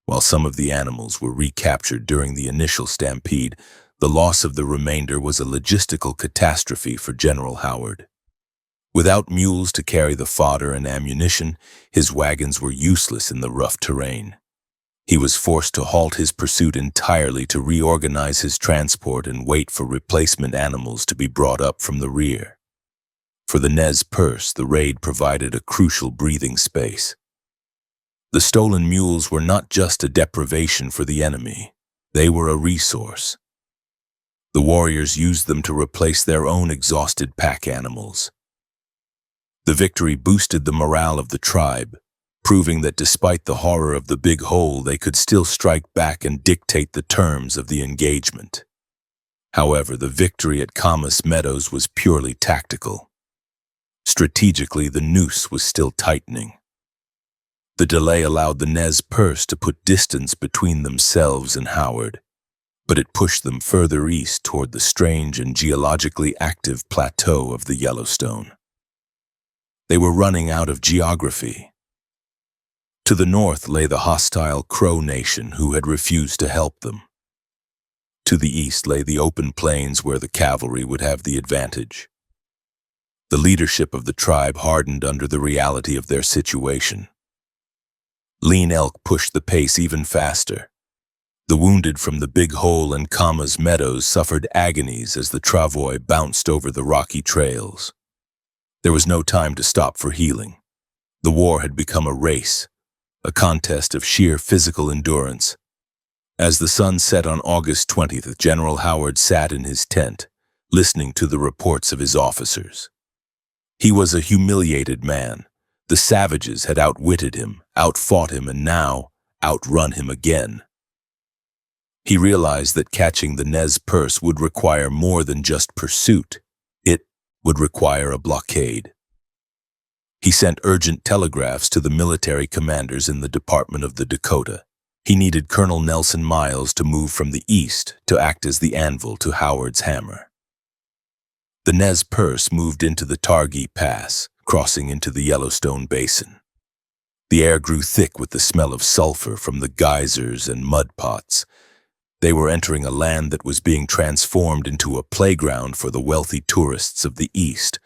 While some of the animals were recaptured during the initial stampede, the loss of the remainder was a logistical catastrophe for General Howard. Without mules to carry the fodder and ammunition, his wagons were useless in the rough terrain. He was forced to halt his pursuit entirely to reorganize his transport and wait for replacement animals to be brought up from the rear. For the Nez Perce, the raid provided a crucial breathing space. The stolen mules were not just a deprivation for the enemy, they were a resource. The warriors used them to replace their own exhausted pack animals. The victory boosted the morale of the tribe, proving that despite the horror of the big hole, they could still strike back and dictate the terms of the engagement. However, the victory at Camas Meadows was purely tactical. Strategically, the noose was still tightening. The delay allowed the Nez Perce to put distance between themselves and Howard, but it pushed them further east toward the strange and geologically active plateau of the Yellowstone. They were running out of geography. To the north lay the hostile Crow Nation who had refused to help them. To the east lay the open plains where the cavalry would have the advantage. The leadership of the tribe hardened under the reality of their situation. Lean Elk pushed the pace even faster. The wounded from the Big Hole and Camas Meadows suffered agonies as the travois bounced over the rocky trails. There was no time to stop for healing. The war had become a race, a contest of sheer physical endurance. As the sun set on August 20th, General Howard sat in his tent, listening to the reports of his officers. He was a humiliated man. The savages had outwitted him, outfought him, and now outrun him again. He realized that catching the Nez Perce would require more than just pursuit. It would require a blockade. He sent urgent telegraphs to the military commanders in the Department of the Dakota. He needed Colonel Nelson Miles to move from the east to act as the anvil to Howard's hammer. The Nez Perce moved into the Targhee Pass, crossing into the Yellowstone Basin. The air grew thick with the smell of sulfur from the geysers and mud pots. They were entering a land that was being transformed into a playground for the wealthy tourists of the East,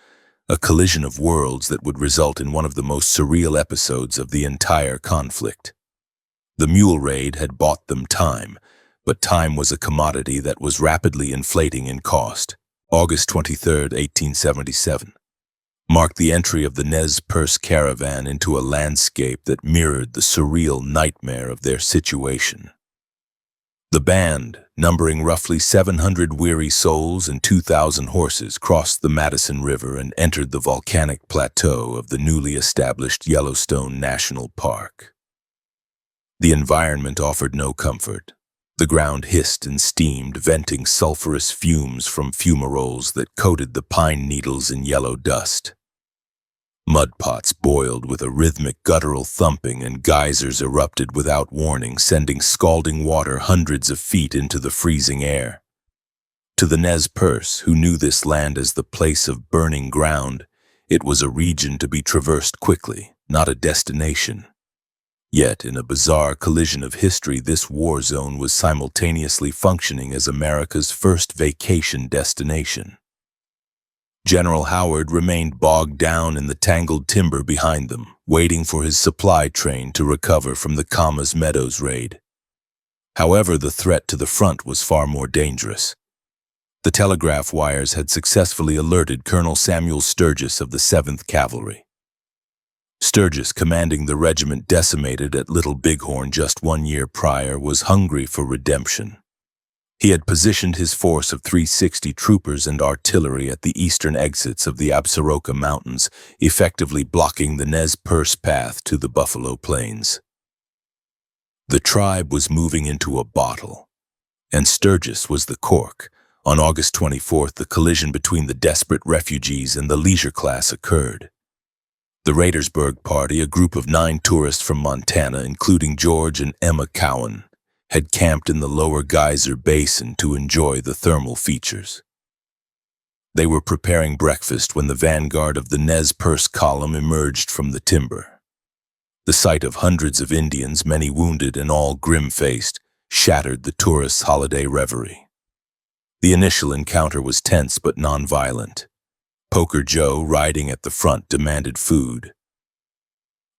a collision of worlds that would result in one of the most surreal episodes of the entire conflict. The mule raid had bought them time, but time was a commodity that was rapidly inflating in cost. August 23, 1877, marked the entry of the Nez Perce caravan into a landscape that mirrored the surreal nightmare of their situation. The band, numbering roughly 700 weary souls and 2,000 horses, crossed the Madison River and entered the volcanic plateau of the newly established Yellowstone National Park. The environment offered no comfort. The ground hissed and steamed, venting sulfurous fumes from fumaroles that coated the pine needles in yellow dust. Mud pots boiled with a rhythmic guttural thumping, and geysers erupted without warning, sending scalding water hundreds of feet into the freezing air. To the Nez Perce, who knew this land as the place of burning ground, it was a region to be traversed quickly, not a destination. Yet, in a bizarre collision of history, this war zone was simultaneously functioning as America's first vacation destination. General Howard remained bogged down in the tangled timber behind them, waiting for his supply train to recover from the Camas Meadows raid. However, the threat to the front was far more dangerous. The telegraph wires had successfully alerted Colonel Samuel Sturgis of the 7th Cavalry. Sturgis, commanding the regiment decimated at Little Bighorn just 1 year prior, was hungry for redemption. He had positioned his force of 360 troopers and artillery at the eastern exits of the Absaroka Mountains, effectively blocking the Nez Perce path to the Buffalo Plains. The tribe was moving into a bottle, and Sturgis was the cork. On August 24th, the collision between the desperate refugees and the leisure class occurred. The Raidersburg Party, a group of 9 tourists from Montana, including George and Emma Cowan, had camped in the lower Geyser Basin to enjoy the thermal features. They were preparing breakfast when the vanguard of the Nez Perce column emerged from the timber. The sight of hundreds of Indians, many wounded and all grim-faced, shattered the tourists' holiday reverie. The initial encounter was tense but non-violent. Poker Joe, riding at the front, demanded food.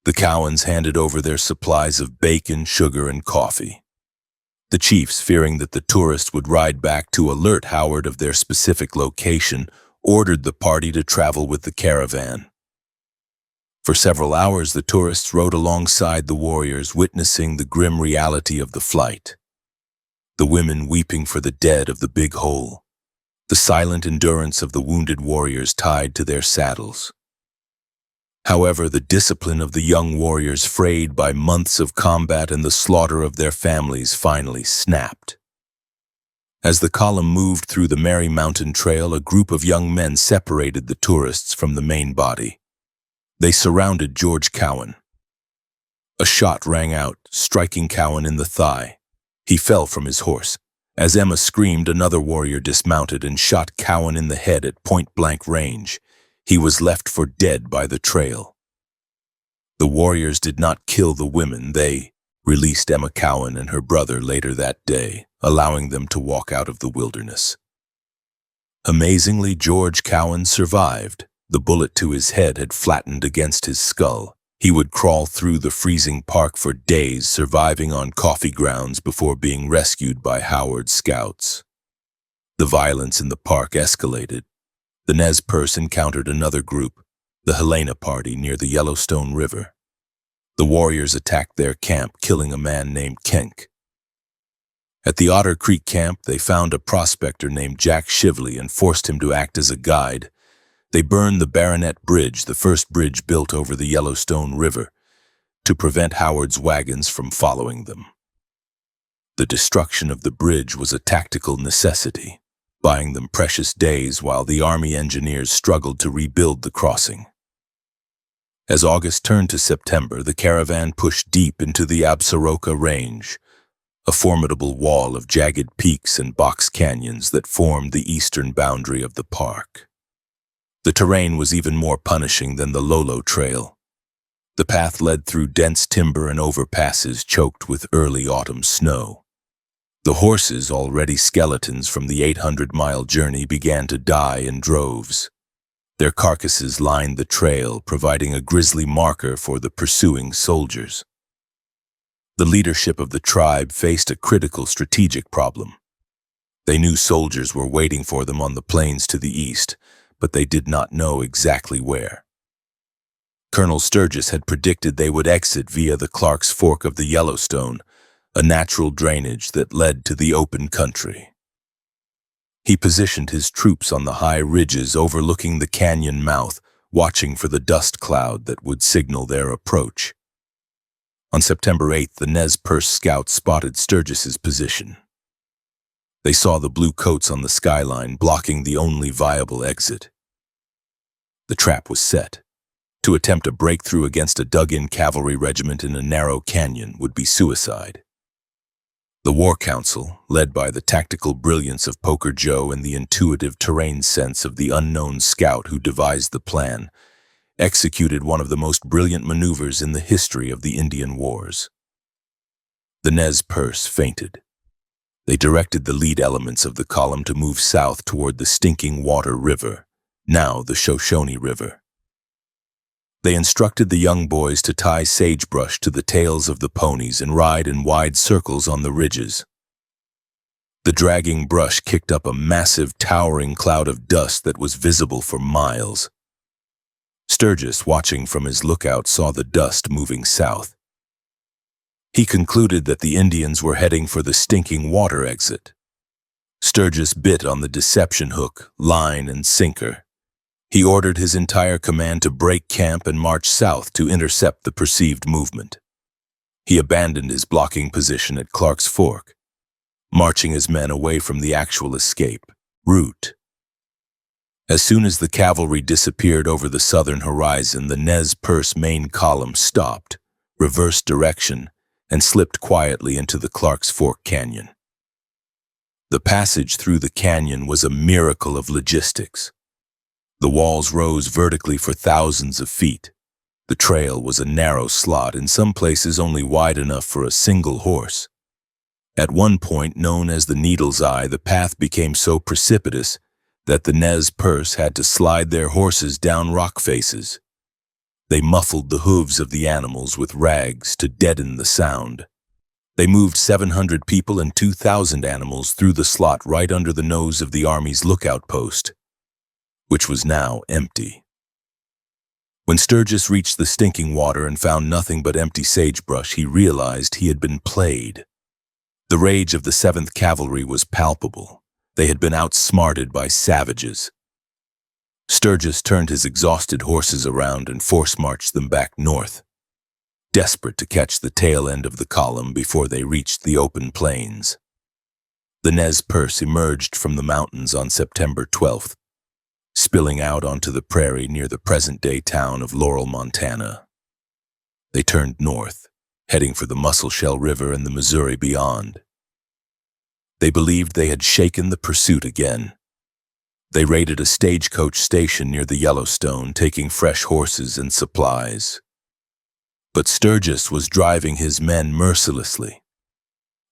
The Cowans handed over their supplies of bacon, sugar, and coffee. The chiefs, fearing that the tourists would ride back to alert Howard of their specific location, ordered the party to travel with the caravan. For several hours, the tourists rode alongside the warriors, witnessing the grim reality of the flight. The women weeping for the dead of the Big Hole. The silent endurance of the wounded warriors tied to their saddles. However, the discipline of the young warriors, frayed by months of combat and the slaughter of their families, finally snapped. As the column moved through the Merry Mountain Trail, a group of young men separated the tourists from the main body. They surrounded George Cowan. A shot rang out, striking Cowan in the thigh. He fell from his horse. As Emma screamed, another warrior dismounted and shot Cowan in the head at point-blank range. He was left for dead by the trail. The warriors did not kill the women. They released Emma Cowan and her brother later that day, allowing them to walk out of the wilderness. Amazingly, George Cowan survived. The bullet to his head had flattened against his skull. He would crawl through the freezing park for days, surviving on coffee grounds before being rescued by Howard's scouts. The violence in the park escalated. The Nez Perce encountered another group, the Helena Party, near the Yellowstone River. The warriors attacked their camp, killing a man named Kenk. At the Otter Creek camp, they found a prospector named Jack Shively and forced him to act as a guide. They burned the Baronet Bridge, the first bridge built over the Yellowstone River, to prevent Howard's wagons from following them. The destruction of the bridge was a tactical necessity, buying them precious days while the Army engineers struggled to rebuild the crossing. As August turned to September, the caravan pushed deep into the Absaroka Range, a formidable wall of jagged peaks and box canyons that formed the eastern boundary of the park. The terrain was even more punishing than the Lolo Trail. The path led through dense timber and overpasses choked with early autumn snow. The horses, already skeletons from the 800-mile journey, began to die in droves. Their carcasses lined the trail, providing a grisly marker for the pursuing soldiers. The leadership of the tribe faced a critical strategic problem. They knew soldiers were waiting for them on the plains to the east, but they did not know exactly where. Colonel Sturgis had predicted they would exit via the Clark's Fork of the Yellowstone, a natural drainage that led to the open country. He positioned his troops on the high ridges overlooking the canyon mouth, watching for the dust cloud that would signal their approach. On September 8th, the Nez Perce scouts spotted Sturgis's position. They saw the blue coats on the skyline blocking the only viable exit. The trap was set. To attempt a breakthrough against a dug-in cavalry regiment in a narrow canyon would be suicide. The War Council, led by the tactical brilliance of Poker Joe and the intuitive terrain sense of the unknown scout who devised the plan, executed one of the most brilliant maneuvers in the history of the Indian Wars. The Nez Perce fainted. They directed the lead elements of the column to move south toward the Stinking Water River, now the Shoshone River. They instructed the young boys to tie sagebrush to the tails of the ponies and ride in wide circles on the ridges. The dragging brush kicked up a massive, towering cloud of dust that was visible for miles. Sturgis, watching from his lookout, saw the dust moving south. He concluded that the Indians were heading for the stinking water exit. Sturgis bit on the deception hook, line, and sinker. He ordered his entire command to break camp and march south to intercept the perceived movement. He abandoned his blocking position at Clark's Fork, marching his men away from the actual escape route. As soon as the cavalry disappeared over the southern horizon, the Nez Perce main column stopped, reversed direction, and slipped quietly into the Clark's Fork Canyon. The passage through the canyon was a miracle of logistics. The walls rose vertically for thousands of feet. The trail was a narrow slot, in some places only wide enough for a single horse. At one point, known as the Needle's Eye, the path became so precipitous that the Nez Perce had to slide their horses down rock faces. They muffled the hooves of the animals with rags to deaden the sound. They moved 700 people and 2,000 animals through the slot right under the nose of the Army's lookout post, which was now empty. When Sturgis reached the stinking water and found nothing but empty sagebrush, he realized he had been played. The rage of the 7th Cavalry was palpable. They had been outsmarted by savages. Sturgis turned his exhausted horses around and force-marched them back north, desperate to catch the tail end of the column before they reached the open plains. The Nez Perce emerged from the mountains on September 12th, spilling out onto the prairie near the present-day town of Laurel, Montana. They turned north, heading for the Musselshell River and the Missouri beyond. They believed they had shaken the pursuit again. They raided a stagecoach station near the Yellowstone, taking fresh horses and supplies. But Sturgis was driving his men mercilessly.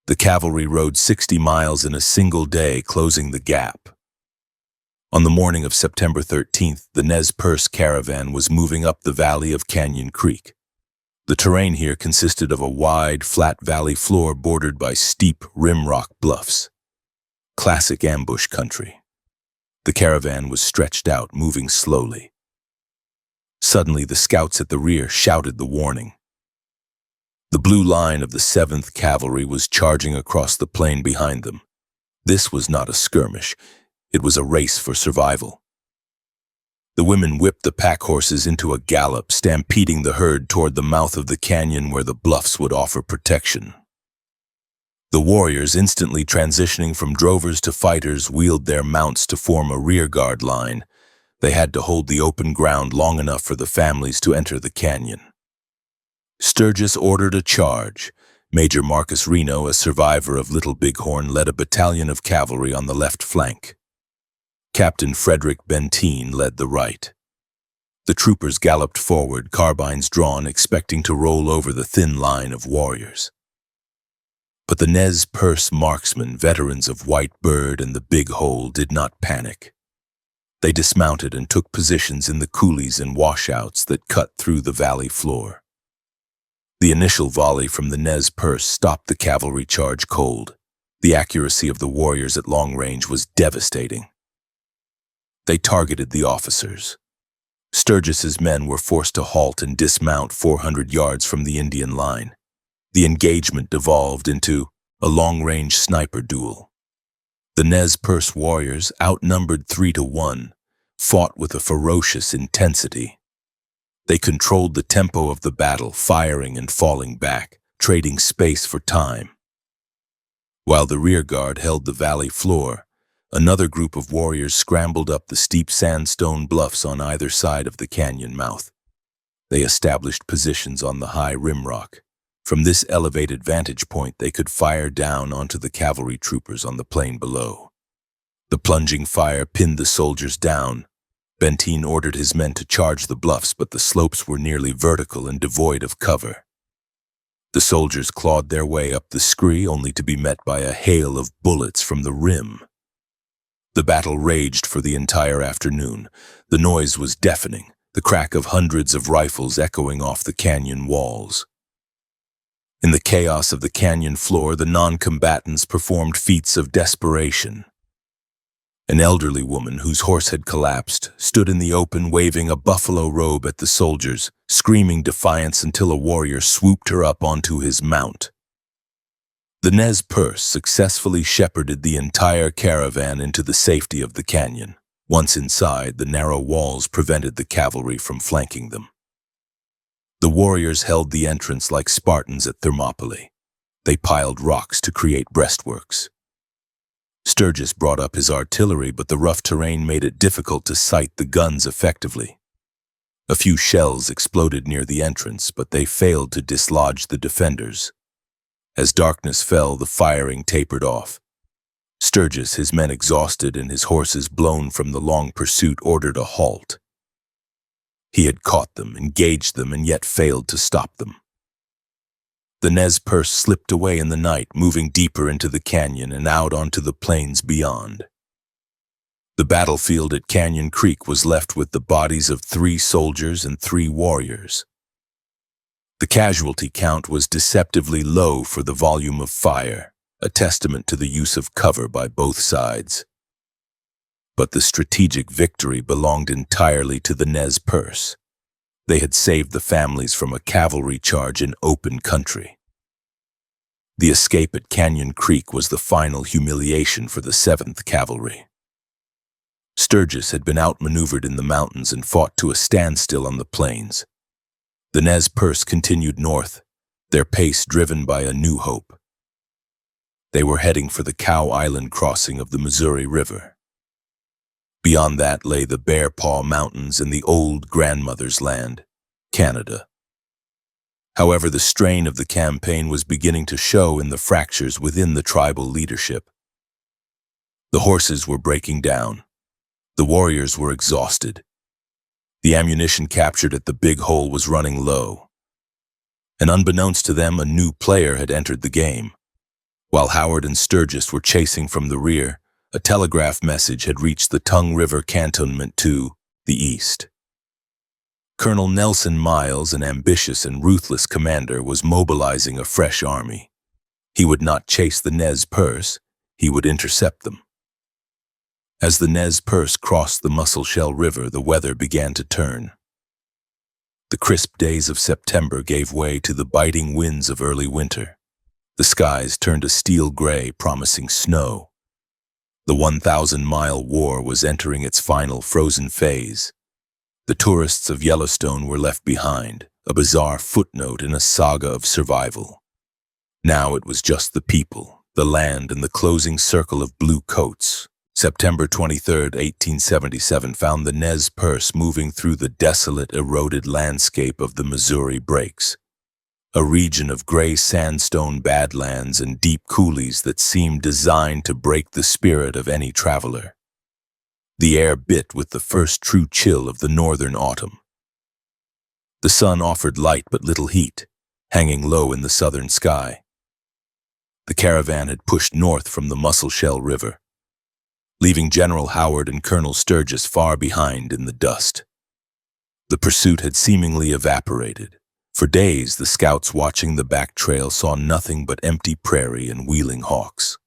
The cavalry rode 60 miles in a single day, closing the gap. On the morning of September 13th, the Nez Perce caravan was moving up the valley of Canyon Creek. The terrain here consisted of a wide, flat valley floor bordered by steep rimrock bluffs. Classic ambush country. The caravan was stretched out, moving slowly. Suddenly, the scouts at the rear shouted the warning. The blue line of the 7th Cavalry was charging across the plain behind them. This was not a skirmish. It was a race for survival. The women whipped the pack horses into a gallop, stampeding the herd toward the mouth of the canyon where the bluffs would offer protection. The warriors, instantly transitioning from drovers to fighters, wheeled their mounts to form a rearguard line. They had to hold the open ground long enough for the families to enter the canyon. Sturgis ordered a charge. Major Marcus Reno, a survivor of Little Bighorn, led a battalion of cavalry on the left flank. Captain Frederick Benteen led the right. The troopers galloped forward, carbines drawn, expecting to roll over the thin line of warriors. But the Nez Perce marksmen, veterans of White Bird and the Big Hole, did not panic. They dismounted and took positions in the coulees and washouts that cut through the valley floor. The initial volley from the Nez Perce stopped the cavalry charge cold. The accuracy of the warriors at long range was devastating. They targeted the officers. Sturgis's men were forced to halt and dismount 400 yards from the Indian line. The engagement devolved into a long-range sniper duel. The Nez Perce warriors, outnumbered 3-1, fought with a ferocious intensity. They controlled the tempo of the battle, firing and falling back, trading space for time. While the rearguard held the valley floor, another group of warriors scrambled up the steep sandstone bluffs on either side of the canyon mouth. They established positions on the high rimrock. From this elevated vantage point, they could fire down onto the cavalry troopers on the plain below. The plunging fire pinned the soldiers down. Benteen ordered his men to charge the bluffs, but the slopes were nearly vertical and devoid of cover. The soldiers clawed their way up the scree, only to be met by a hail of bullets from the rim. The battle raged for the entire afternoon. The noise was deafening. The the crack of hundreds of rifles echoing off the canyon walls. In the chaos of the canyon floor, the non-combatants performed feats of desperation. An elderly woman whose horse had collapsed stood in the open waving a buffalo robe at the soldiers, screaming defiance until a warrior swooped her up onto his mount. The Nez Perce successfully shepherded the entire caravan into the safety of the canyon. Once inside, the narrow walls prevented the cavalry from flanking them. The warriors held the entrance like Spartans at Thermopylae. They piled rocks to create breastworks. Sturgis brought up his artillery, but the rough terrain made it difficult to sight the guns effectively. A few shells exploded near the entrance, but they failed to dislodge the defenders. As darkness fell, the firing tapered off. Sturgis, his men exhausted and his horses blown from the long pursuit, ordered a halt. He had caught them, engaged them, and yet failed to stop them. The Nez Perce slipped away in the night, moving deeper into the canyon and out onto the plains beyond. The battlefield at Canyon Creek was left with the bodies of 3 soldiers and 3 warriors. The casualty count was deceptively low for the volume of fire, a testament to the use of cover by both sides. But the strategic victory belonged entirely to the Nez Perce. They had saved the families from a cavalry charge in open country. The escape at Canyon Creek was the final humiliation for the 7th Cavalry. Sturgis had been outmaneuvered in the mountains and fought to a standstill on the plains. The Nez Perce continued north, their pace driven by a new hope. They were heading for the Cow Island crossing of the Missouri River. Beyond that lay the Bear Paw Mountains and the old grandmother's land, Canada. However, the strain of the campaign was beginning to show in the fractures within the tribal leadership. The horses were breaking down. The warriors were exhausted. The ammunition captured at the Big Hole was running low. And unbeknownst to them, a new player had entered the game. While Howard and Sturgis were chasing from the rear, a telegraph message had reached the Tongue River Cantonment to the east. Colonel Nelson Miles, an ambitious and ruthless commander, was mobilizing a fresh army. He would not chase the Nez Perce, he would intercept them. As the Nez Perce crossed the Musselshell River, the weather began to turn. The crisp days of September gave way to the biting winds of early winter. The skies turned a steel gray, promising snow. The 1,000-mile war was entering its final frozen phase. The tourists of Yellowstone were left behind, a bizarre footnote in a saga of survival. Now it was just the people, the land, and the closing circle of blue coats. September 23, 1877 found the Nez Perce moving through the desolate, eroded landscape of the Missouri Breaks, a region of gray sandstone badlands and deep coulees that seemed designed to break the spirit of any traveler. The air bit with the first true chill of the northern autumn. The sun offered light but little heat, hanging low in the southern sky. The caravan had pushed north from the Musselshell River, leaving General Howard and Colonel Sturgis far behind in the dust. The pursuit had seemingly evaporated. For days, the scouts watching the back trail saw nothing but empty prairie and wheeling hawks.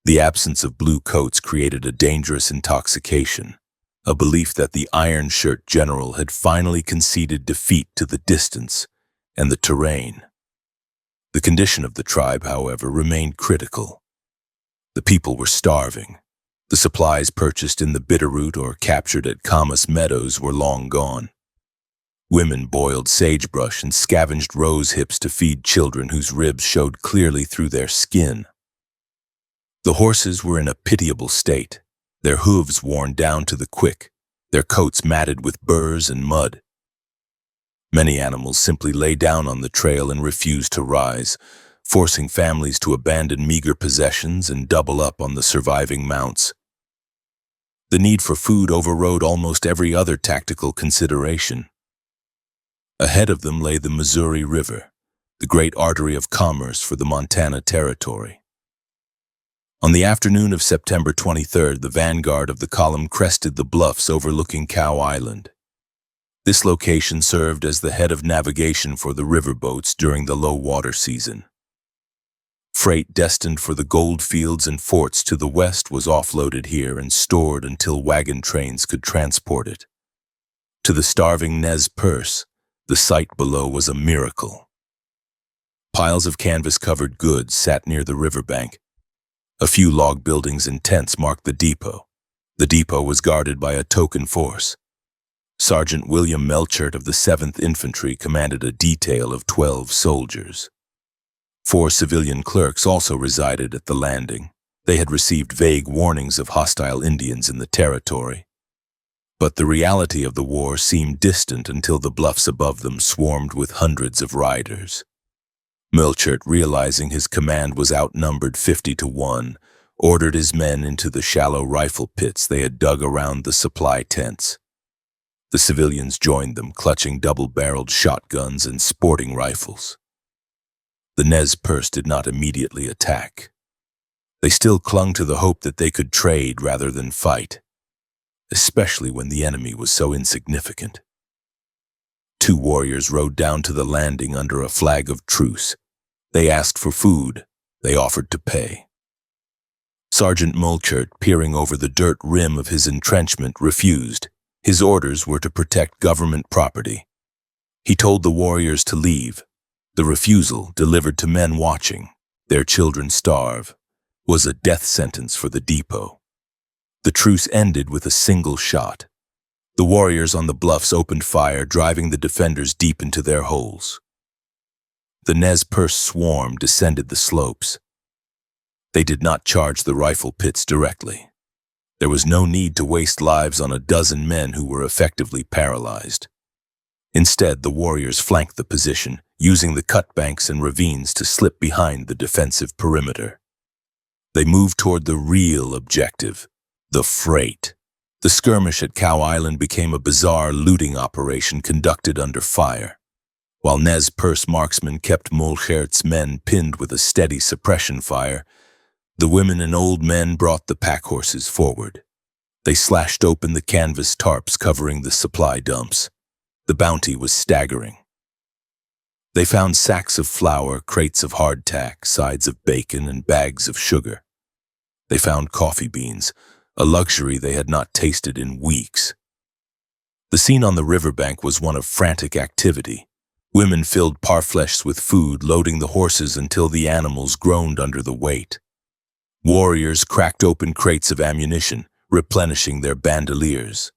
The absence of blue coats created a dangerous intoxication, a belief that the Iron Shirt general had finally conceded defeat to the distance and the terrain. The condition of the tribe, however, remained critical. The people were starving. The supplies purchased in the Bitterroot or captured at Camas Meadows were long gone. Women boiled sagebrush and scavenged rose hips to feed children whose ribs showed clearly through their skin. The horses were in a pitiable state, their hooves worn down to the quick, their coats matted with burrs and mud. Many animals simply lay down on the trail and refused to rise, forcing families to abandon meager possessions and double up on the surviving mounts. The need for food overrode almost every other tactical consideration. Ahead of them lay the Missouri River, the great artery of commerce for the Montana Territory. On the afternoon of September 23rd, the vanguard of the column crested the bluffs overlooking Cow Island. This location served as the head of navigation for the riverboats during the low water season. Freight destined for the gold fields and forts to the west was offloaded here and stored until wagon trains could transport it. To the starving Nez Perce, the sight below was a miracle. Piles of canvas-covered goods sat near the riverbank. A few log buildings and tents marked the depot. The depot was guarded by a token force. Sergeant William Melchert of the 7th Infantry commanded a detail of 12 soldiers. 4 civilian clerks also resided at the landing. They had received vague warnings of hostile Indians in the territory. But the reality of the war seemed distant until the bluffs above them swarmed with hundreds of riders. Melchert, realizing his command was outnumbered 50 to 1, ordered his men into the shallow rifle pits they had dug around the supply tents. The civilians joined them, clutching double-barreled shotguns and sporting rifles. The Nez Perce did not immediately attack. They still clung to the hope that they could trade rather than fight, especially when the enemy was so insignificant. 2 warriors rode down to the landing under a flag of truce. They asked for food. They offered to pay. Sergeant Melchert, peering over the dirt rim of his entrenchment, refused. His orders were to protect government property. He told the warriors to leave. The refusal, delivered to men watching their children starve, was a death sentence for the depot. The truce ended with a single shot. The warriors on the bluffs opened fire, driving the defenders deep into their holes. The Nez Perce swarm descended the slopes. They did not charge the rifle pits directly. There was no need to waste lives on a dozen men who were effectively paralyzed. Instead, the warriors flanked the position, using the cut banks and ravines to slip behind the defensive perimeter. They moved toward the real objective, the freight. The skirmish at Cow Island became a bizarre looting operation conducted under fire. While Nez Perce marksmen kept Melchert's men pinned with a steady suppression fire, the women and old men brought the pack horses forward. They slashed open the canvas tarps covering the supply dumps. The bounty was staggering. They found sacks of flour, crates of hardtack, sides of bacon, and bags of sugar. They found coffee beans, a luxury they had not tasted in weeks. The scene on the riverbank was one of frantic activity. Women filled parfleches with food, loading the horses until the animals groaned under the weight. Warriors cracked open crates of ammunition, replenishing their bandoliers.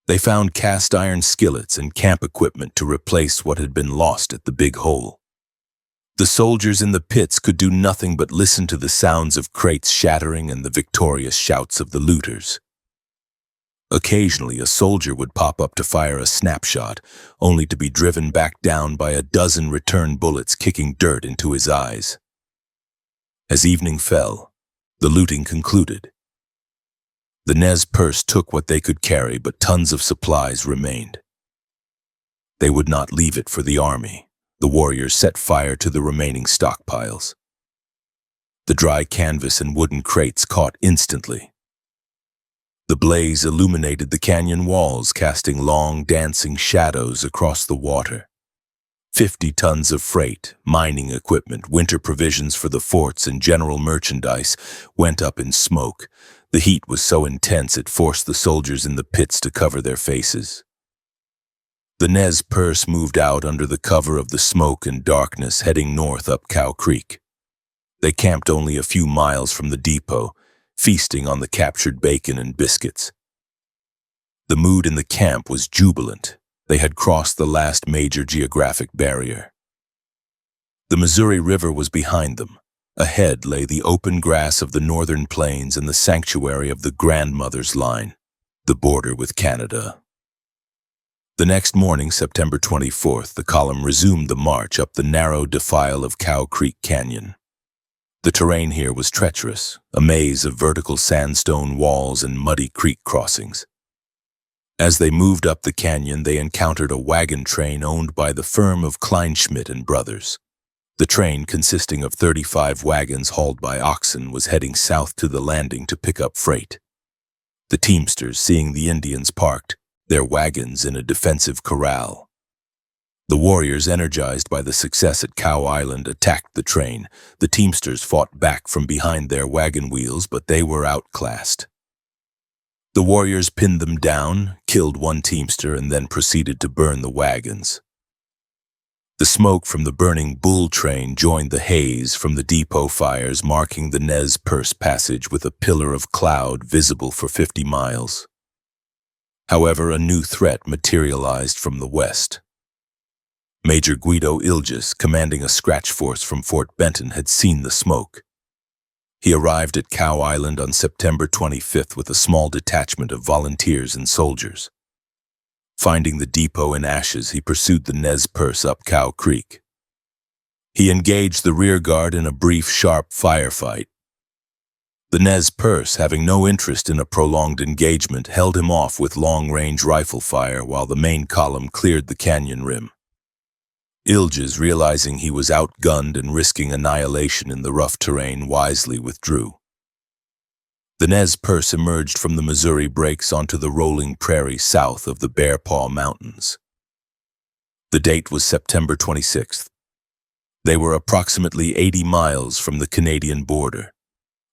They found cast iron skillets and camp equipment to replace what had been lost at the big hole. The soldiers in the pits could do nothing but listen to the sounds of crates shattering and the victorious shouts of the looters. Occasionally, a soldier would pop up to fire a snapshot, only to be driven back down by a dozen return bullets kicking dirt into his eyes. As evening fell, the looting concluded. The Nez Perce took what they could carry, but tons of supplies remained. They would not leave it for the army. The warriors set fire to the remaining stockpiles. The dry canvas and wooden crates caught instantly. The blaze illuminated the canyon walls, casting long, dancing shadows across the water. 50 tons of freight, mining equipment, winter provisions for the forts, and general merchandise went up in smoke. The heat was so intense it forced the soldiers in the pits to cover their faces. The Nez Perce moved out under the cover of the smoke and darkness, heading north up Cow Creek. They camped only a few miles from the depot, feasting on the captured bacon and biscuits. The mood in the camp was jubilant. They had crossed the last major geographic barrier. The Missouri River was behind them. Ahead lay the open grass of the northern plains and the sanctuary of the Grandmother's Line, the border with Canada. The next morning, September 24th, the column resumed the march up the narrow defile of Cow Creek Canyon. The terrain here was treacherous, a maze of vertical sandstone walls and muddy creek crossings. As they moved up the canyon, they encountered a wagon train owned by the firm of Kleinschmidt and Brothers. The train, consisting of 35 wagons hauled by oxen, was heading south to the landing to pick up freight. The teamsters, seeing the Indians parked, their wagons in a defensive corral. The warriors, energized by the success at Cow Island, attacked the train. The teamsters fought back from behind their wagon wheels, but they were outclassed. The warriors pinned them down, killed one teamster, and then proceeded to burn the wagons. The smoke from the burning bull train joined the haze from the depot fires, marking the Nez Perce passage with a pillar of cloud visible for 50 miles. However, a new threat materialized from the west. Major Guido Ilges, commanding a scratch force from Fort Benton, had seen the smoke. He arrived at Cow Island on September 25th with a small detachment of volunteers and soldiers. Finding the depot in ashes, he pursued the Nez Perce up Cow Creek. He engaged the rear guard in a brief, sharp firefight. The Nez Perce, having no interest in a prolonged engagement, held him off with long-range rifle fire while the main column cleared the canyon rim. Ilges, realizing he was outgunned and risking annihilation in the rough terrain, wisely withdrew. The Nez Perce emerged from the Missouri Breaks onto the rolling prairie south of the Bear Paw Mountains. The date was September 26th. They were approximately 80 miles from the Canadian border.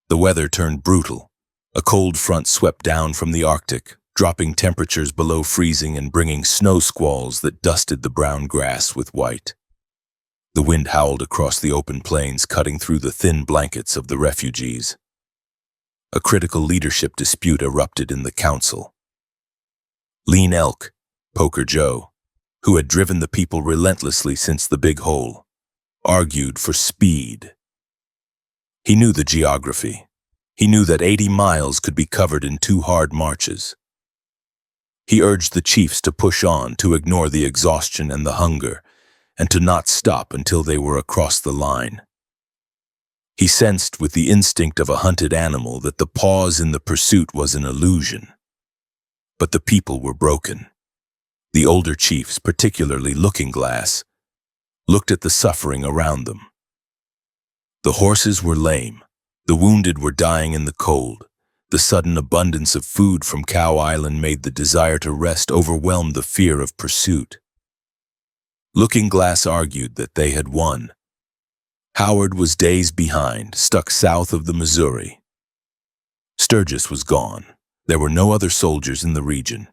The weather turned brutal. A cold front swept down from the Arctic, dropping temperatures below freezing and bringing snow squalls that dusted the brown grass with white. The wind howled across the open plains, cutting through the thin blankets of the refugees. A critical leadership dispute erupted in the council. Lean Elk, Poker Joe, who had driven the people relentlessly since the Big Hole, argued for speed. He knew the geography. He knew that 80 miles could be covered in 2 hard marches. He urged the chiefs to push on, to ignore the exhaustion and the hunger, and to not stop until they were across the line. He sensed with the instinct of a hunted animal that the pause in the pursuit was an illusion. But the people were broken. The older chiefs, particularly Looking Glass, looked at the suffering around them. The horses were lame. The wounded were dying in the cold. The sudden abundance of food from Cow Island made the desire to rest overwhelm the fear of pursuit. Looking Glass argued that they had won. Howard was days behind, stuck south of the Missouri. Sturgis was gone. There were no other soldiers in the region.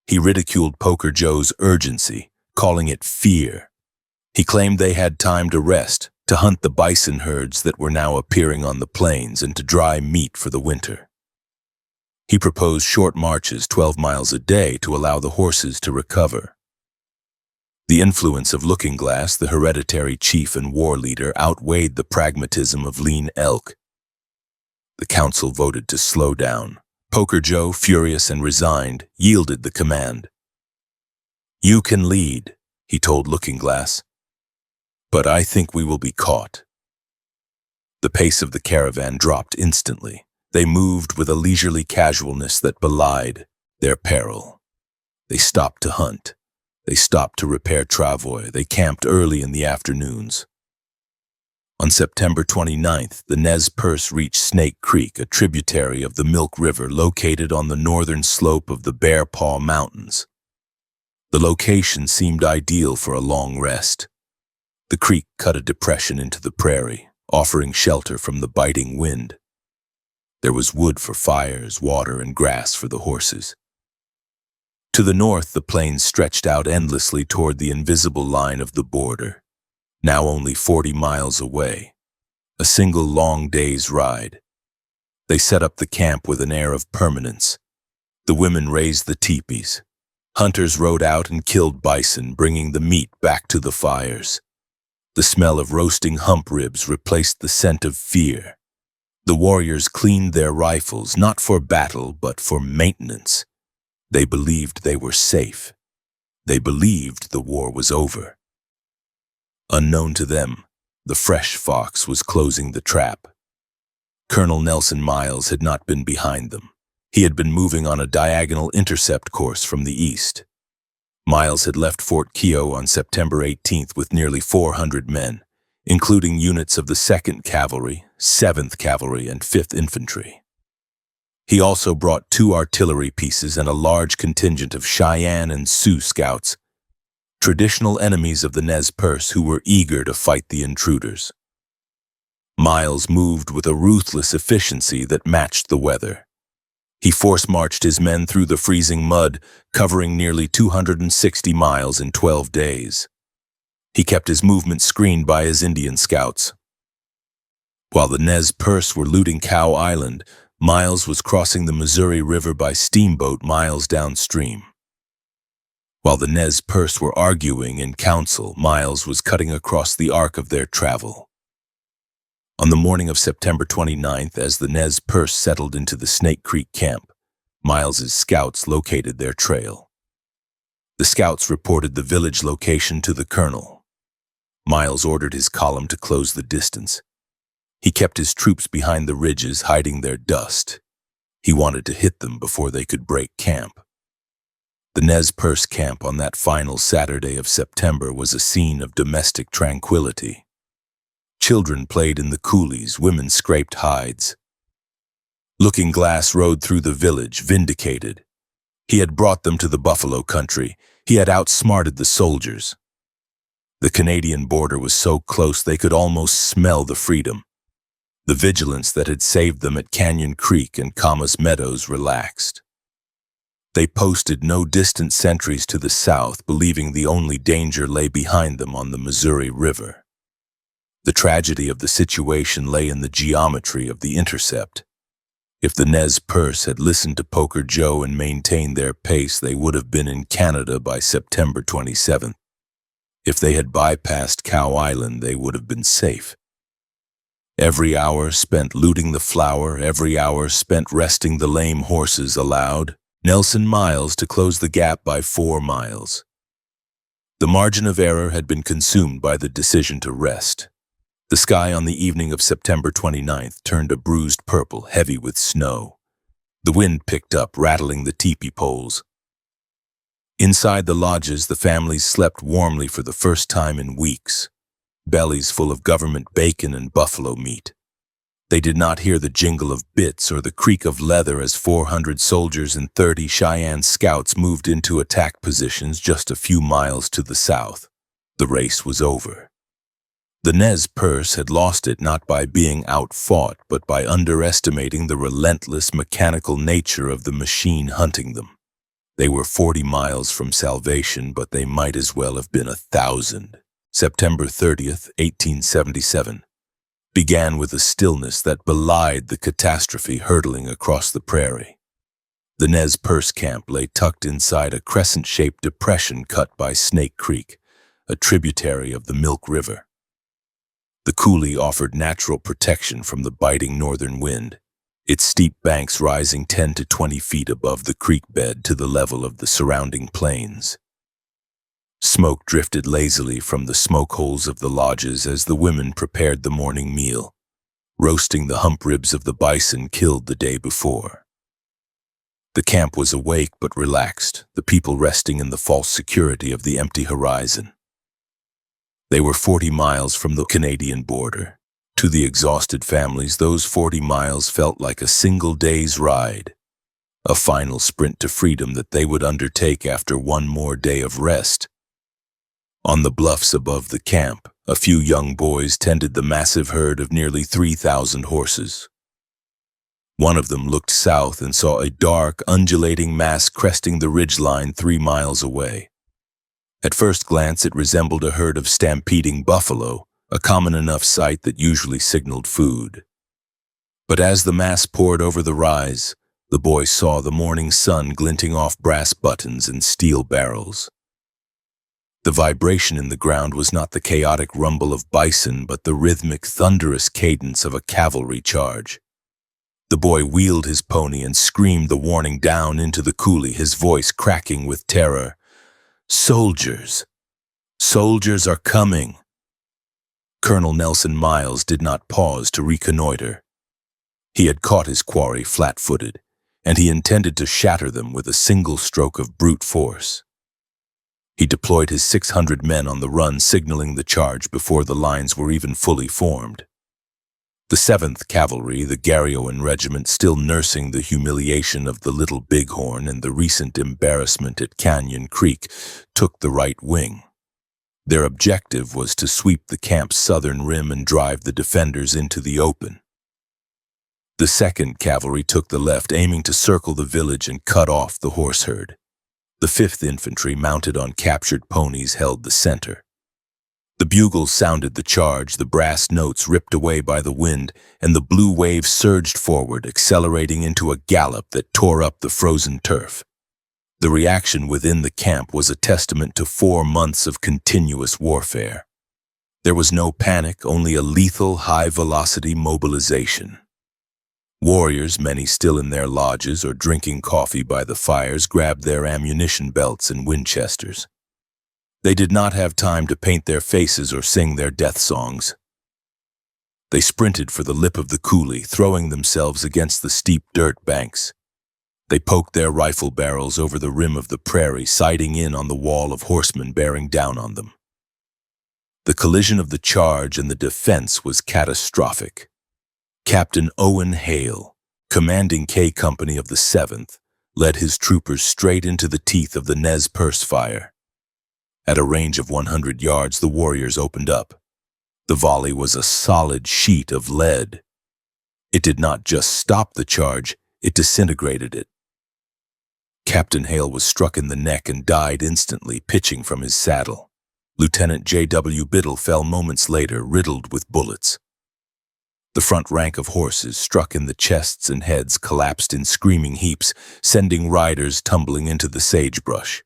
He ridiculed Poker Joe's urgency, calling it fear. He claimed they had time to rest, to hunt the bison herds that were now appearing on the plains, and to dry meat for the winter. He proposed short marches 12 miles a day to allow the horses to recover. The influence of Looking Glass, the hereditary chief and war leader, outweighed the pragmatism of Lean Elk. The council voted to slow down. Poker Joe, furious and resigned, yielded the command. "You can lead," he told Looking Glass, "but I think we will be caught." The pace of the caravan dropped instantly. They moved with a leisurely casualness that belied their peril. They stopped to hunt. They stopped to repair travois. They camped early in the afternoons. On September 29th, the Nez Perce reached Snake Creek, a tributary of the Milk River located on the northern slope of the Bear Paw Mountains. The location seemed ideal for a long rest. The creek cut a depression into the prairie, offering shelter from the biting wind. There was wood for fires, water, and grass for the horses. To the north, the plains stretched out endlessly toward the invisible line of the border, now only 40 miles away. A single long day's ride. They set up the camp with an air of permanence. The women raised the teepees. Hunters rode out and killed bison, bringing the meat back to the fires. The smell of roasting hump ribs replaced the scent of fear. The warriors cleaned their rifles, not for battle, but for maintenance. They believed they were safe. They believed the war was over. Unknown to them, the fresh fox was closing the trap. Colonel Nelson Miles had not been behind them. He had been moving on a diagonal intercept course from the east. Miles had left Fort Keogh on September 18th with nearly 400 men, including units of the 2nd Cavalry, 7th Cavalry, and 5th Infantry. He also brought 2 artillery pieces and a large contingent of Cheyenne and Sioux scouts, traditional enemies of the Nez Perce who were eager to fight the intruders. Miles moved with a ruthless efficiency that matched the weather. He force-marched his men through the freezing mud, covering nearly 260 miles in 12 days. He kept his movement screened by his Indian scouts. While the Nez Perce were looting Cow Island, Miles was crossing the Missouri River by steamboat miles downstream. While the Nez Perce were arguing in council, Miles was cutting across the arc of their travel. On the morning of September 29th, as the Nez Perce settled into the Snake Creek camp, Miles's scouts located their trail. The scouts reported the village location to the colonel. Miles ordered his column to close the distance. He kept his troops behind the ridges, hiding their dust. He wanted to hit them before they could break camp. The Nez Perce camp on that final Saturday of September was a scene of domestic tranquility. Children played in the coulees, women scraped hides. Looking Glass rode through the village, vindicated. He had brought them to the buffalo country. He had outsmarted the soldiers. The Canadian border was so close they could almost smell the freedom. The vigilance that had saved them at Canyon Creek and Camas Meadows relaxed. They posted no distant sentries to the south, believing the only danger lay behind them on the Missouri River. The tragedy of the situation lay in the geometry of the intercept. If the Nez Perce had listened to Poker Joe and maintained their pace, they would have been in Canada by September 27th. If they had bypassed Cow Island, they would have been safe. Every hour spent looting the flour, every hour spent resting the lame horses allowed Nelson Miles to close the gap by 4 miles. The margin of error had been consumed by the decision to rest. The sky on the evening of September 29th turned a bruised purple, heavy with snow. The wind picked up, rattling the teepee poles. Inside the lodges, the families slept warmly for the first time in weeks, bellies full of government bacon and buffalo meat. They did not hear the jingle of bits or the creak of leather as 400 soldiers and 30 Cheyenne scouts moved into attack positions just a few miles to the south. The race was over. The Nez Perce had lost it not by being outfought, but by underestimating the relentless mechanical nature of the machine hunting them. They were 40 miles from salvation, but they might as well have been 1,000. September 30th, 1877, began with a stillness that belied the catastrophe hurtling across the prairie. The Nez Perce camp lay tucked inside a crescent-shaped depression cut by Snake Creek, a tributary of the Milk River. The coulee offered natural protection from the biting northern wind, its steep banks rising 10 to 20 feet above the creek bed to the level of the surrounding plains. Smoke drifted lazily from the smoke holes of the lodges as the women prepared the morning meal, roasting the hump ribs of the bison killed the day before. The camp was awake but relaxed, the people resting in the false security of the empty horizon. They were 40 miles from the Canadian border. To the exhausted families, those 40 miles felt like a single day's ride, a final sprint to freedom that they would undertake after one more day of rest. On the bluffs above the camp, a few young boys tended the massive herd of nearly 3,000 horses. One of them looked south and saw a dark, undulating mass cresting the ridgeline 3 miles away. At first glance, it resembled a herd of stampeding buffalo, a common enough sight that usually signaled food. But as the mass poured over the rise, the boy saw the morning sun glinting off brass buttons and steel barrels. The vibration in the ground was not the chaotic rumble of bison, but the rhythmic, thunderous cadence of a cavalry charge. The boy wheeled his pony and screamed the warning down into the coulee, his voice cracking with terror. "Soldiers! Soldiers are coming!" Colonel Nelson Miles did not pause to reconnoiter. He had caught his quarry flat-footed, and he intended to shatter them with a single stroke of brute force. He deployed his 600 men on the run, signaling the charge before the lines were even fully formed. The 7th Cavalry, the Garryowen Regiment, still nursing the humiliation of the Little Bighorn and the recent embarrassment at Canyon Creek, took the right wing. Their objective was to sweep the camp's southern rim and drive the defenders into the open. The 2nd Cavalry took the left, aiming to circle the village and cut off the horse herd. The 5th Infantry, mounted on captured ponies, held the center. The bugles sounded the charge, the brass notes ripped away by the wind, and the blue wave surged forward, accelerating into a gallop that tore up the frozen turf. The reaction within the camp was a testament to 4 months of continuous warfare. There was no panic, only a lethal, high-velocity mobilization. Warriors, many still in their lodges or drinking coffee by the fires, grabbed their ammunition belts and Winchesters. They did not have time to paint their faces or sing their death songs. They sprinted for the lip of the coulee, throwing themselves against the steep dirt banks. They poked their rifle barrels over the rim of the prairie, sighting in on the wall of horsemen bearing down on them. The collision of the charge and the defense was catastrophic. Captain Owen Hale, commanding K Company of the 7th, led his troopers straight into the teeth of the Nez Perce fire. At a range of 100 yards, the warriors opened up. The volley was a solid sheet of lead. It did not just stop the charge, it disintegrated it. Captain Hale was struck in the neck and died instantly, pitching from his saddle. Lieutenant J.W. Biddle fell moments later, riddled with bullets. The front rank of horses, struck in the chests and heads, collapsed in screaming heaps, sending riders tumbling into the sagebrush.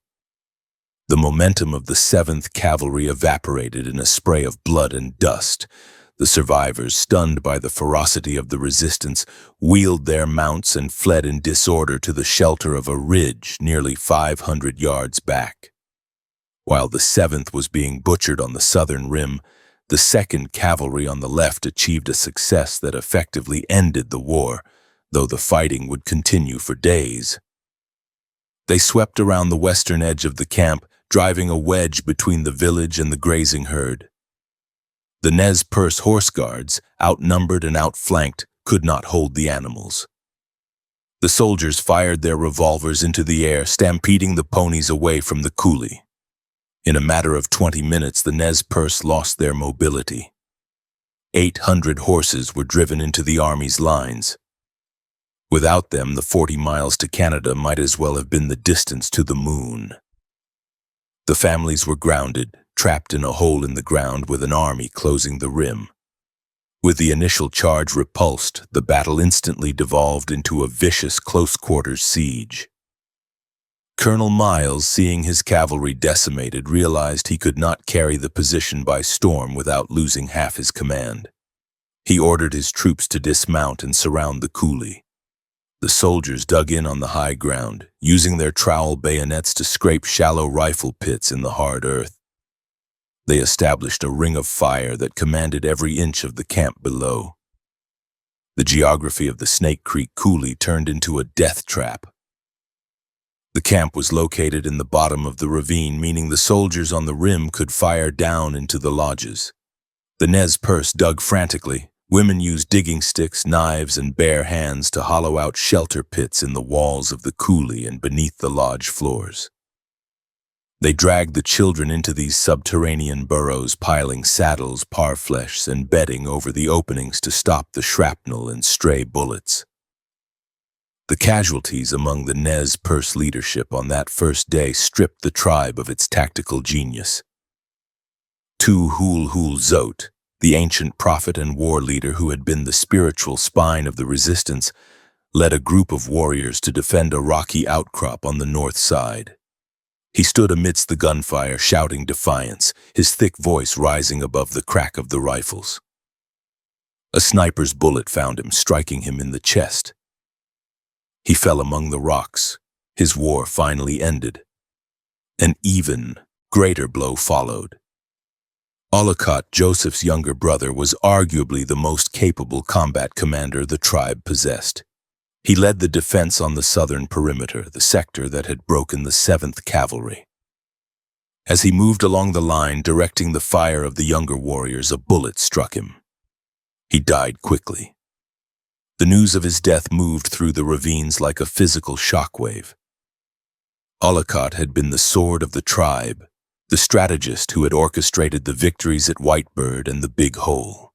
The momentum of the 7th Cavalry evaporated in a spray of blood and dust. The survivors, stunned by the ferocity of the resistance, wheeled their mounts and fled in disorder to the shelter of a ridge nearly 500 yards back. While the 7th was being butchered on the southern rim, the 2nd Cavalry on the left achieved a success that effectively ended the war, though the fighting would continue for days. They swept around the western edge of the camp, driving a wedge between the village and the grazing herd. The Nez Perce horse guards, outnumbered and outflanked, could not hold the animals. The soldiers fired their revolvers into the air, stampeding the ponies away from the coulee. In a matter of 20 minutes, the Nez Perce lost their mobility. 800 horses were driven into the Army's lines. Without them, the 40 miles to Canada might as well have been the distance to the moon. The families were grounded, trapped in a hole in the ground with an army closing the rim. With the initial charge repulsed, the battle instantly devolved into a vicious close-quarters siege. Colonel Miles, seeing his cavalry decimated, realized he could not carry the position by storm without losing half his command. He ordered his troops to dismount and surround the coulee. The soldiers dug in on the high ground, using their trowel bayonets to scrape shallow rifle pits in the hard earth. They established a ring of fire that commanded every inch of the camp below. The geography of the Snake Creek coulee turned into a death trap. The camp was located in the bottom of the ravine, meaning the soldiers on the rim could fire down into the lodges. The Nez Perce dug frantically. Women used digging sticks, knives, and bare hands to hollow out shelter pits in the walls of the coulee and beneath the lodge floors. They dragged the children into these subterranean burrows, piling saddles, parfleches, and bedding over the openings to stop the shrapnel and stray bullets. The casualties among the Nez Perce leadership on that first day stripped the tribe of its tactical genius. Tu Hul Hul Zot, the ancient prophet and war leader who had been the spiritual spine of the resistance, led a group of warriors to defend a rocky outcrop on the north side. He stood amidst the gunfire, shouting defiance, his thick voice rising above the crack of the rifles. A sniper's bullet found him, striking him in the chest. He fell among the rocks. His war finally ended. An even greater blow followed. Ollicott, Joseph's younger brother, was arguably the most capable combat commander the tribe possessed. He led the defense on the southern perimeter, the sector that had broken the 7th Cavalry. As he moved along the line, directing the fire of the younger warriors, a bullet struck him. He died quickly. The news of his death moved through the ravines like a physical shockwave. Olcott had been the sword of the tribe, the strategist who had orchestrated the victories at Whitebird and the Big Hole.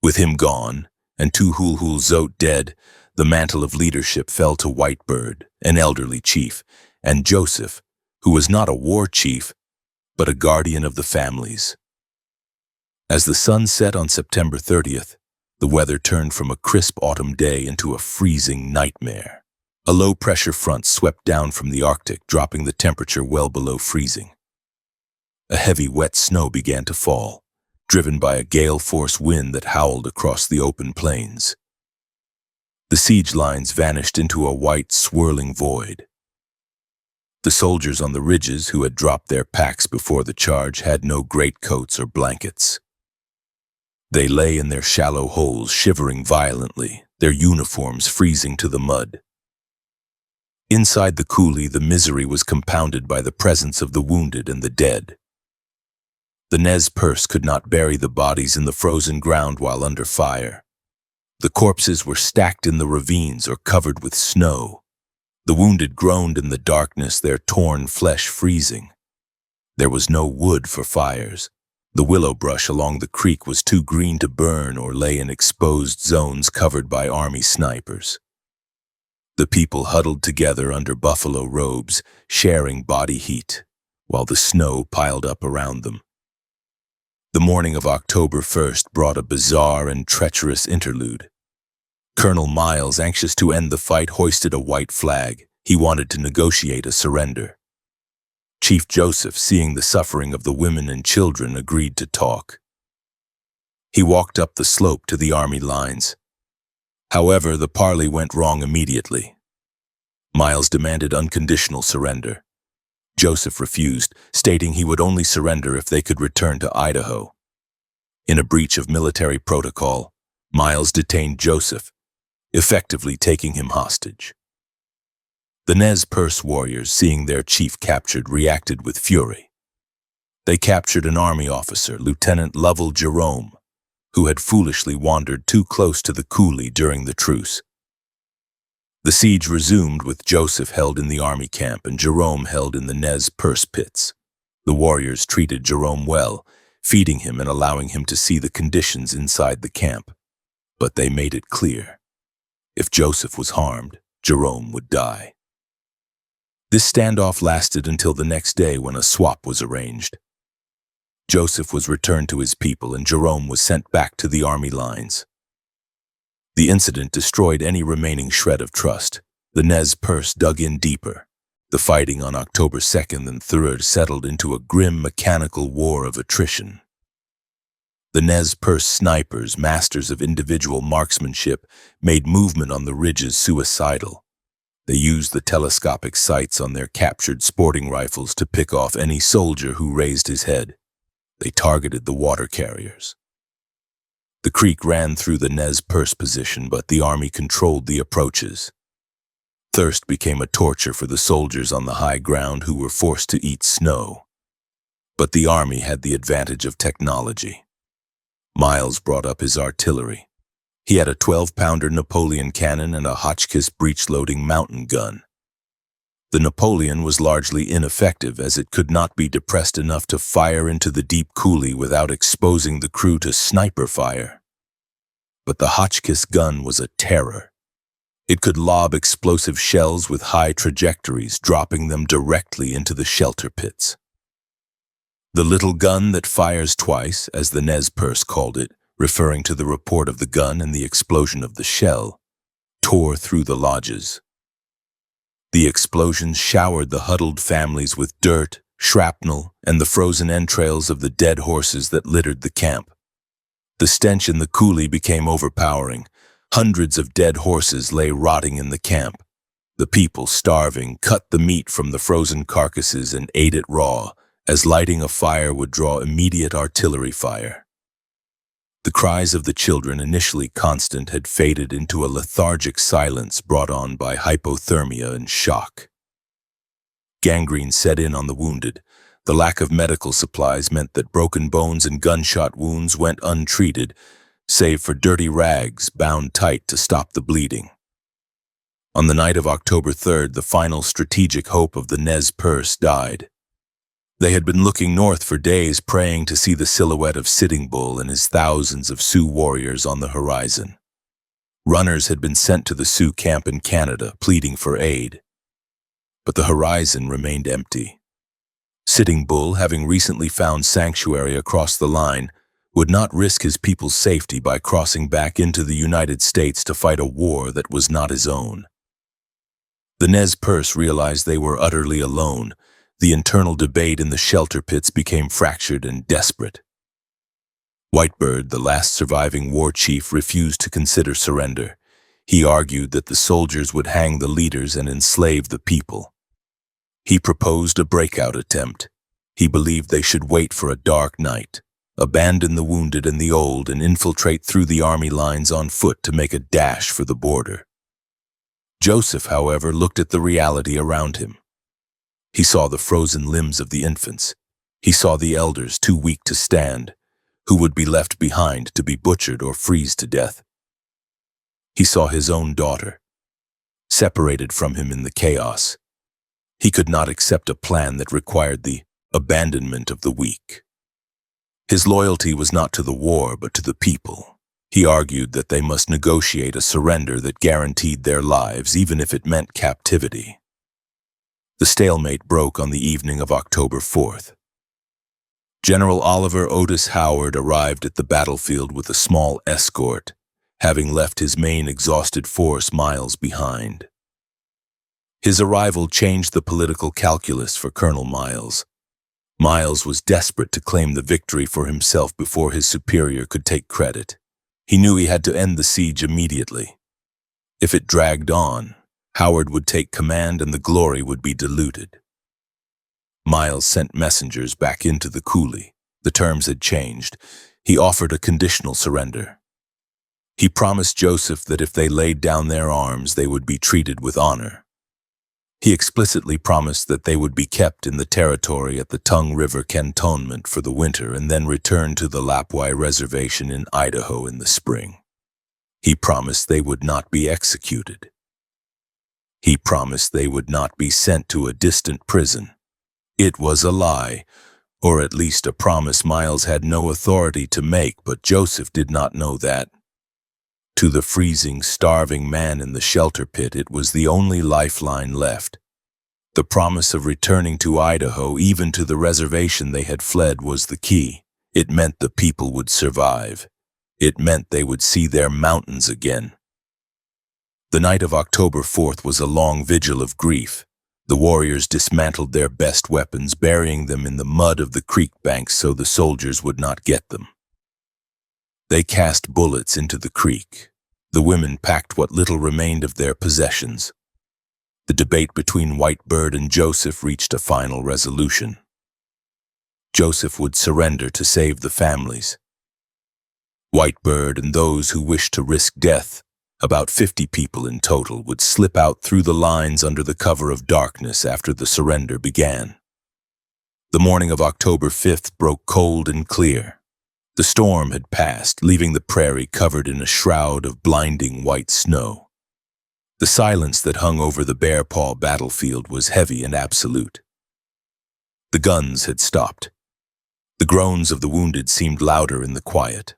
With him gone, and Tuhulhul Zot dead, the mantle of leadership fell to Whitebird, an elderly chief, and Joseph, who was not a war chief, but a guardian of the families. As the sun set on September 30th, the weather turned from a crisp autumn day into a freezing nightmare. A low-pressure front swept down from the Arctic, dropping the temperature well below freezing. A heavy, wet snow began to fall, driven by a gale-force wind that howled across the open plains. The siege lines vanished into a white, swirling void. The soldiers on the ridges who had dropped their packs before the charge had no greatcoats or blankets. They lay in their shallow holes, shivering violently, their uniforms freezing to the mud. Inside the coulee, the misery was compounded by the presence of the wounded and the dead. The Nez Perce could not bury the bodies in the frozen ground while under fire. The corpses were stacked in the ravines or covered with snow. The wounded groaned in the darkness, their torn flesh freezing. There was no wood for fires. The willow brush along the creek was too green to burn or lay in exposed zones covered by army snipers. The people huddled together under buffalo robes, sharing body heat, while the snow piled up around them. The morning of October 1st brought a bizarre and treacherous interlude. Colonel Miles, anxious to end the fight, hoisted a white flag. He wanted to negotiate a surrender. Chief Joseph, seeing the suffering of the women and children, agreed to talk. He walked up the slope to the army lines. However, the parley went wrong immediately. Miles demanded unconditional surrender. Joseph refused, stating he would only surrender if they could return to Idaho. In a breach of military protocol, Miles detained Joseph, effectively taking him hostage. The Nez Perce warriors, seeing their chief captured, reacted with fury. They captured an army officer, Lieutenant Lovell Jerome, who had foolishly wandered too close to the coulee during the truce. The siege resumed with Joseph held in the army camp and Jerome held in the Nez Perce pits. The warriors treated Jerome well, feeding him and allowing him to see the conditions inside the camp. But they made it clear, if Joseph was harmed, Jerome would die. This standoff lasted until the next day when a swap was arranged. Joseph was returned to his people and Jerome was sent back to the army lines. The incident destroyed any remaining shred of trust. The Nez Perce dug in deeper. The fighting on October 2nd and 3rd settled into a grim mechanical war of attrition. The Nez Perce snipers, masters of individual marksmanship, made movement on the ridges suicidal. They used the telescopic sights on their captured sporting rifles to pick off any soldier who raised his head. They targeted the water carriers. The creek ran through the Nez Perce position, but the army controlled the approaches. Thirst became a torture for the soldiers on the high ground who were forced to eat snow. But the army had the advantage of technology. Miles brought up his artillery. He had a 12-pounder Napoleon cannon and a Hotchkiss breech-loading mountain gun. The Napoleon was largely ineffective as it could not be depressed enough to fire into the deep coulee without exposing the crew to sniper fire. But the Hotchkiss gun was a terror. It could lob explosive shells with high trajectories, dropping them directly into the shelter pits. The little gun that fires twice, as the Nez Perce called it, referring to the report of the gun and the explosion of the shell, tore through the lodges. The explosions showered the huddled families with dirt, shrapnel, and the frozen entrails of the dead horses that littered the camp. The stench in the coulee became overpowering. Hundreds of dead horses lay rotting in the camp. The people, starving, cut the meat from the frozen carcasses and ate it raw, as lighting a fire would draw immediate artillery fire. The cries of the children, initially constant, had faded into a lethargic silence brought on by hypothermia and shock. Gangrene set in on the wounded. The lack of medical supplies meant that broken bones and gunshot wounds went untreated, save for dirty rags bound tight to stop the bleeding. On the night of October 3rd, the final strategic hope of the Nez Perce died. They had been looking north for days, praying to see the silhouette of Sitting Bull and his thousands of Sioux warriors on the horizon. Runners had been sent to the Sioux camp in Canada, pleading for aid. But the horizon remained empty. Sitting Bull, having recently found sanctuary across the line, would not risk his people's safety by crossing back into the United States to fight a war that was not his own. The Nez Perce realized they were utterly alone. The internal debate in the shelter pits became fractured and desperate. Whitebird, the last surviving war chief, refused to consider surrender. He argued that the soldiers would hang the leaders and enslave the people. He proposed a breakout attempt. He believed they should wait for a dark night, abandon the wounded and the old, and infiltrate through the army lines on foot to make a dash for the border. Joseph, however, looked at the reality around him. He saw the frozen limbs of the infants. He saw the elders too weak to stand, who would be left behind to be butchered or freeze to death. He saw his own daughter, separated from him in the chaos. He could not accept a plan that required the abandonment of the weak. His loyalty was not to the war, but to the people. He argued that they must negotiate a surrender that guaranteed their lives, even if it meant captivity. The stalemate broke on the evening of October 4th. General Oliver Otis Howard arrived at the battlefield with a small escort, having left his main exhausted force miles behind. His arrival changed the political calculus for Colonel Miles. Miles was desperate to claim the victory for himself before his superior could take credit. He knew he had to end the siege immediately. If it dragged on, Howard would take command and the glory would be diluted. Miles sent messengers back into the coulee. The terms had changed. He offered a conditional surrender. He promised Joseph that if they laid down their arms, they would be treated with honor. He explicitly promised that they would be kept in the territory at the Tongue River Cantonment for the winter and then return to the Lapwai Reservation in Idaho in the spring. He promised they would not be executed. He promised they would not be sent to a distant prison. It was a lie, or at least a promise Miles had no authority to make, but Joseph did not know that. To the freezing, starving man in the shelter pit, it was the only lifeline left. The promise of returning to Idaho, even to the reservation they had fled, was the key. It meant the people would survive. It meant they would see their mountains again. The night of October 4th was a long vigil of grief. The warriors dismantled their best weapons, burying them in the mud of the creek banks so the soldiers would not get them. They cast bullets into the creek. The women packed what little remained of their possessions. The debate between Whitebird and Joseph reached a final resolution. Joseph would surrender to save the families. Whitebird and those who wished to risk death, about 50 people in total, would slip out through the lines under the cover of darkness after the surrender began. The morning of October 5th broke cold and clear. The storm had passed, leaving the prairie covered in a shroud of blinding white snow. The silence that hung over the Bear Paw battlefield was heavy and absolute. The guns had stopped. The groans of the wounded seemed louder in the quiet.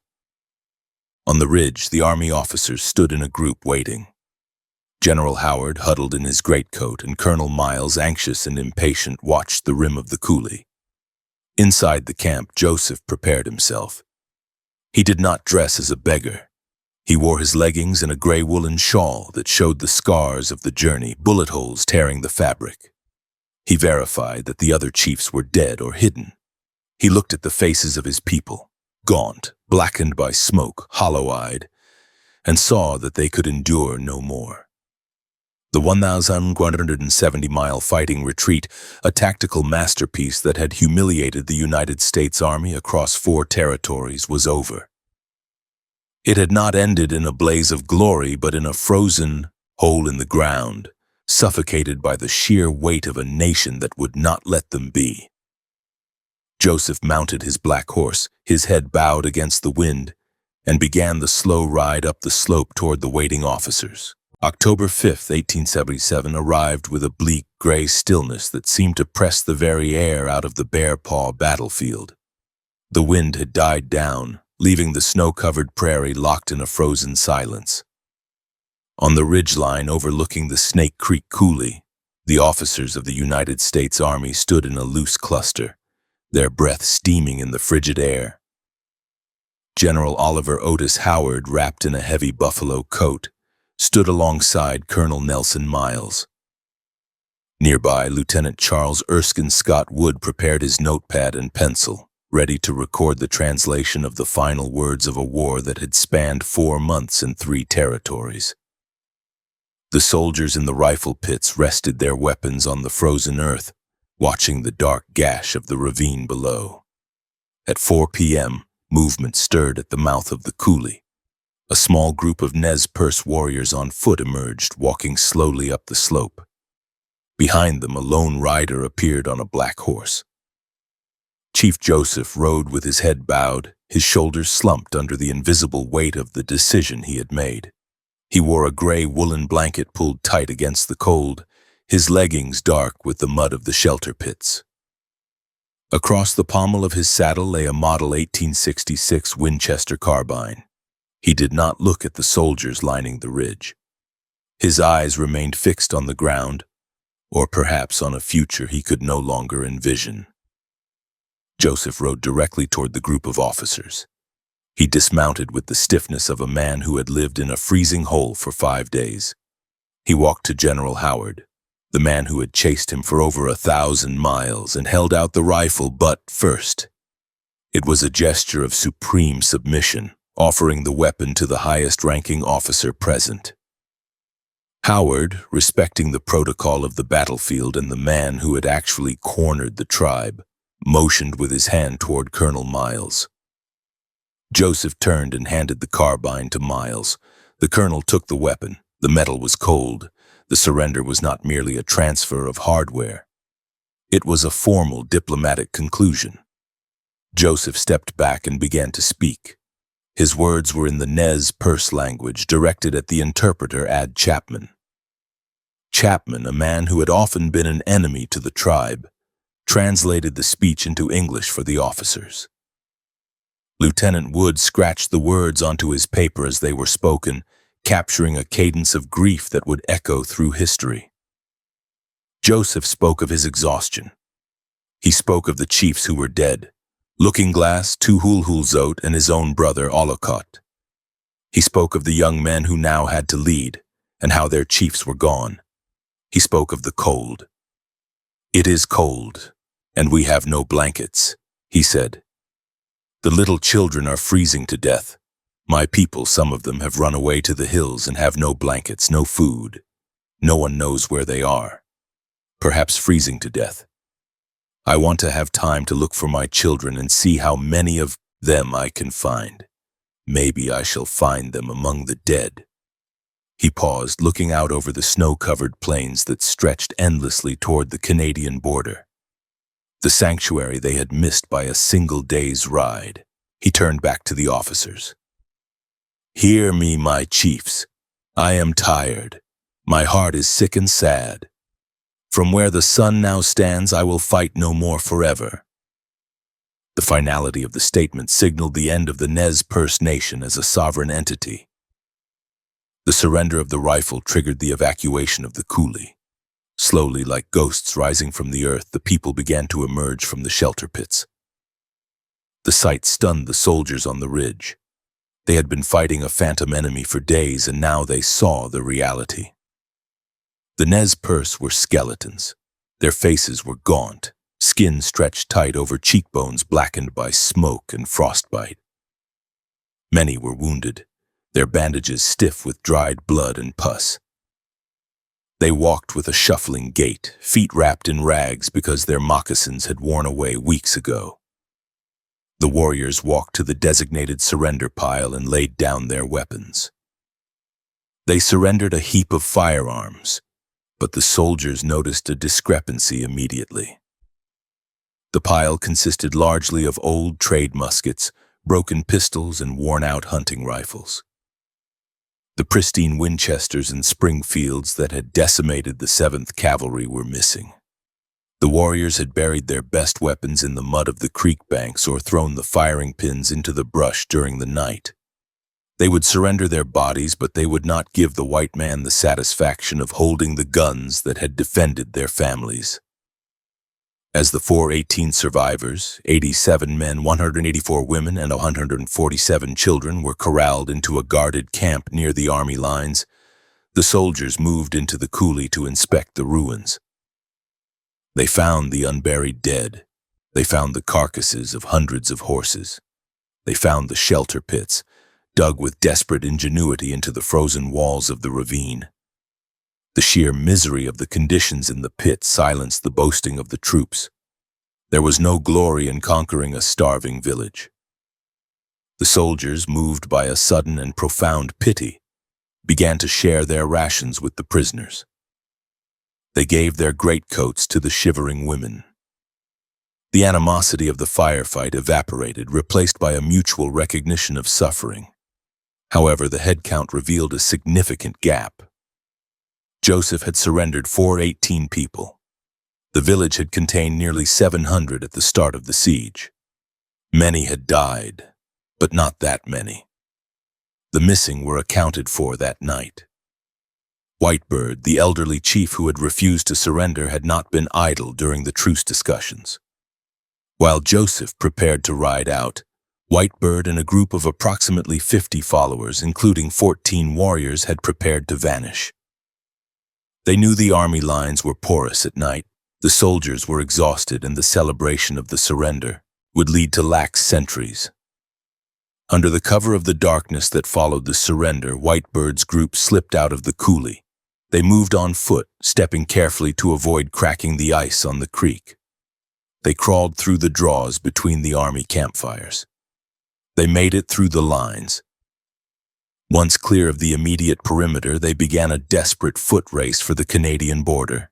On the ridge, the army officers stood in a group waiting. General Howard, huddled in his greatcoat, and Colonel Miles, anxious and impatient, watched the rim of the coulee. Inside the camp, Joseph prepared himself. He did not dress as a beggar. He wore his leggings and a gray woolen shawl that showed the scars of the journey, bullet holes tearing the fabric. He verified that the other chiefs were dead or hidden. He looked at the faces of his people, gaunt, blackened by smoke, hollow-eyed, and saw that they could endure no more. The 1,170-mile fighting retreat, a tactical masterpiece that had humiliated the United States Army across 4 territories, was over. It had not ended in a blaze of glory, but in a frozen hole in the ground, suffocated by the sheer weight of a nation that would not let them be. Joseph mounted his black horse, his head bowed against the wind, and began the slow ride up the slope toward the waiting officers. October 5th, 1877 arrived with a bleak, gray stillness that seemed to press the very air out of the bare-paw battlefield. The wind had died down, leaving the snow-covered prairie locked in a frozen silence. On the ridgeline overlooking the Snake Creek coulee, the officers of the United States Army stood in a loose cluster, their breath steaming in the frigid air. General Oliver Otis Howard, wrapped in a heavy buffalo coat, stood alongside Colonel Nelson Miles. Nearby, Lieutenant Charles Erskine Scott Wood prepared his notepad and pencil, ready to record the translation of the final words of a war that had spanned 4 months in 3 territories. The soldiers in the rifle pits rested their weapons on the frozen earth, watching the dark gash of the ravine below. At 4 p.m., movement stirred at the mouth of the coulee. A small group of Nez Perce warriors on foot emerged, walking slowly up the slope. Behind them, a lone rider appeared on a black horse. Chief Joseph rode with his head bowed, his shoulders slumped under the invisible weight of the decision he had made. He wore a gray woolen blanket pulled tight against the cold, his leggings dark with the mud of the shelter pits. Across the pommel of his saddle lay a Model 1866 Winchester carbine. He did not look at the soldiers lining the ridge. His eyes remained fixed on the ground, or perhaps on a future he could no longer envision. Joseph rode directly toward the group of officers. He dismounted with the stiffness of a man who had lived in a freezing hole for 5 days. He walked to General Howard, the man who had chased him for over 1,000 miles, and held out the rifle, but first. It was a gesture of supreme submission, offering the weapon to the highest-ranking officer present. Howard, respecting the protocol of the battlefield and the man who had actually cornered the tribe, motioned with his hand toward Colonel Miles. Joseph turned and handed the carbine to Miles. The colonel took the weapon. The metal was cold. The surrender was not merely a transfer of hardware. It was a formal diplomatic conclusion. Joseph stepped back and began to speak. His words were in the Nez Perce language, directed at the interpreter Ad Chapman. Chapman, a man who had often been an enemy to the tribe, translated the speech into English for the officers. Lieutenant Wood scratched the words onto his paper as they were spoken, capturing a cadence of grief that would echo through history. Joseph spoke of his exhaustion. He spoke of the chiefs who were dead, Looking Glass, Tuhulhulzot, and his own brother Olocott. He spoke of the young men who now had to lead, and how their chiefs were gone. He spoke of the cold. "It is cold, and we have no blankets," he said. "The little children are freezing to death. My people, some of them, have run away to the hills and have no blankets, no food. No one knows where they are. Perhaps freezing to death. I want to have time to look for my children and see how many of them I can find. Maybe I shall find them among the dead." He paused, looking out over the snow-covered plains that stretched endlessly toward the Canadian border. The sanctuary they had missed by a single day's ride. He turned back to the officers. "Hear me, my chiefs. I am tired. My heart is sick and sad. From where the sun now stands, I will fight no more forever." The finality of the statement signaled the end of the Nez Perce nation as a sovereign entity. The surrender of the rifle triggered the evacuation of the coulee. Slowly, like ghosts rising from the earth, the people began to emerge from the shelter pits. The sight stunned the soldiers on the ridge. They had been fighting a phantom enemy for days, and now they saw the reality. The Nez Perce were skeletons. Their faces were gaunt, skin stretched tight over cheekbones blackened by smoke and frostbite. Many were wounded, their bandages stiff with dried blood and pus. They walked with a shuffling gait, feet wrapped in rags because their moccasins had worn away weeks ago. The warriors walked to the designated surrender pile and laid down their weapons. They surrendered a heap of firearms, but the soldiers noticed a discrepancy immediately. The pile consisted largely of old trade muskets, broken pistols, and worn-out hunting rifles. The pristine Winchesters and Springfields that had decimated the 7th Cavalry were missing. The warriors had buried their best weapons in the mud of the creek banks or thrown the firing pins into the brush during the night. They would surrender their bodies, but they would not give the white man the satisfaction of holding the guns that had defended their families. As the 418 survivors, 87 men, 184 women, and 147 children were corralled into a guarded camp near the army lines, the soldiers moved into the coulee to inspect the ruins. They found the unburied dead. They found the carcasses of hundreds of horses. They found the shelter pits, dug with desperate ingenuity into the frozen walls of the ravine. The sheer misery of the conditions in the pit silenced the boasting of the troops. There was no glory in conquering a starving village. The soldiers, moved by a sudden and profound pity, began to share their rations with the prisoners. They gave their greatcoats to the shivering women. The animosity of the firefight evaporated, replaced by a mutual recognition of suffering. However, the head count revealed a significant gap. Joseph had surrendered 418 people. The village had contained nearly 700 at the start of the siege. Many had died, but not that many. The missing were accounted for that night. Whitebird, the elderly chief who had refused to surrender, had not been idle during the truce discussions. While Joseph prepared to ride out, Whitebird and a group of approximately 50 followers, including 14 warriors, had prepared to vanish. They knew the army lines were porous at night, the soldiers were exhausted, and the celebration of the surrender would lead to lax sentries. Under the cover of the darkness that followed the surrender, Whitebird's group slipped out of the coulee. They moved on foot, stepping carefully to avoid cracking the ice on the creek. They crawled through the draws between the army campfires. They made it through the lines. Once clear of the immediate perimeter, they began a desperate foot race for the Canadian border.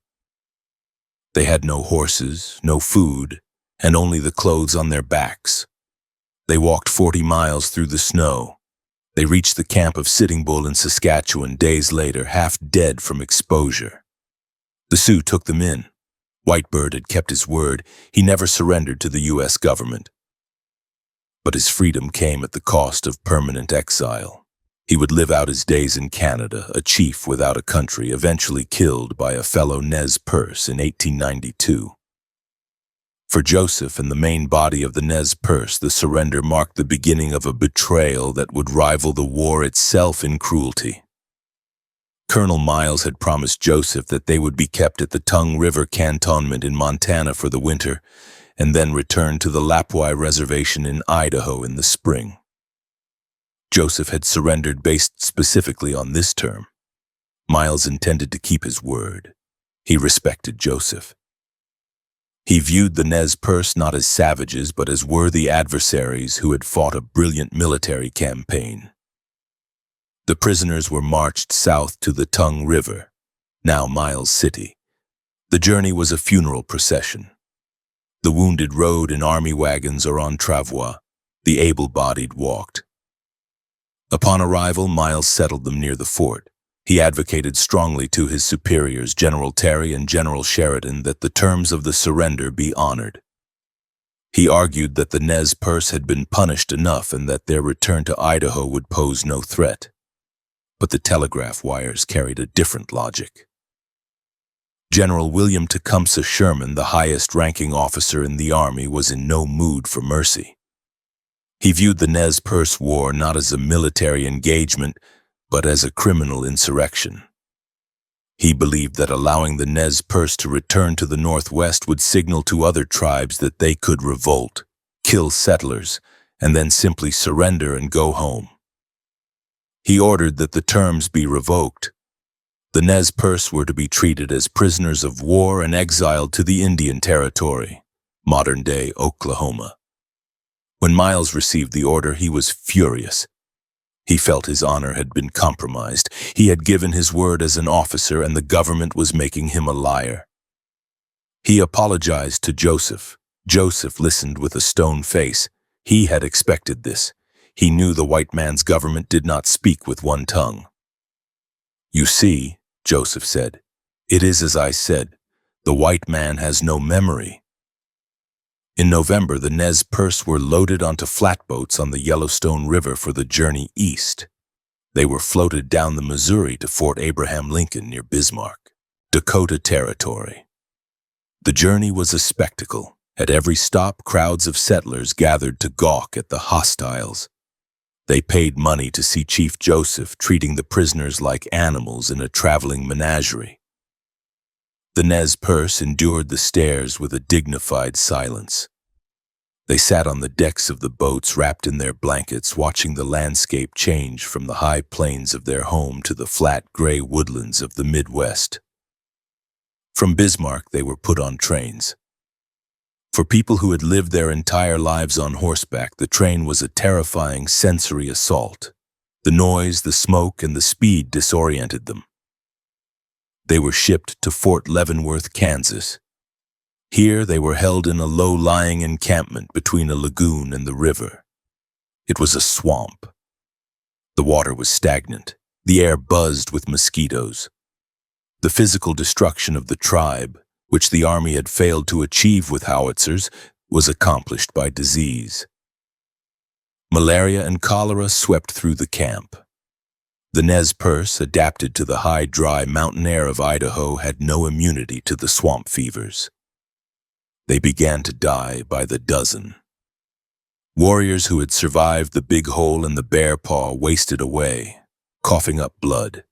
They had no horses, no food, and only the clothes on their backs. They walked 40 miles through the snow. They reached the camp of Sitting Bull in Saskatchewan days later, half dead from exposure. The Sioux took them in. Whitebird had kept his word. He never surrendered to the U.S. government. But his freedom came at the cost of permanent exile. He would live out his days in Canada, a chief without a country, eventually killed by a fellow Nez Perce in 1892. For Joseph and the main body of the Nez Perce, the surrender marked the beginning of a betrayal that would rival the war itself in cruelty. Colonel Miles had promised Joseph that they would be kept at the Tongue River Cantonment in Montana for the winter, and then return to the Lapwai Reservation in Idaho in the spring. Joseph had surrendered based specifically on this term. Miles intended to keep his word. He respected Joseph. He viewed the Nez Perce not as savages, but as worthy adversaries who had fought a brilliant military campaign. The prisoners were marched south to the Tongue River, now Miles City. The journey was a funeral procession. The wounded rode in army wagons or on travois. The able-bodied walked. Upon arrival, Miles settled them near the fort. He advocated strongly to his superiors, General Terry and General Sheridan, that the terms of the surrender be honored. He argued that the Nez Perce had been punished enough and that their return to Idaho would pose no threat. But the telegraph wires carried a different logic. General William Tecumseh Sherman, the highest-ranking officer in the army, was in no mood for mercy. He viewed the Nez Perce War not as a military engagement, but as a criminal insurrection. He believed that allowing the Nez Perce to return to the Northwest would signal to other tribes that they could revolt, kill settlers, and then simply surrender and go home. He ordered that the terms be revoked. The Nez Perce were to be treated as prisoners of war and exiled to the Indian Territory, modern-day Oklahoma. When Miles received the order, he was furious. He felt his honor had been compromised. He had given his word as an officer, and the government was making him a liar. He apologized to Joseph. Joseph listened with a stone face. He had expected this. He knew the white man's government did not speak with one tongue. "You see," Joseph said, "it is as I said. The white man has no memory." In November, the Nez Perce were loaded onto flatboats on the Yellowstone River for the journey east. They were floated down the Missouri to Fort Abraham Lincoln near Bismarck, Dakota Territory. The journey was a spectacle. At every stop, crowds of settlers gathered to gawk at the hostiles. They paid money to see Chief Joseph treating the prisoners like animals in a traveling menagerie. The Nez Perce endured the stares with a dignified silence. They sat on the decks of the boats wrapped in their blankets, watching the landscape change from the high plains of their home to the flat gray woodlands of the Midwest. From Bismarck, they were put on trains. For people who had lived their entire lives on horseback, the train was a terrifying sensory assault. The noise, the smoke, and the speed disoriented them. They were shipped to Fort Leavenworth, Kansas. Here they were held in a low-lying encampment between a lagoon and the river. It was a swamp. The water was stagnant. The air buzzed with mosquitoes. The physical destruction of the tribe, which the army had failed to achieve with howitzers, was accomplished by disease. Malaria and cholera swept through the camp. The Nez Perce, adapted to the high, dry mountain air of Idaho, had no immunity to the swamp fevers. They began to die by the dozen. Warriors who had survived the Big Hole and the Bear Paw wasted away, coughing up blood.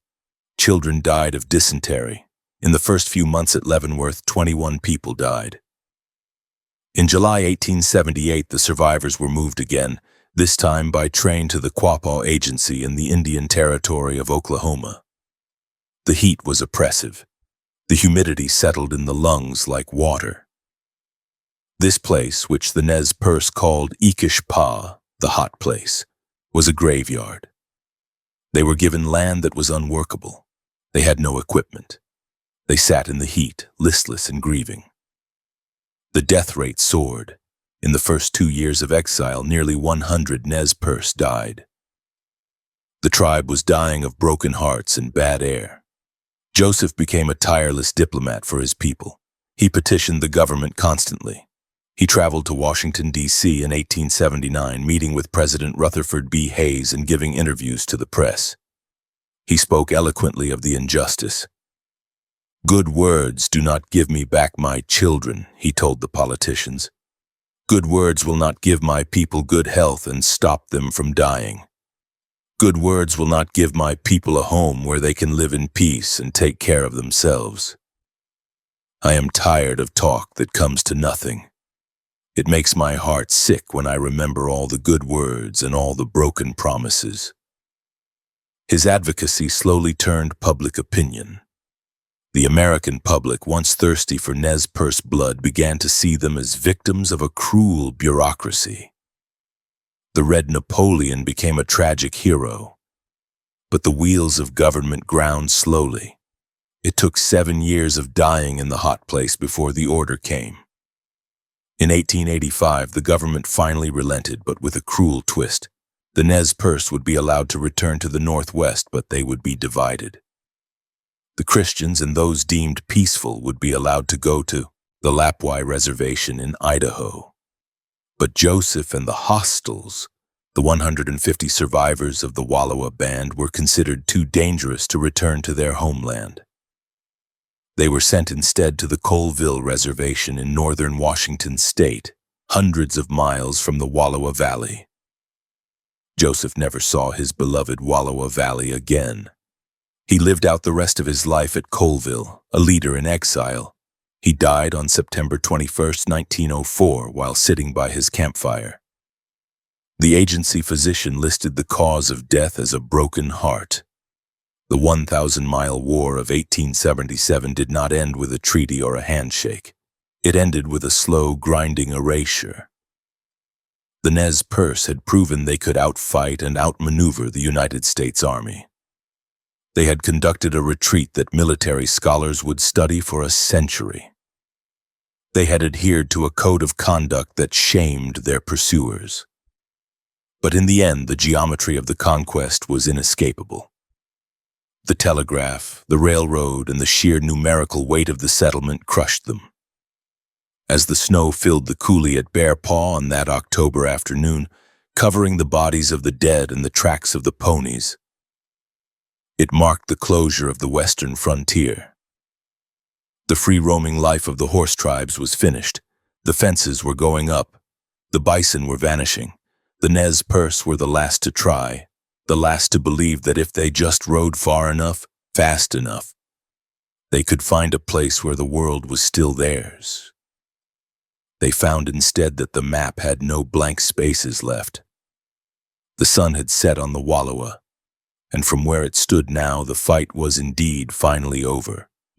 Children died of dysentery. In the first few months at Leavenworth, 21 people died. In July 1878, the survivors were moved again, this time by train to the Quapaw Agency in the Indian Territory of Oklahoma. The heat was oppressive. The humidity settled in the lungs like water. This place, which the Nez Perce called Ikishpa, the hot place, was a graveyard. They were given land that was unworkable. They had no equipment. They sat in the heat, listless and grieving. The death rate soared. In the first 2 years of exile, nearly 100 Nez Perce died. The tribe was dying of broken hearts and bad air. Joseph became a tireless diplomat for his people. He petitioned the government constantly. He traveled to Washington, D.C. in 1879, meeting with President Rutherford B. Hayes and giving interviews to the press. He spoke eloquently of the injustice. "Good words do not give me back my children," he told the politicians. "Good words will not give my people good health and stop them from dying. Good words will not give my people a home where they can live in peace and take care of themselves. I am tired of talk that comes to nothing. It makes my heart sick when I remember all the good words and all the broken promises." His advocacy slowly turned public opinion. The American public, once thirsty for Nez Perce blood, began to see them as victims of a cruel bureaucracy. The Red Napoleon became a tragic hero. But the wheels of government ground slowly. It took 7 years of dying in the hot place before the order came. In 1885, the government finally relented, but with a cruel twist. The Nez Perce would be allowed to return to the Northwest, but they would be divided. The Christians and those deemed peaceful would be allowed to go to the Lapwai Reservation in Idaho. But Joseph and the hostiles, the 150 survivors of the Wallowa Band, were considered too dangerous to return to their homeland. They were sent instead to the Colville Reservation in northern Washington state, hundreds of miles from the Wallowa Valley. Joseph never saw his beloved Wallowa Valley again. He lived out the rest of his life at Colville, a leader in exile. He died on September 21, 1904, while sitting by his campfire. The agency physician listed the cause of death as a broken heart. The 1,000-mile war of 1877 did not end with a treaty or a handshake. It ended with a slow, grinding erasure. The Nez Perce had proven they could outfight and outmaneuver the United States Army. They had conducted a retreat that military scholars would study for a century. They had adhered to a code of conduct that shamed their pursuers. But in the end, the geometry of the conquest was inescapable. The telegraph, the railroad, and the sheer numerical weight of the settlement crushed them. As the snow filled the coulee at Bear Paw on that October afternoon, covering the bodies of the dead and the tracks of the ponies, it marked the closure of the western frontier. The free-roaming life of the horse tribes was finished. The fences were going up. The bison were vanishing. The Nez Perce were the last to try, the last to believe that if they just rode far enough, fast enough, they could find a place where the world was still theirs. They found instead that the map had no blank spaces left. The sun had set on the Wallowa, and from where it stood now, the fight was indeed finally over.